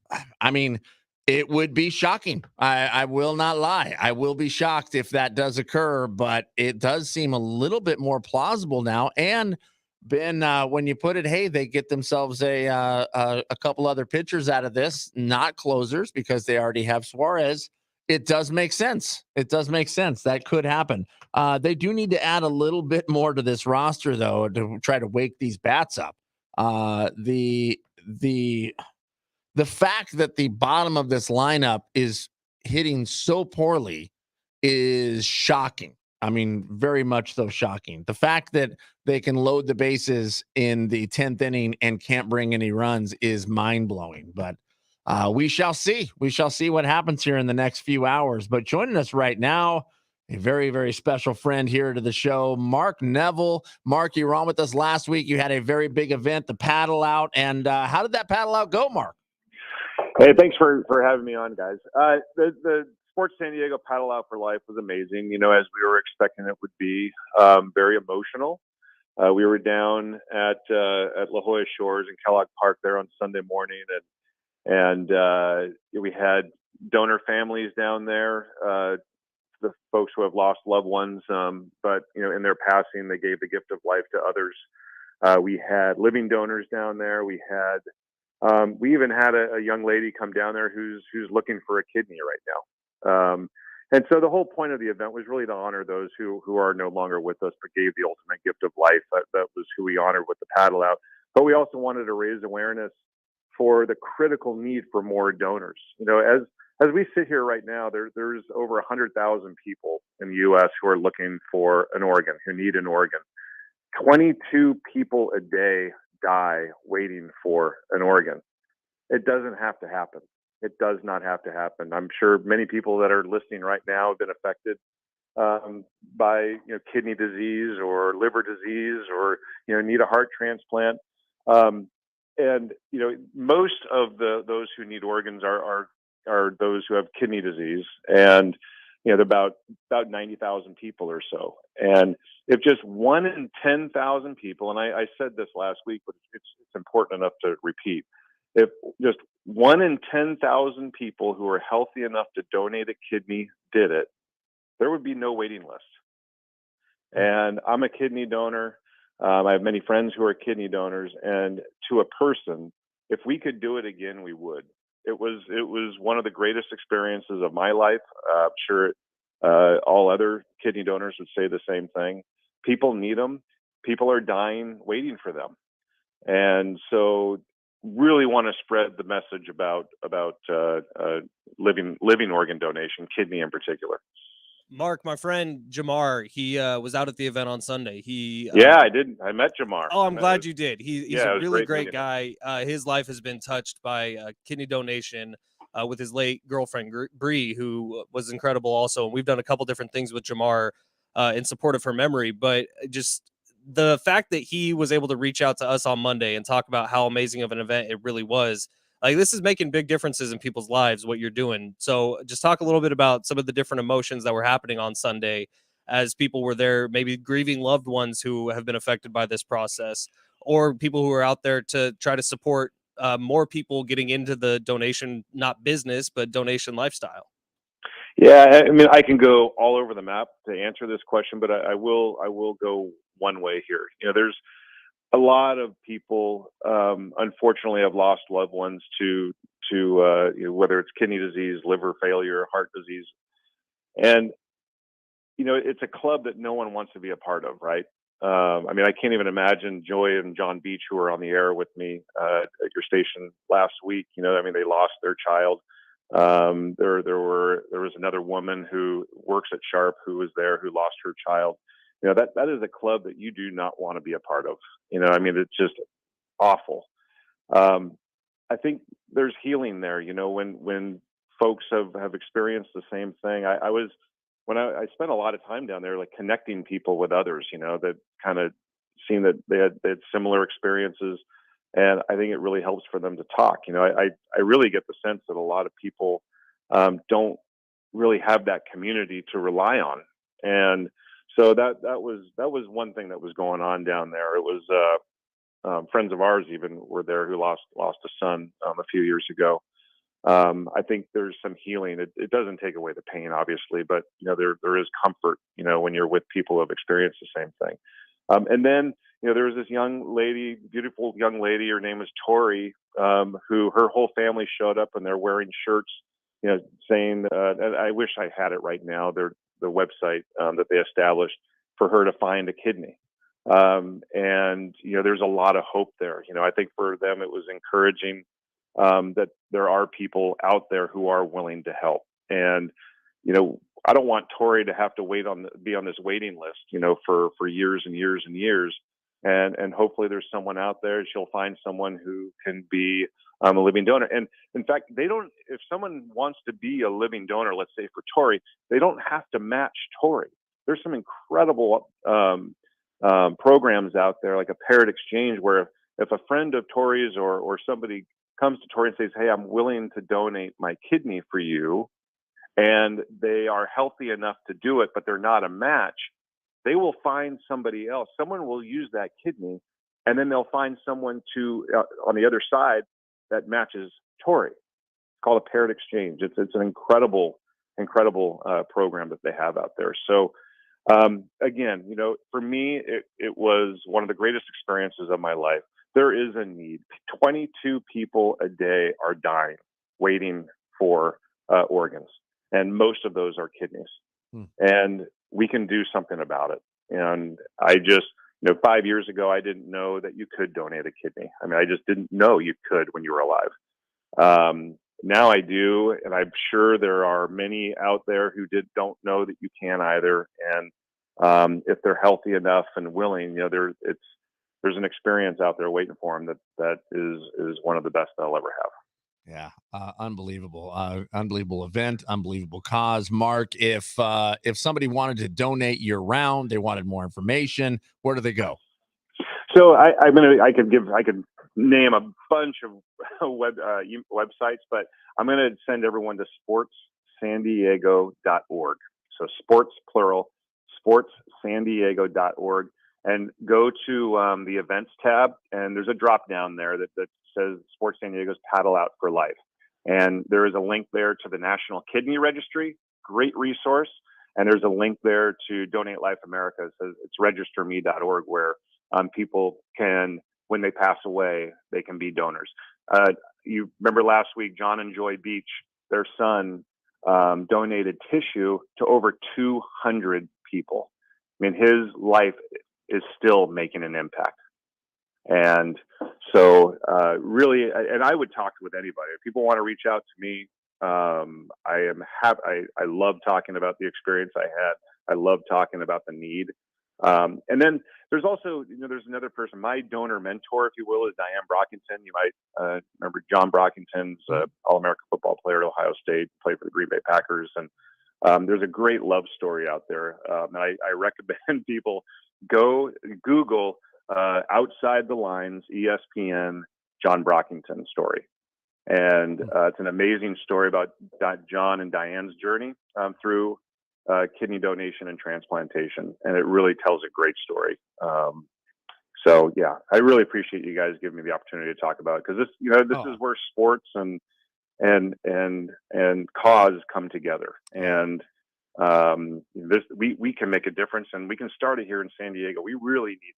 I mean, it would be shocking. I will not lie. I will be shocked if that does occur, but it does seem a little bit more plausible now. And Ben, when you put it, hey, they get themselves a couple other pitchers out of this, not closers, because they already have Suarez. It does make sense. That could happen. They do need to add a little bit more to this roster, though, to try to wake these bats up. The fact that the bottom of this lineup is hitting so poorly is shocking. I mean, very much so shocking. The fact that they can load the bases in the 10th inning and can't bring any runs is mind-blowing. But we shall see. We shall see what happens here in the next few hours. But joining us right now, a very, very special friend here to the show, Mark Neville. Mark, you were on with us last week. You had a very big event, the paddle out. And how did that paddle out go, Mark? Hey, thanks for having me on, guys. The Sports San Diego Paddle Out for Life was amazing, as we were expecting it would be. Very emotional. We were down at La Jolla Shores in Kellogg Park there on Sunday morning, and we had donor families down there, the folks who have lost loved ones, but in their passing, they gave the gift of life to others. We had living donors down there. We even had a young lady come down there who's looking for a kidney right now. And so the whole point of the event was really to honor those who are no longer with us, but gave the ultimate gift of life. That was who we honored with the paddle out. But we also wanted to raise awareness for the critical need for more donors. As we sit here right now, there's over 100,000 people in the U.S. who are looking for an organ, who need an organ. 22 people a day die waiting for an organ. It doesn't have to happen. It does not have to happen. I'm sure many people that are listening right now have been affected by kidney disease or liver disease or need a heart transplant. And most of those who need organs are those who have kidney disease, and about 90,000 people or so. And if just 1 in 10,000 people, and I said this last week, but it's important enough to repeat, If just 1 in 10,000 people who are healthy enough to donate a kidney did it, there would be no waiting list. And I'm a kidney donor. I have many friends who are kidney donors, and to a person, if we could do it again, we would. It was one of the greatest experiences of my life. I'm sure all other kidney donors would say the same thing. People need them. People are dying waiting for them, and so really want to spread the message about living organ donation, kidney in particular. Mark, my friend Jamar, he was out at the event on Sunday. I did. I met Jamar. Oh, I'm glad you did. He's a really great guy. His life has been touched by kidney donation with his late girlfriend Bree, who was incredible also. And we've done a couple different things with Jamar in support of her memory. But just the fact that he was able to reach out to us on Monday and talk about how amazing of an event it really was. Like, this is making big differences in people's lives, what you're doing. So just talk a little bit about some of the different emotions that were happening on Sunday as people were there, maybe grieving loved ones who have been affected by this process, or people who are out there to try to support more people getting into the donation, not business, but donation lifestyle. Yeah, I mean, I can go all over the map to answer this question, but I will go one way here. There's a lot of people, unfortunately, have lost loved ones to whether it's kidney disease, liver failure, heart disease, and it's a club that no one wants to be a part of, right? I mean, I can't even imagine Joy and John Beach, who were on the air with me at your station last week. I mean, they lost their child. There was another woman who works at Sharp who was there who lost her child. That is a club that you do not want to be a part of. I mean, it's just awful. I think there's healing there. When folks have experienced the same thing. I spent a lot of time down there, like connecting people with others, that kind of seen that they had similar experiences. And I think it really helps for them to talk. I really get the sense that a lot of people don't really have that community to rely on. And so that was one thing that was going on down there. It was friends of ours even were there who lost a son a few years ago. I think there's some healing. It doesn't take away the pain, obviously, but there is comfort, when you're with people who have experienced the same thing. And then there was this young lady, beautiful young lady. Her name was Tori, who her whole family showed up and they're wearing shirts, saying, and I wish I had it right now. The website that they established for her to find a kidney. And there's a lot of hope there. I think for them it was encouraging that there are people out there who are willing to help. And I don't want Tori to have to be on this waiting list, for years and years and years. And hopefully there's someone out there. She'll find someone who can be a living donor. And in fact, if someone wants to be a living donor, let's say for Tori, they don't have to match Tori. There's some incredible programs out there, like a paired exchange, where if a friend of Tori's or somebody comes to Tori and says, "Hey, I'm willing to donate my kidney for you," and they are healthy enough to do it, but they're not a match, they will find somebody else. Someone will use that kidney, and then they'll find someone on the other side that matches Tori. It's called a paired exchange. It's an incredible program that they have out there. So again, for me, it was one of the greatest experiences of my life. There is a need. 22 people a day are dying, waiting for organs, and most of those are kidneys. And we can do something about it. And I just, 5 years ago, I didn't know that you could donate a kidney. I mean, I just didn't know you could when you were alive. Now I do, and I'm sure there are many out there who don't know that you can either. And if they're healthy enough and willing, there's an experience out there waiting for them that is one of the best they'll ever have. Yeah, unbelievable, unbelievable event, unbelievable cause. Mark, if somebody wanted to donate year round, they wanted more information, where do they go? So I could name a bunch of websites, but I'm going to send everyone to sportssandiego.org. So sports plural, sportssandiego.org, and go to the events tab, and there's a drop down there that says Sports San Diego's Paddle Out for Life. And there is a link there to the National Kidney Registry, great resource. And there's a link there to Donate Life America. It says it's registerme.org, where people can, when they pass away, they can be donors. You remember last week, John and Joy Beach, their son, donated tissue to over 200 people. I mean, his life is still making an impact. And so really, and I would talk with anybody. If people want to reach out to me, I love talking about the experience I had. I love talking about the need. And then there's also, there's another person, my donor mentor, if you will, is Diane Brockington. You might remember John Brockington's All-American football player at Ohio State, played for the Green Bay Packers. And there's a great love story out there. And I recommend people go Google Outside the Lines, ESPN, John Brockington story. And it's an amazing story about John and Diane's journey through kidney donation and transplantation. And it really tells a great story. So yeah, I really appreciate you guys giving me the opportunity to talk about it, because this is where sports and cause come together. And we can make a difference, and we can start it here in San Diego. We really need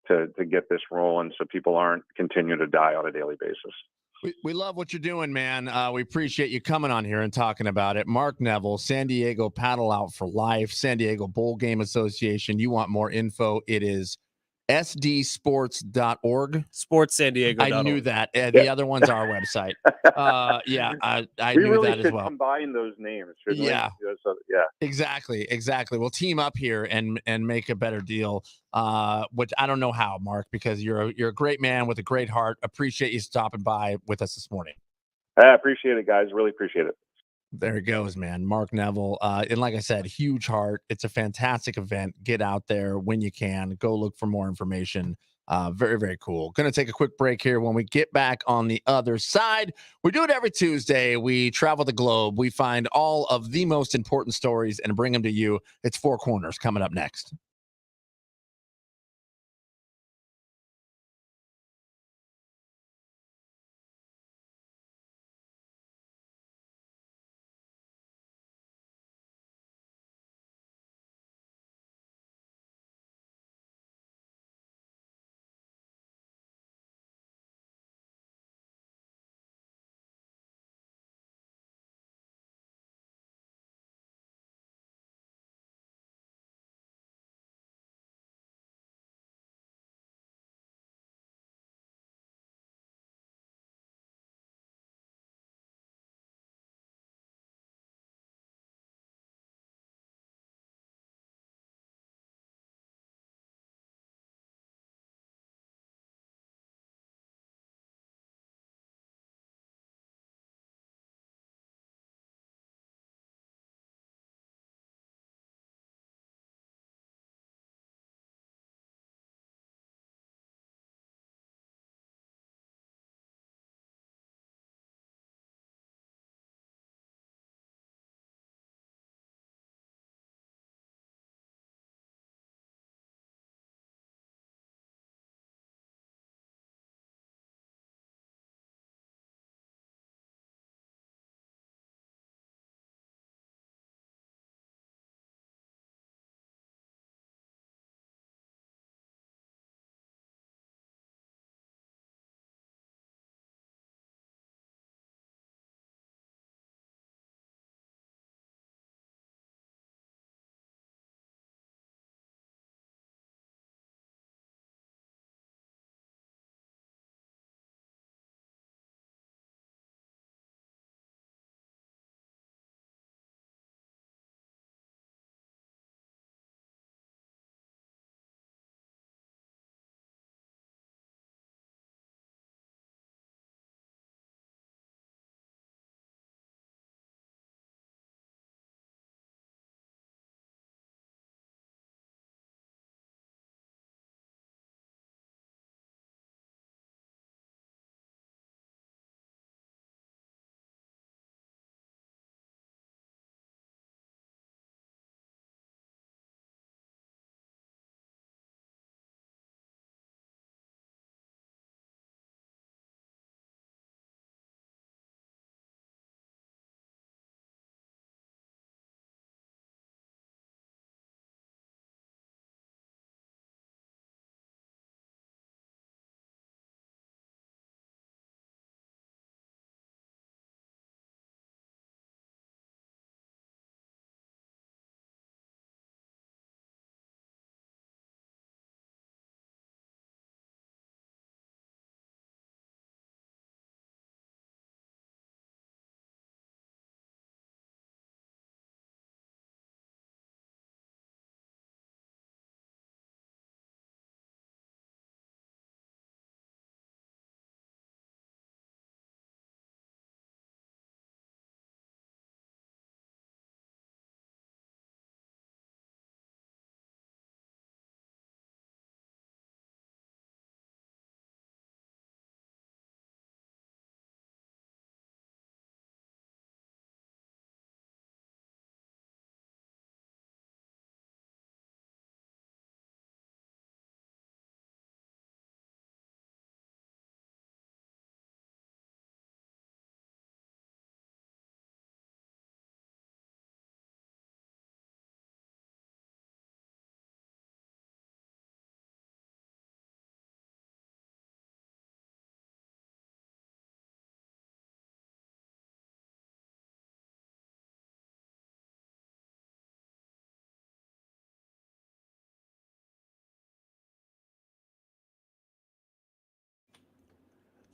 to get this rolling so people aren't continuing to die on a daily basis. We love what you're doing, man. We appreciate you coming on here and talking about it. Mark Neville, San Diego Paddle Out for Life, San Diego Bowl Game Association. You want more info? It is sdsports.org. SportsSanDiego.org. I knew that. The other one's our website. I we knew really that as should well. Combine those names, shouldn't yeah. we? So, yeah. Exactly. We'll team up here and make a better deal. Which I don't know how, Mark, because you're a great man with a great heart. Appreciate you stopping by with us this morning. I appreciate it, guys. Really appreciate it. There it goes, man. Mark Neville. And like I said, huge heart. It's a fantastic event. Get out there when you can. Go look for more information. Very, very cool. Going to take a quick break here. When we get back on the other side, we do it every Tuesday. We travel the globe. We find all of the most important stories and bring them to you. It's Four Corners coming up next.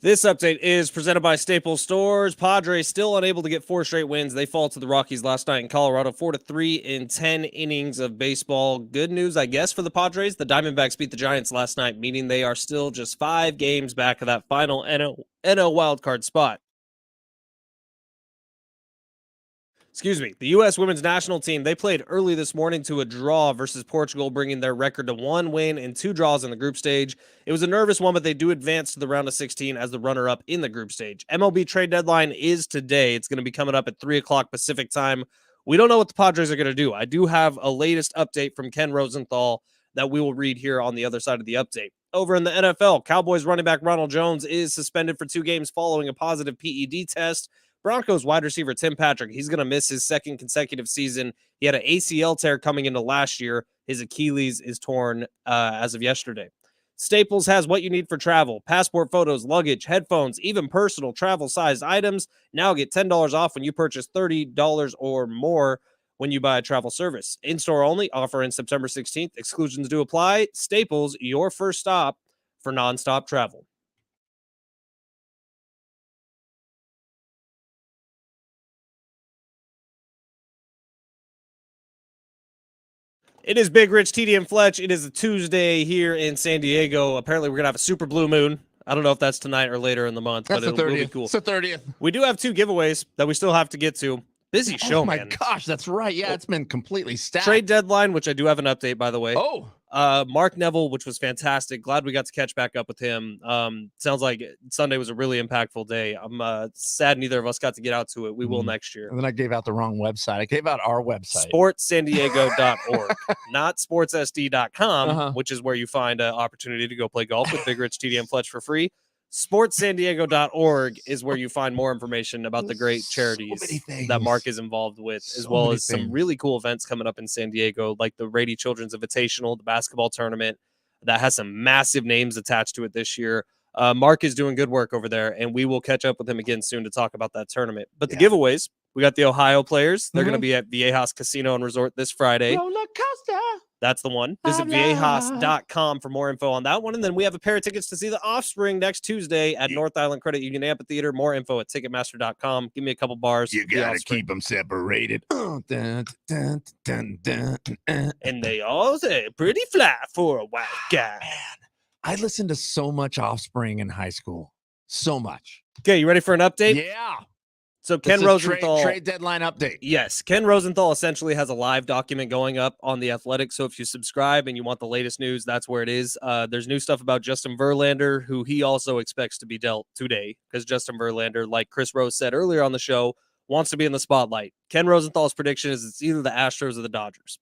This update is presented by Staples Stores. Padres still unable to get 4 straight wins. They fall to the Rockies last night in Colorado, 4-3 in 10 innings of baseball. Good news, I guess, for the Padres. The Diamondbacks beat the Giants last night, meaning they are still just 5 games back of that final NL wildcard spot. Excuse me. The U.S. women's national team, they played early this morning to a draw versus Portugal, bringing their record to 1 win and 2 draws in the group stage. It was a nervous one, but they do advance to the round of 16 as the runner-up in the group stage. MLB trade deadline is today. It's going to be coming up at 3 o'clock Pacific time. We don't know what the Padres are going to do. I do have a latest update from Ken Rosenthal that we will read here on the other side of the update. Over in the NFL, Cowboys running back Ronald Jones is suspended for 2 games following a positive PED test. Broncos wide receiver Tim Patrick, he's going to miss his 2nd consecutive season. He had an ACL tear coming into last year. His Achilles is torn as of yesterday. Staples has what you need for travel: passport photos, luggage, headphones, even personal travel-sized items. Now get $10 off when you purchase $30 or more when you buy a travel service. In-store only, offer in September 16th. Exclusions do apply. Staples, your first stop for nonstop travel. It is Big Rich, TD, and Fletch. It is a Tuesday here in San Diego. Apparently, we're going to have a super blue moon. I don't know if that's tonight or later in the month, That's but the it'll 30th. be cool. It's the 30th. We do have 2 giveaways that we still have to get to. Busy show, oh my man. gosh, that's right. Yeah, it's been completely stacked. Trade deadline, which I do have an update, by the way. Oh. Mark Neville, which was fantastic. Glad we got to catch back up with him. Sounds like Sunday was a really impactful day. I'm sad neither of us got to get out to it. We will next year. And then I gave out the wrong website. I gave out our website. sportssandiego.org, not sportssd.com, which is where you find an opportunity to go play golf with Big Rich, TD, and Fletch for free. sportssandiego.org is where you find more information about the great charities that Mark is involved with, as well as some really cool events coming up in San Diego, like the Rady Children's Invitational, the basketball tournament that has some massive names attached to it this year. Mark is doing good work over there, and we will catch up with him again soon to talk about that tournament. But the giveaways, we got the Ohio players. They're going to be at Viejas Casino and Resort this Friday. Roller coaster. That's the one. Visit viejas.com for more info on that one. And then we have a pair of tickets to see the Offspring next Tuesday at North Island Credit Union Amphitheater. More info at Ticketmaster.com. Give me a couple bars. You got to keep them separated. And they all say pretty flat for a white guy. Man, I listened to so much Offspring in high school. So much. Okay, you ready for an update? Yeah. So Ken Rosenthal, trade deadline update. Yes, Ken Rosenthal essentially has a live document going up on The Athletic. So if you subscribe and you want the latest news, that's where it is. There's new stuff about Justin Verlander, who he also expects to be dealt today, because Justin Verlander, like Chris Rose said earlier on the show, wants to be in the spotlight. Ken Rosenthal's prediction is it's either the Astros or the Dodgers.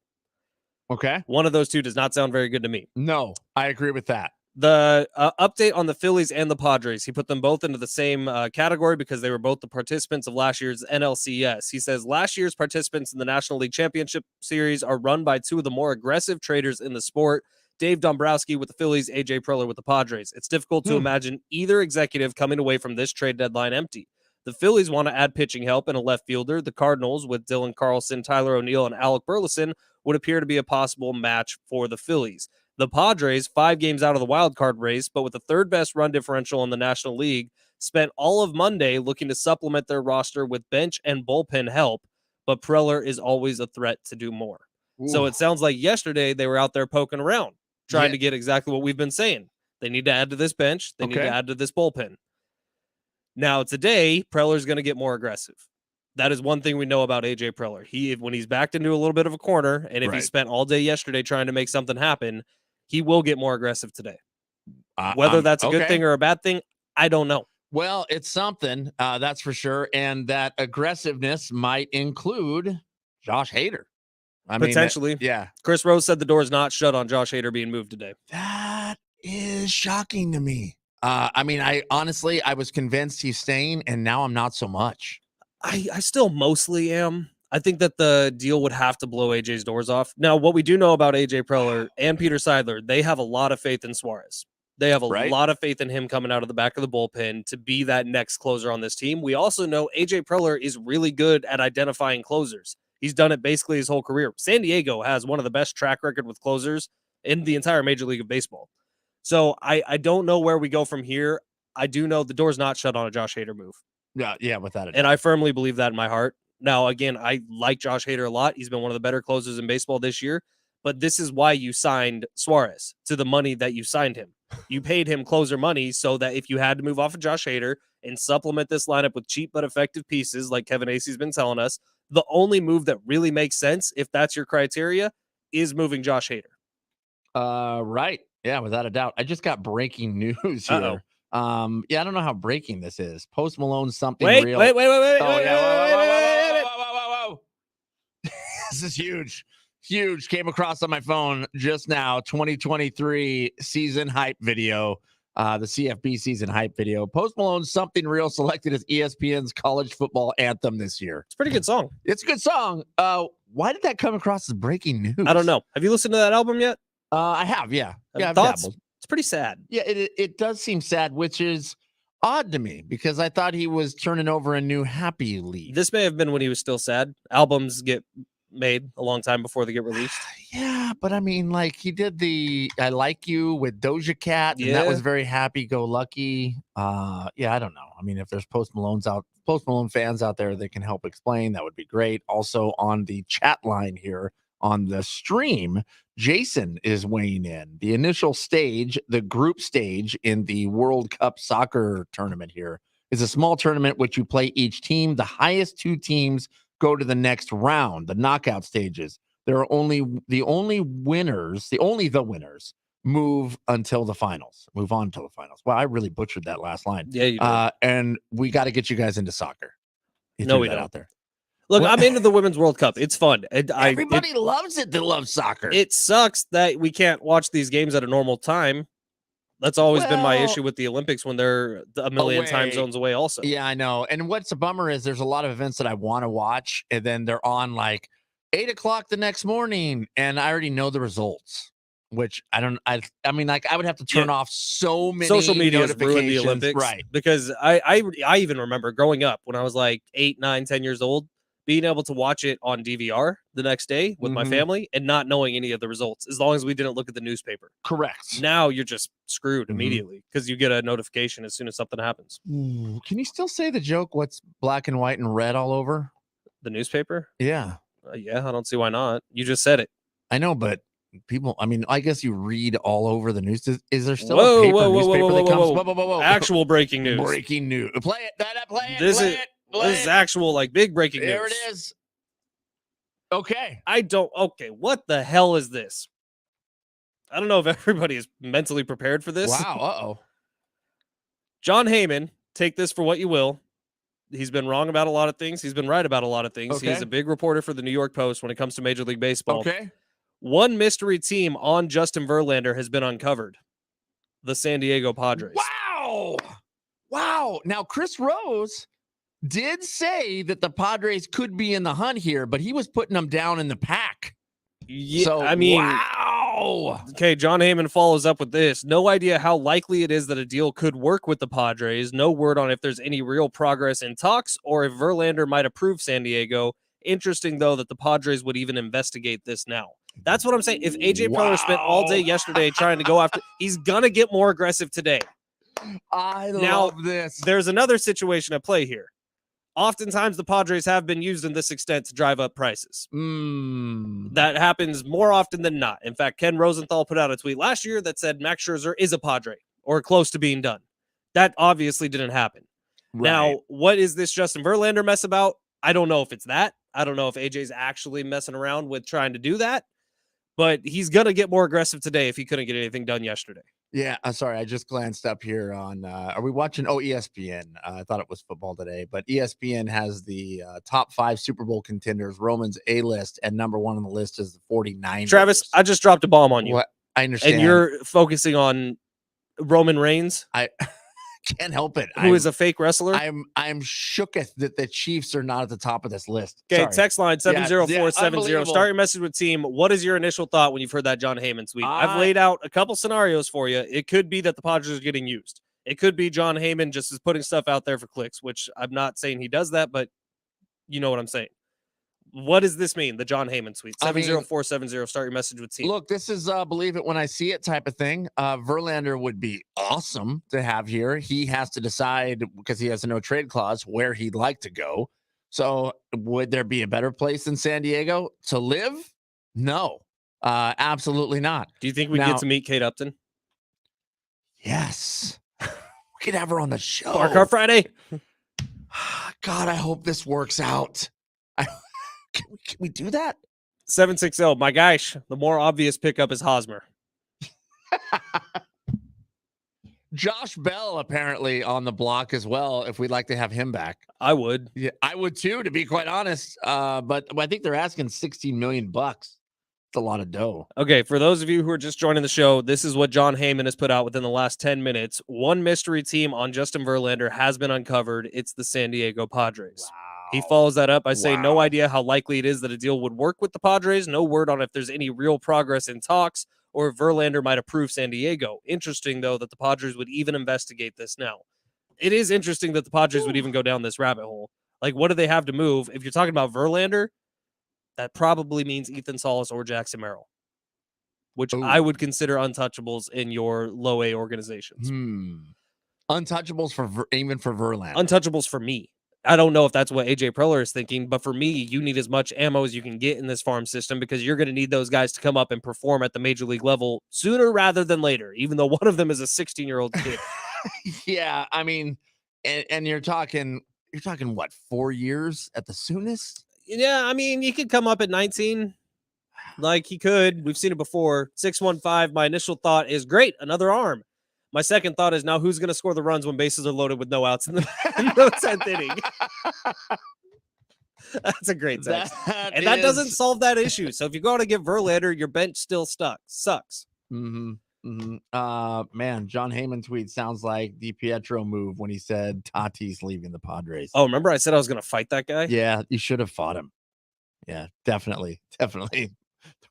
Okay. One of those two does not sound very good to me. No, I agree with that. The update on the Phillies and the Padres, he put them both into the same category because they were both the participants of last year's NLCS. He says last year's participants in the National League Championship Series are run by 2 of the more aggressive traders in the sport, Dave Dombrowski with the Phillies, AJ Preller with the Padres. It's difficult to imagine either executive coming away from this trade deadline empty. The Phillies want to add pitching help and a left fielder. The Cardinals, with Dylan Carlson, Tyler O'Neill, and Alec Burleson, would appear to be a possible match for the Phillies. The Padres, 5 games out of the wild card race, but with the 3rd best run differential in the National League, spent all of Monday looking to supplement their roster with bench and bullpen help, but Preller is always a threat to do more. Ooh. So it sounds like yesterday they were out there poking around, trying to get exactly what we've been saying. They need to add to this bench. They need to add to this bullpen. Now, today, Preller's going to get more aggressive. That is one thing we know about AJ Preller. When he's backed into a little bit of a corner, and if he spent all day yesterday trying to make something happen, he will get more aggressive today. Whether that's a good thing or a bad thing, I don't know. Well, it's something, that's for sure. And that aggressiveness might include Josh Hader. Potentially. Yeah. Chris Rose said the door is not shut on Josh Hader being moved today. That is shocking to me. I honestly was convinced he's staying, and now I'm not so much. I still mostly am. I think that the deal would have to blow AJ's doors off. Now, what we do know about AJ Preller and Peter Seidler, they have a lot of faith in Suarez. They have a lot of faith in him coming out of the back of the bullpen to be that next closer on this team. We also know AJ Preller is really good at identifying closers. He's done it basically his whole career. San Diego has one of the best track record with closers in the entire Major League of Baseball. So I don't know where we go from here. I do know the door's not shut on a Josh Hader move. Yeah, without it. And I firmly believe that in my heart. Now, again, I like Josh Hader a lot. He's been one of the better closers in baseball this year. But this is why you signed Suarez to the money that you signed him. You paid him closer money so that if you had to move off of Josh Hader and supplement this lineup with cheap but effective pieces like Kevin Acey's been telling us, the only move that really makes sense, if that's your criteria, is moving Josh Hader. Right. Yeah, without a doubt. I just got breaking news Uh-oh. here. Yeah, I don't know how breaking this is. Post Malone something Wait. real. Oh, yeah. Whoa. This is huge. Huge. Came across on my phone just now. 2023 season hype video. The CFB season hype video. Post Malone something real selected as ESPN's college football anthem this year. It's a pretty good song. It's a good song. Why did that come across as breaking news? I don't know. Have you listened to that album yet? I have, yeah. Yeah, I've Thoughts? dabbled. It's pretty sad. Yeah, it does seem sad, which is odd to me because I thought he was turning over a new happy leaf. This may have been when he was still sad. Albums get made a long time before they get released. Yeah, but I mean, like he did the I Like You with Doja Cat, and that was very happy-go-lucky. Yeah, I don't know. I mean, if there's Post Malone fans out there that can help explain, that would be great. Also on the chat line here on the stream, Jason is weighing in. The initial stage, the group stage in the World Cup soccer tournament here is a small tournament which you play each team. The highest two teams go to the next round, the knockout stages. There are only the winners move until the finals. Move on until the finals. Well, I really butchered that last line. Yeah, you did. And we got to get you guys into soccer. No, we don't. Out there. Look, I'm into the Women's World Cup. It's fun. Everybody loves it that loves soccer. It sucks that we can't watch these games at a normal time. That's always been my issue with the Olympics when they're a million time zones away also. Yeah, I know. And what's a bummer is there's a lot of events that I want to watch, and then they're on like 8 o'clock the next morning, and I already know the results. Which I mean, like I would have to turn off so many social media notifications. Ruined the Olympics, right? Because I even remember growing up when I was like 8, 9, 10 years old, being able to watch it on DVR the next day with my family and not knowing any of the results, as long as we didn't look at the newspaper. Correct. Now you're just screwed immediately because you get a notification as soon as something happens. Ooh, can you still say the joke? What's black and white and red all over the newspaper? Yeah, yeah. I don't see why not. You just said it. I know, but people. I mean, I guess you read all over the news. Is there still a paper newspaper that comes? Whoa. Actual breaking news. Breaking news. Play it. Play it. This play is. it. This is actual, like, big breaking news. There it is. Okay. Okay, what the hell is this? I don't know if everybody is mentally prepared for this. Wow, uh-oh. John Heyman, take this for what you will. He's been wrong about a lot of things. He's been right about a lot of things. Okay. He's a big reporter for the New York Post when it comes to Major League Baseball. Okay. One mystery team on Justin Verlander has been uncovered. The San Diego Padres. Wow. Now, Chris Rose did say that the Padres could be in the hunt here, but he was putting them down in the pack. Yeah, so, I mean, wow. Okay, John Heyman follows up with this. No idea how likely it is that a deal could work with the Padres. No word on if there's any real progress in talks or if Verlander might approve San Diego. Interesting, though, that the Padres would even investigate this now. That's what I'm saying. If AJ Preller spent all day yesterday trying to go after, he's going to get more aggressive today. I love this. There's another situation at play here. Oftentimes, the Padres have been used in this extent to drive up prices. That happens more often than not. In fact, Ken Rosenthal put out a tweet last year that said Max Scherzer is a Padre or close to being done. That obviously didn't happen. Right. Now, what is this Justin Verlander mess about? I don't know if it's that. I don't know if AJ's actually messing around with trying to do that. But he's going to get more aggressive today if he couldn't get anything done yesterday. Yeah, I'm sorry. I just glanced up here on, are we watching? Oh, ESPN. I thought it was football today, but ESPN has the top 5 Super Bowl contenders, Roman's A-list, and number 1 on the list is the 49ers. Travis, I just dropped a bomb on you. What? I understand. And you're focusing on Roman Reigns? I can't help it. Who is a fake wrestler? I'm shooketh that the Chiefs are not at the top of this list. Okay, text line 70470. Start your message with team. What is your initial thought when you've heard that John Heyman tweet? I've laid out a couple scenarios for you. It could be that the Padres are getting used. It could be John Heyman just is putting stuff out there for clicks, which I'm not saying he does that, but you know what I'm saying. What does this mean? The John Heyman tweet. I mean, 70470. Start your message with team. Look, this is believe it when I see it type of thing. Verlander would be awesome to have here. He has to decide because he has a no trade clause where he'd like to go. So would there be a better place than San Diego to live? No, absolutely not. Do you think we get to meet Kate Upton? Yes. We could have her on the show. Park Car Friday. God, I hope this works out. Can we do that? 760. My gosh, the more obvious pickup is Hosmer. Josh Bell apparently on the block as well. If we'd like to have him back, I would. Yeah, I would too, to be quite honest. But I think they're asking $16 million. It's a lot of dough. Okay, for those of you who are just joining the show, this is what John Heyman has put out within the last 10 minutes. One mystery team on Justin Verlander has been uncovered. It's the San Diego Padres. Wow. He follows that up by saying no idea how likely it is that a deal would work with the Padres. No word on if there's any real progress in talks or if Verlander might approve San Diego. Interesting, though, that the Padres would even investigate this now. It is interesting that the Padres would even go down this rabbit hole. Like, what do they have to move? If you're talking about Verlander, that probably means Ethan Salas or Jackson Merrill, which I would consider untouchables in your low A organizations. Untouchables even for Verlander. Untouchables for me. I don't know if that's what AJ Preller is thinking, but for me, you need as much ammo as you can get in this farm system because you're going to need those guys to come up and perform at the major league level sooner rather than later, even though one of them is a 16-year-old kid. Yeah, I mean, and you're talking what, 4 years at the soonest? Yeah, I mean, he could come up at 19. Like he could. We've seen it before. 615. My initial thought is great, another arm. My second thought is now who's going to score the runs when bases are loaded with no outs in the 10th inning? That's a great text. That doesn't solve that issue. So if you go out and get Verlander, your bench still sucks. Man, John Heyman tweet sounds like DiPietro move when he said Tatis leaving the Padres. Oh, remember I said I was going to fight that guy? Yeah, you should have fought him. Yeah, definitely. The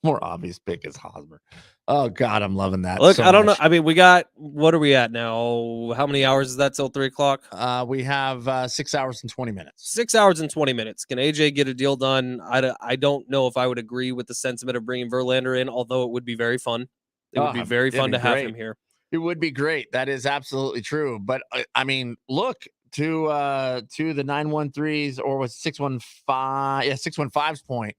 more obvious pick is Hosmer. Oh God, I'm loving that. Look, I don't know. I mean, what are we at now? How many hours is that till 3:00? We have 6 hours and 20 minutes. 6 hours and 20 minutes. Can AJ get a deal done? I don't know if I would agree with the sentiment of bringing Verlander in, although it would be very fun. It would be very fun to have him here. It would be great. That is absolutely true. But I mean, look to the 913s or with 615. Yeah, 615's point.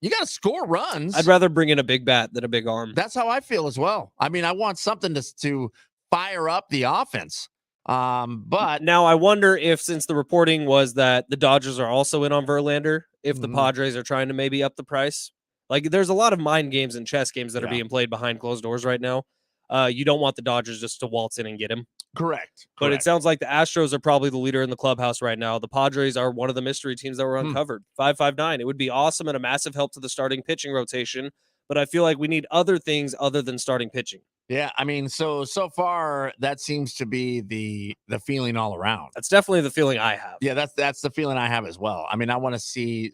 You got to score runs. I'd rather bring in a big bat than a big arm. That's how I feel as well. I mean, I want something to fire up the offense. But now I wonder if, since the reporting was that the Dodgers are also in on Verlander, if the Padres are trying to maybe up the price. Like, there's a lot of mind games and chess games that are being played behind closed doors right now. You don't want the Dodgers just to waltz in and get him. Correct. But it sounds like the Astros are probably the leader in the clubhouse right now. The Padres are one of the mystery teams that were uncovered. 559. It would be awesome and a massive help to the starting pitching rotation. But I feel like we need other things other than starting pitching. Yeah, I mean, so far that seems to be the feeling all around. That's definitely the feeling I have. Yeah, that's the feeling I have as well. I mean, I want to see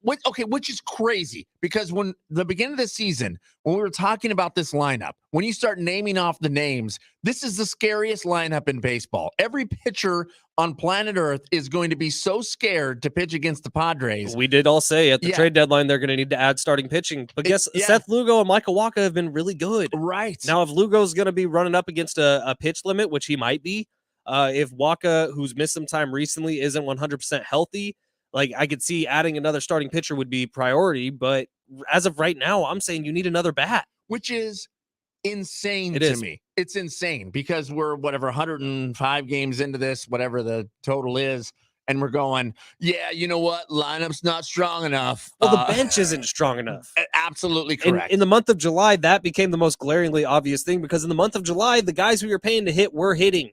which is crazy because when the beginning of the season, when we were talking about this lineup, when you start naming off the names, this is the scariest lineup in baseball. Every pitcher on planet Earth is going to be so scared to pitch against the Padres. We did all say at the trade deadline they're going to need to add starting pitching. But Seth Lugo and Michael Wacha have been really good. Right. Now, if Lugo's going to be running up against a pitch limit, which he might be, if Wacha, who's missed some time recently, isn't 100% healthy, like, I could see adding another starting pitcher would be priority. But as of right now, I'm saying you need another bat. Which is insane to me. It's insane because we're 105 games into this, whatever the total is, and we're going, yeah, you know what? Lineup's not strong enough. Well, the bench isn't strong enough. Absolutely correct. In the month of July, that became the most glaringly obvious thing because in the month of July, the guys who you're paying to hit were hitting.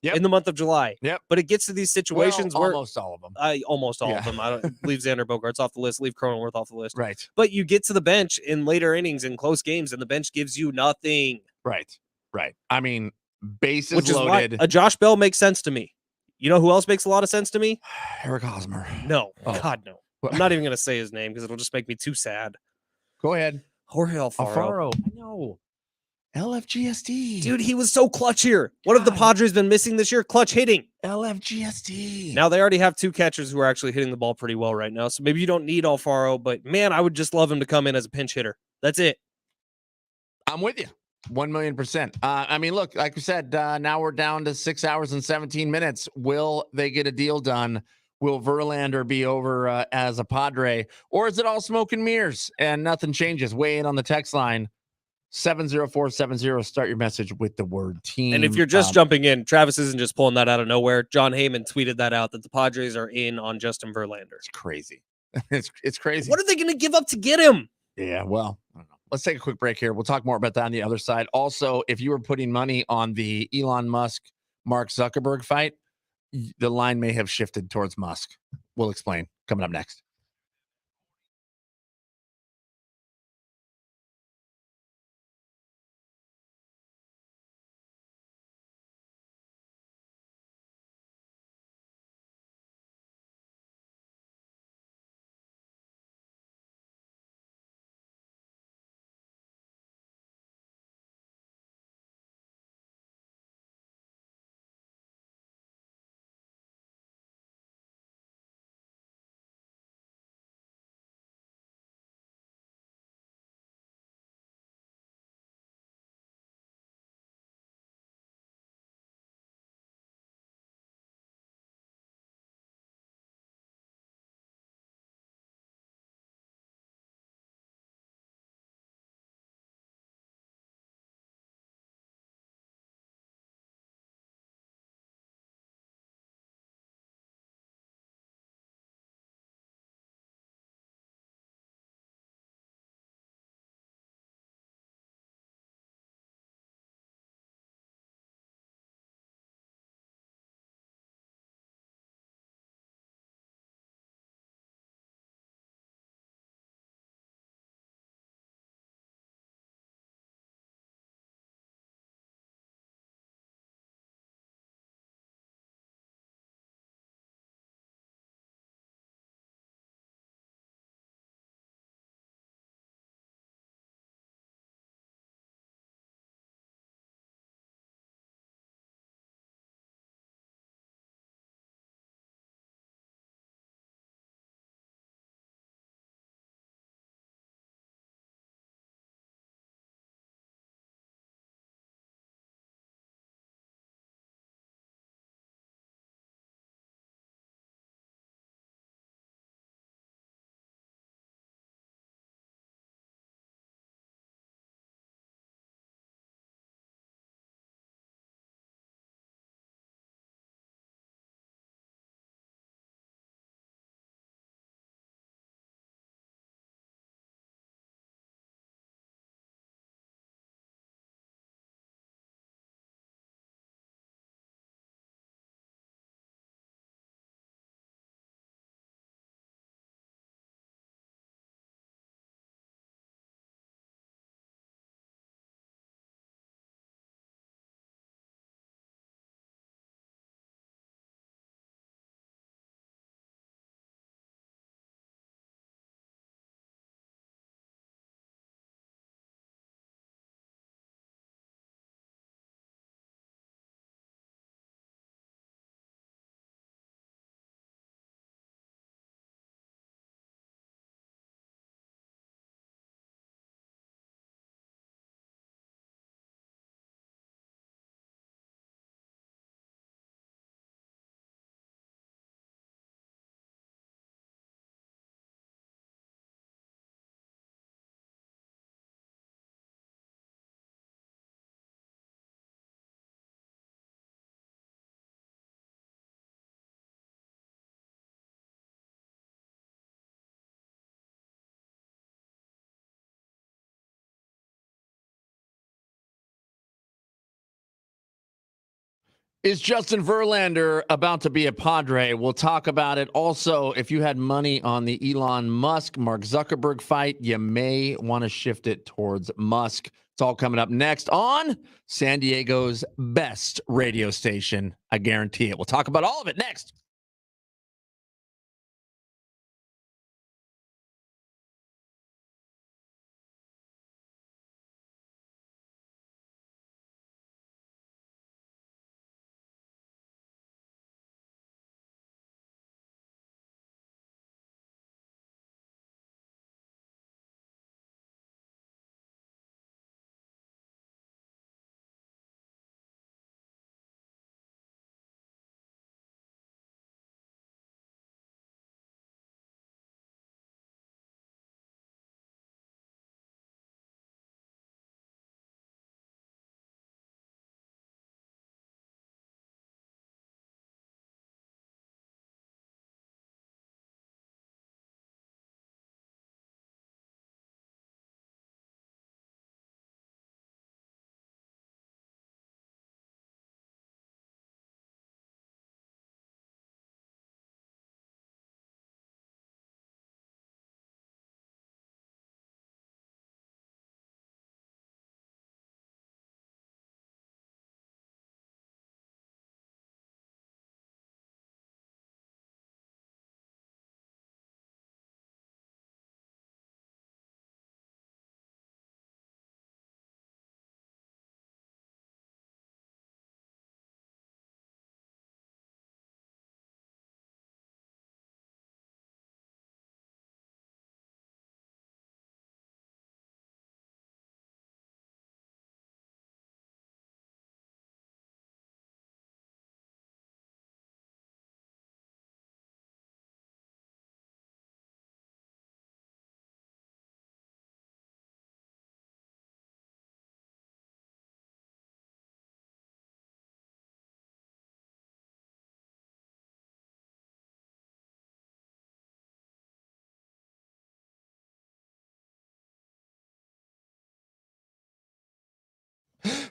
Yep. In the month of July. Yep. But it gets to these situations where almost all of them. Almost all of them. I don't leave Xander Bogaerts off the list, leave Cronenworth off the list. Right. But you get to the bench in later innings in close games, and the bench gives you nothing. Right. I mean, bases Which loaded. Is why a Josh Bell makes sense to me. You know who else makes a lot of sense to me? Eric Hosmer. No. Oh. God, no. I'm not even going to say his name because it'll just make me too sad. Go ahead. Jorge Alfaro. I know. LFGSD. Dude, he was so clutch here. What have the Padres been missing this year? Clutch hitting. LFGSD. Now they already have 2 catchers who are actually hitting the ball pretty well right now. So maybe you don't need Alfaro, but man, I would just love him to come in as a pinch hitter. That's it. I'm with you. 1,000,000%. I mean, look, like we said, now we're down to 6 hours and 17 minutes. Will they get a deal done? Will Verlander be over as a Padre? Or is it all smoke and mirrors and nothing changes? Weigh in on the text line 70470. Start your message with the word team. And if you're just jumping in, Travis isn't just pulling that out of nowhere. John Heyman tweeted that out, that the Padres are in on Justin Verlander. It's crazy. It's crazy. What are they going to give up to get him? Yeah, well, I don't know. Let's take a quick break here. We'll talk more about that on the other side. Also, if you were putting money on the Elon Musk, Mark Zuckerberg fight, the line may have shifted towards Musk. We'll explain coming up next. Is Justin Verlander about to be a Padre? We'll talk about it. Also, if you had money on the Elon Musk, Mark Zuckerberg fight, you may want to shift it towards Musk. It's all coming up next on San Diego's best radio station. I guarantee it. We'll talk about all of it next.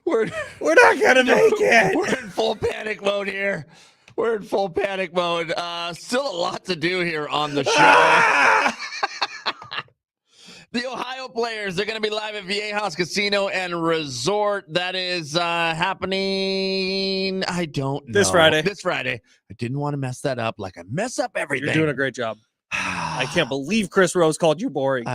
We're not gonna make it. We're in full panic mode here. We're in full panic mode. Still a lot to do here on the show. The Ohio players, they're going to be live at Viejas Casino and Resort. That is happening, I don't know. This Friday. This Friday. I didn't want to mess that up like I mess up everything. You're doing a great job. I can't believe Chris Rose called you boring.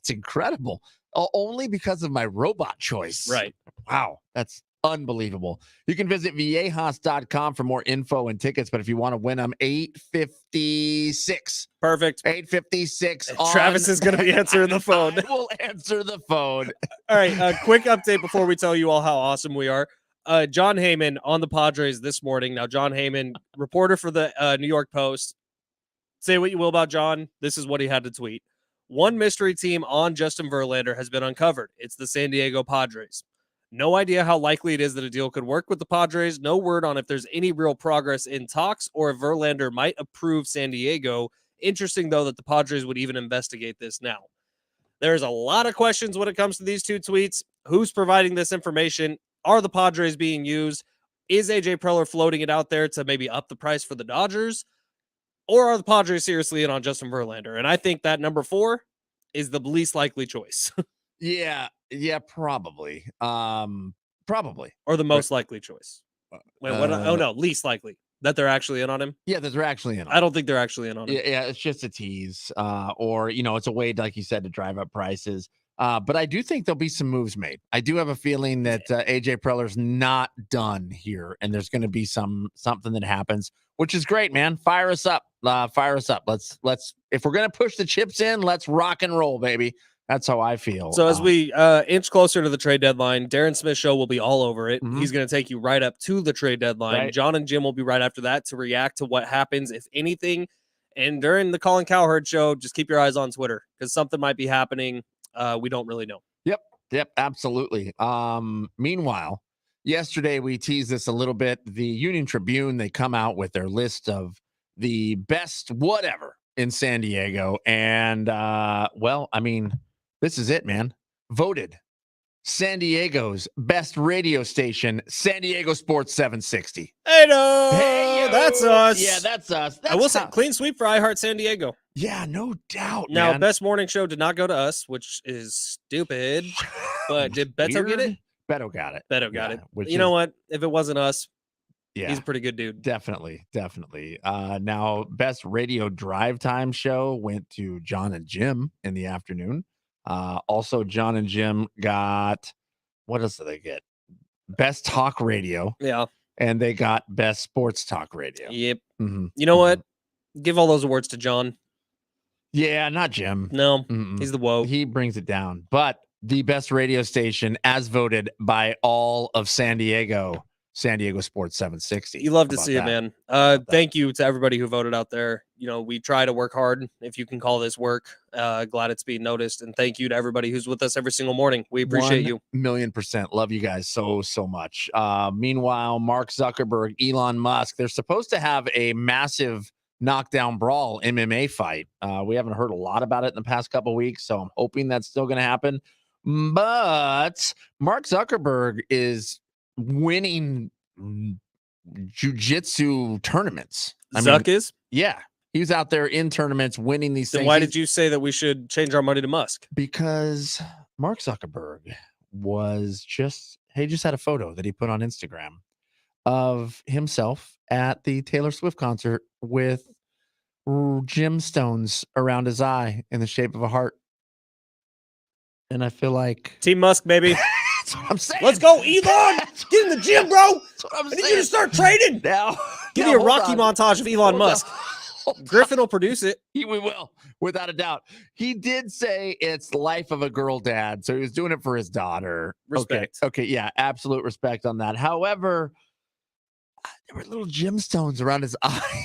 It's incredible. Only because of my robot choice. Right. Wow. That's unbelievable. You can visit viejas.com for more info and tickets, but if you want to win them, $8.56. Perfect. $8.56. Travis is going to be answering the phone. I will answer the phone. All right. A quick update before we tell you all how awesome we are. John Heyman on the Padres this morning. Now, John Heyman, reporter for the New York Post. Say what you will about John. This is what he had to tweet. One mystery team on Justin Verlander has been uncovered. It's the San Diego Padres. No idea how likely it is that a deal could work with the Padres. No word on if there's any real progress in talks or if Verlander might approve San Diego. Interesting, though, that the Padres would even investigate this now. There's a lot of questions when it comes to these two tweets. Who's providing this information? Are the Padres being used? Is AJ Preller floating it out there to maybe up the price for the Dodgers? Or are the Padres seriously in on Justin Verlander? And I think that number 4 is the least likely choice. Yeah, probably. Probably. Or the most likely choice. Wait, what? Oh, no, least likely. That they're actually in on him? Yeah, that they're actually in on him. I don't think they're actually in on him. Yeah, it's just a tease. Or, it's a way, like you said, to drive up prices. But I do think there'll be some moves made. I do have a feeling that AJ Preller's not done here, and there's going to be something that happens, which is great, man. Fire us up. Fire us up. Let's if we're going to push the chips in, let's rock and roll, baby. That's how I feel. So as we inch closer to the trade deadline, Darren Smith's show will be all over it. Mhm. He's going to take you right up to the trade deadline. Right. John and Jim will be right after that to react to what happens, if anything. And during the Colin Cowherd show, just keep your eyes on Twitter because something might be happening. We don't really know. Yep, absolutely. Meanwhile, yesterday we teased this a little bit. The Union Tribune, they come out with their list of the best whatever in San Diego. And, this is it, man. Voted San Diego's best radio station, San Diego Sports 760. Hey, no, Hey, that's us. Yeah, that's us. I will say clean sweep for iHeart San Diego. Yeah, no doubt. Now, man. best morning show did not go to us, which is stupid. But did Beto get it? Beto got it. Beto got Yeah, it. which You know is- what? If it wasn't us, Yeah. he's a pretty good dude. Definitely. Now, best radio drive time show went to John and Jim in the afternoon. Also, John and Jim got, what else did they get? Best talk radio, Yeah. and they got best sports talk radio. Yep. Mhm. You know what? Give all those awards to John. Yeah, not Jim. No, Mm-mm. he's the woe. He brings it down. But the best radio station, as voted by all of San Diego Sports 760. You love to How about see it, that? man. Thank you to everybody who voted out there. We try to work hard, if you can call this work. Glad it's being noticed. And thank you to everybody who's with us every single morning. We appreciate you. 1,000,000%. Love you guys so much. Meanwhile, Mark Zuckerberg, Elon Musk, they're supposed to have a massive knockdown brawl MMA fight. We haven't heard a lot about it in the past couple of weeks, so I'm hoping that's still going to happen. But Mark Zuckerberg is winning jiu-jitsu tournaments. Zuck is? Yeah. He was out there in tournaments winning these Then things. why did you say that we should change our money to Musk? Because Mark Zuckerberg he just had a photo that he put on Instagram of himself at the Taylor Swift concert with gemstones around his eye in the shape of a heart. And I feel like Team Musk, baby. that's what I'm saying. Let's go, Elon. Get in the gym, bro. That's what I'm I saying. need you to start trading. Now, Give now, me a hold Rocky on. montage of Elon Hold Musk. on. Hold on. Griffin will produce it. We will, without a doubt. He did say it's life of a girl dad, so he was doing it for his daughter. Respect. Okay, yeah, absolute respect on that. However, there were little gemstones around his eye.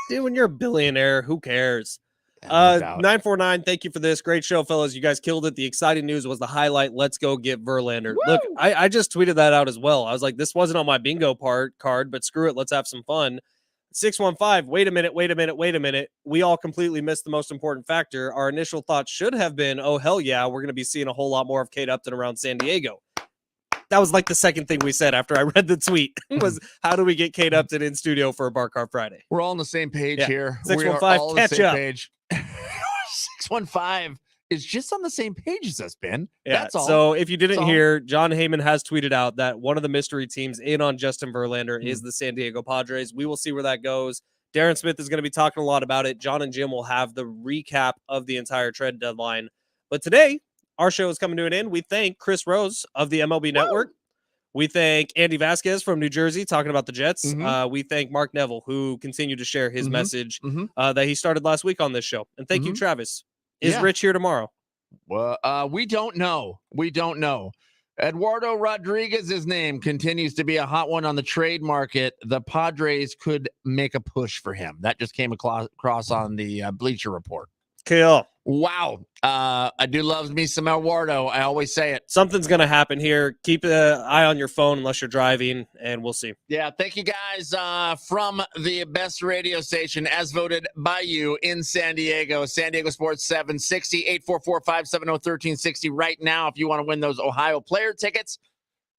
Dude, when you're a billionaire, who cares? No doubt. 949, thank you for this. Great show, fellas. You guys killed it. The exciting news was the highlight. Let's go get Verlander. Look, I just tweeted that out as well. I was like, this wasn't on my bingo card, but screw it. Let's have some fun. 615, wait a minute. We all completely missed the most important factor. Our initial thoughts should have been, oh, hell yeah, we're going to be seeing a whole lot more of Kate Upton around San Diego. That was like the second thing we said after I read the tweet was, how do we get Kate Upton in studio for a Bar Car Friday? We're all on the same page here. 615, catch up. Page. 615 is just on the same page as us, Ben. Yeah, That's all. So if you didn't hear, John Heyman has tweeted out that one of the mystery teams in on Justin Verlander is the San Diego Padres. We will see where that goes. Darren Smith is going to be talking a lot about it. John and Jim will have the recap of the entire trade deadline. But today, our show is coming to an end. We thank Chris Rose of the MLB Network. We thank Andy Vasquez from New Jersey talking about the Jets. We thank Mark Neville, who continued to share his message that he started last week on this show. And thank you, Travis. Is Rich here tomorrow? Well, we don't know. We don't know. Eduardo Rodriguez's name continues to be a hot one on the trade market. The Padres could make a push for him. That just came across on the Bleacher Report. Kill. Wow. I do love me some Eduardo. I always say it. Something's going to happen here. Keep an eye on your phone unless you're driving, and we'll see. Yeah, thank you guys from the best radio station as voted by you in San Diego Sports 760, 844-570-1360 right now if you want to win those Ohio player tickets.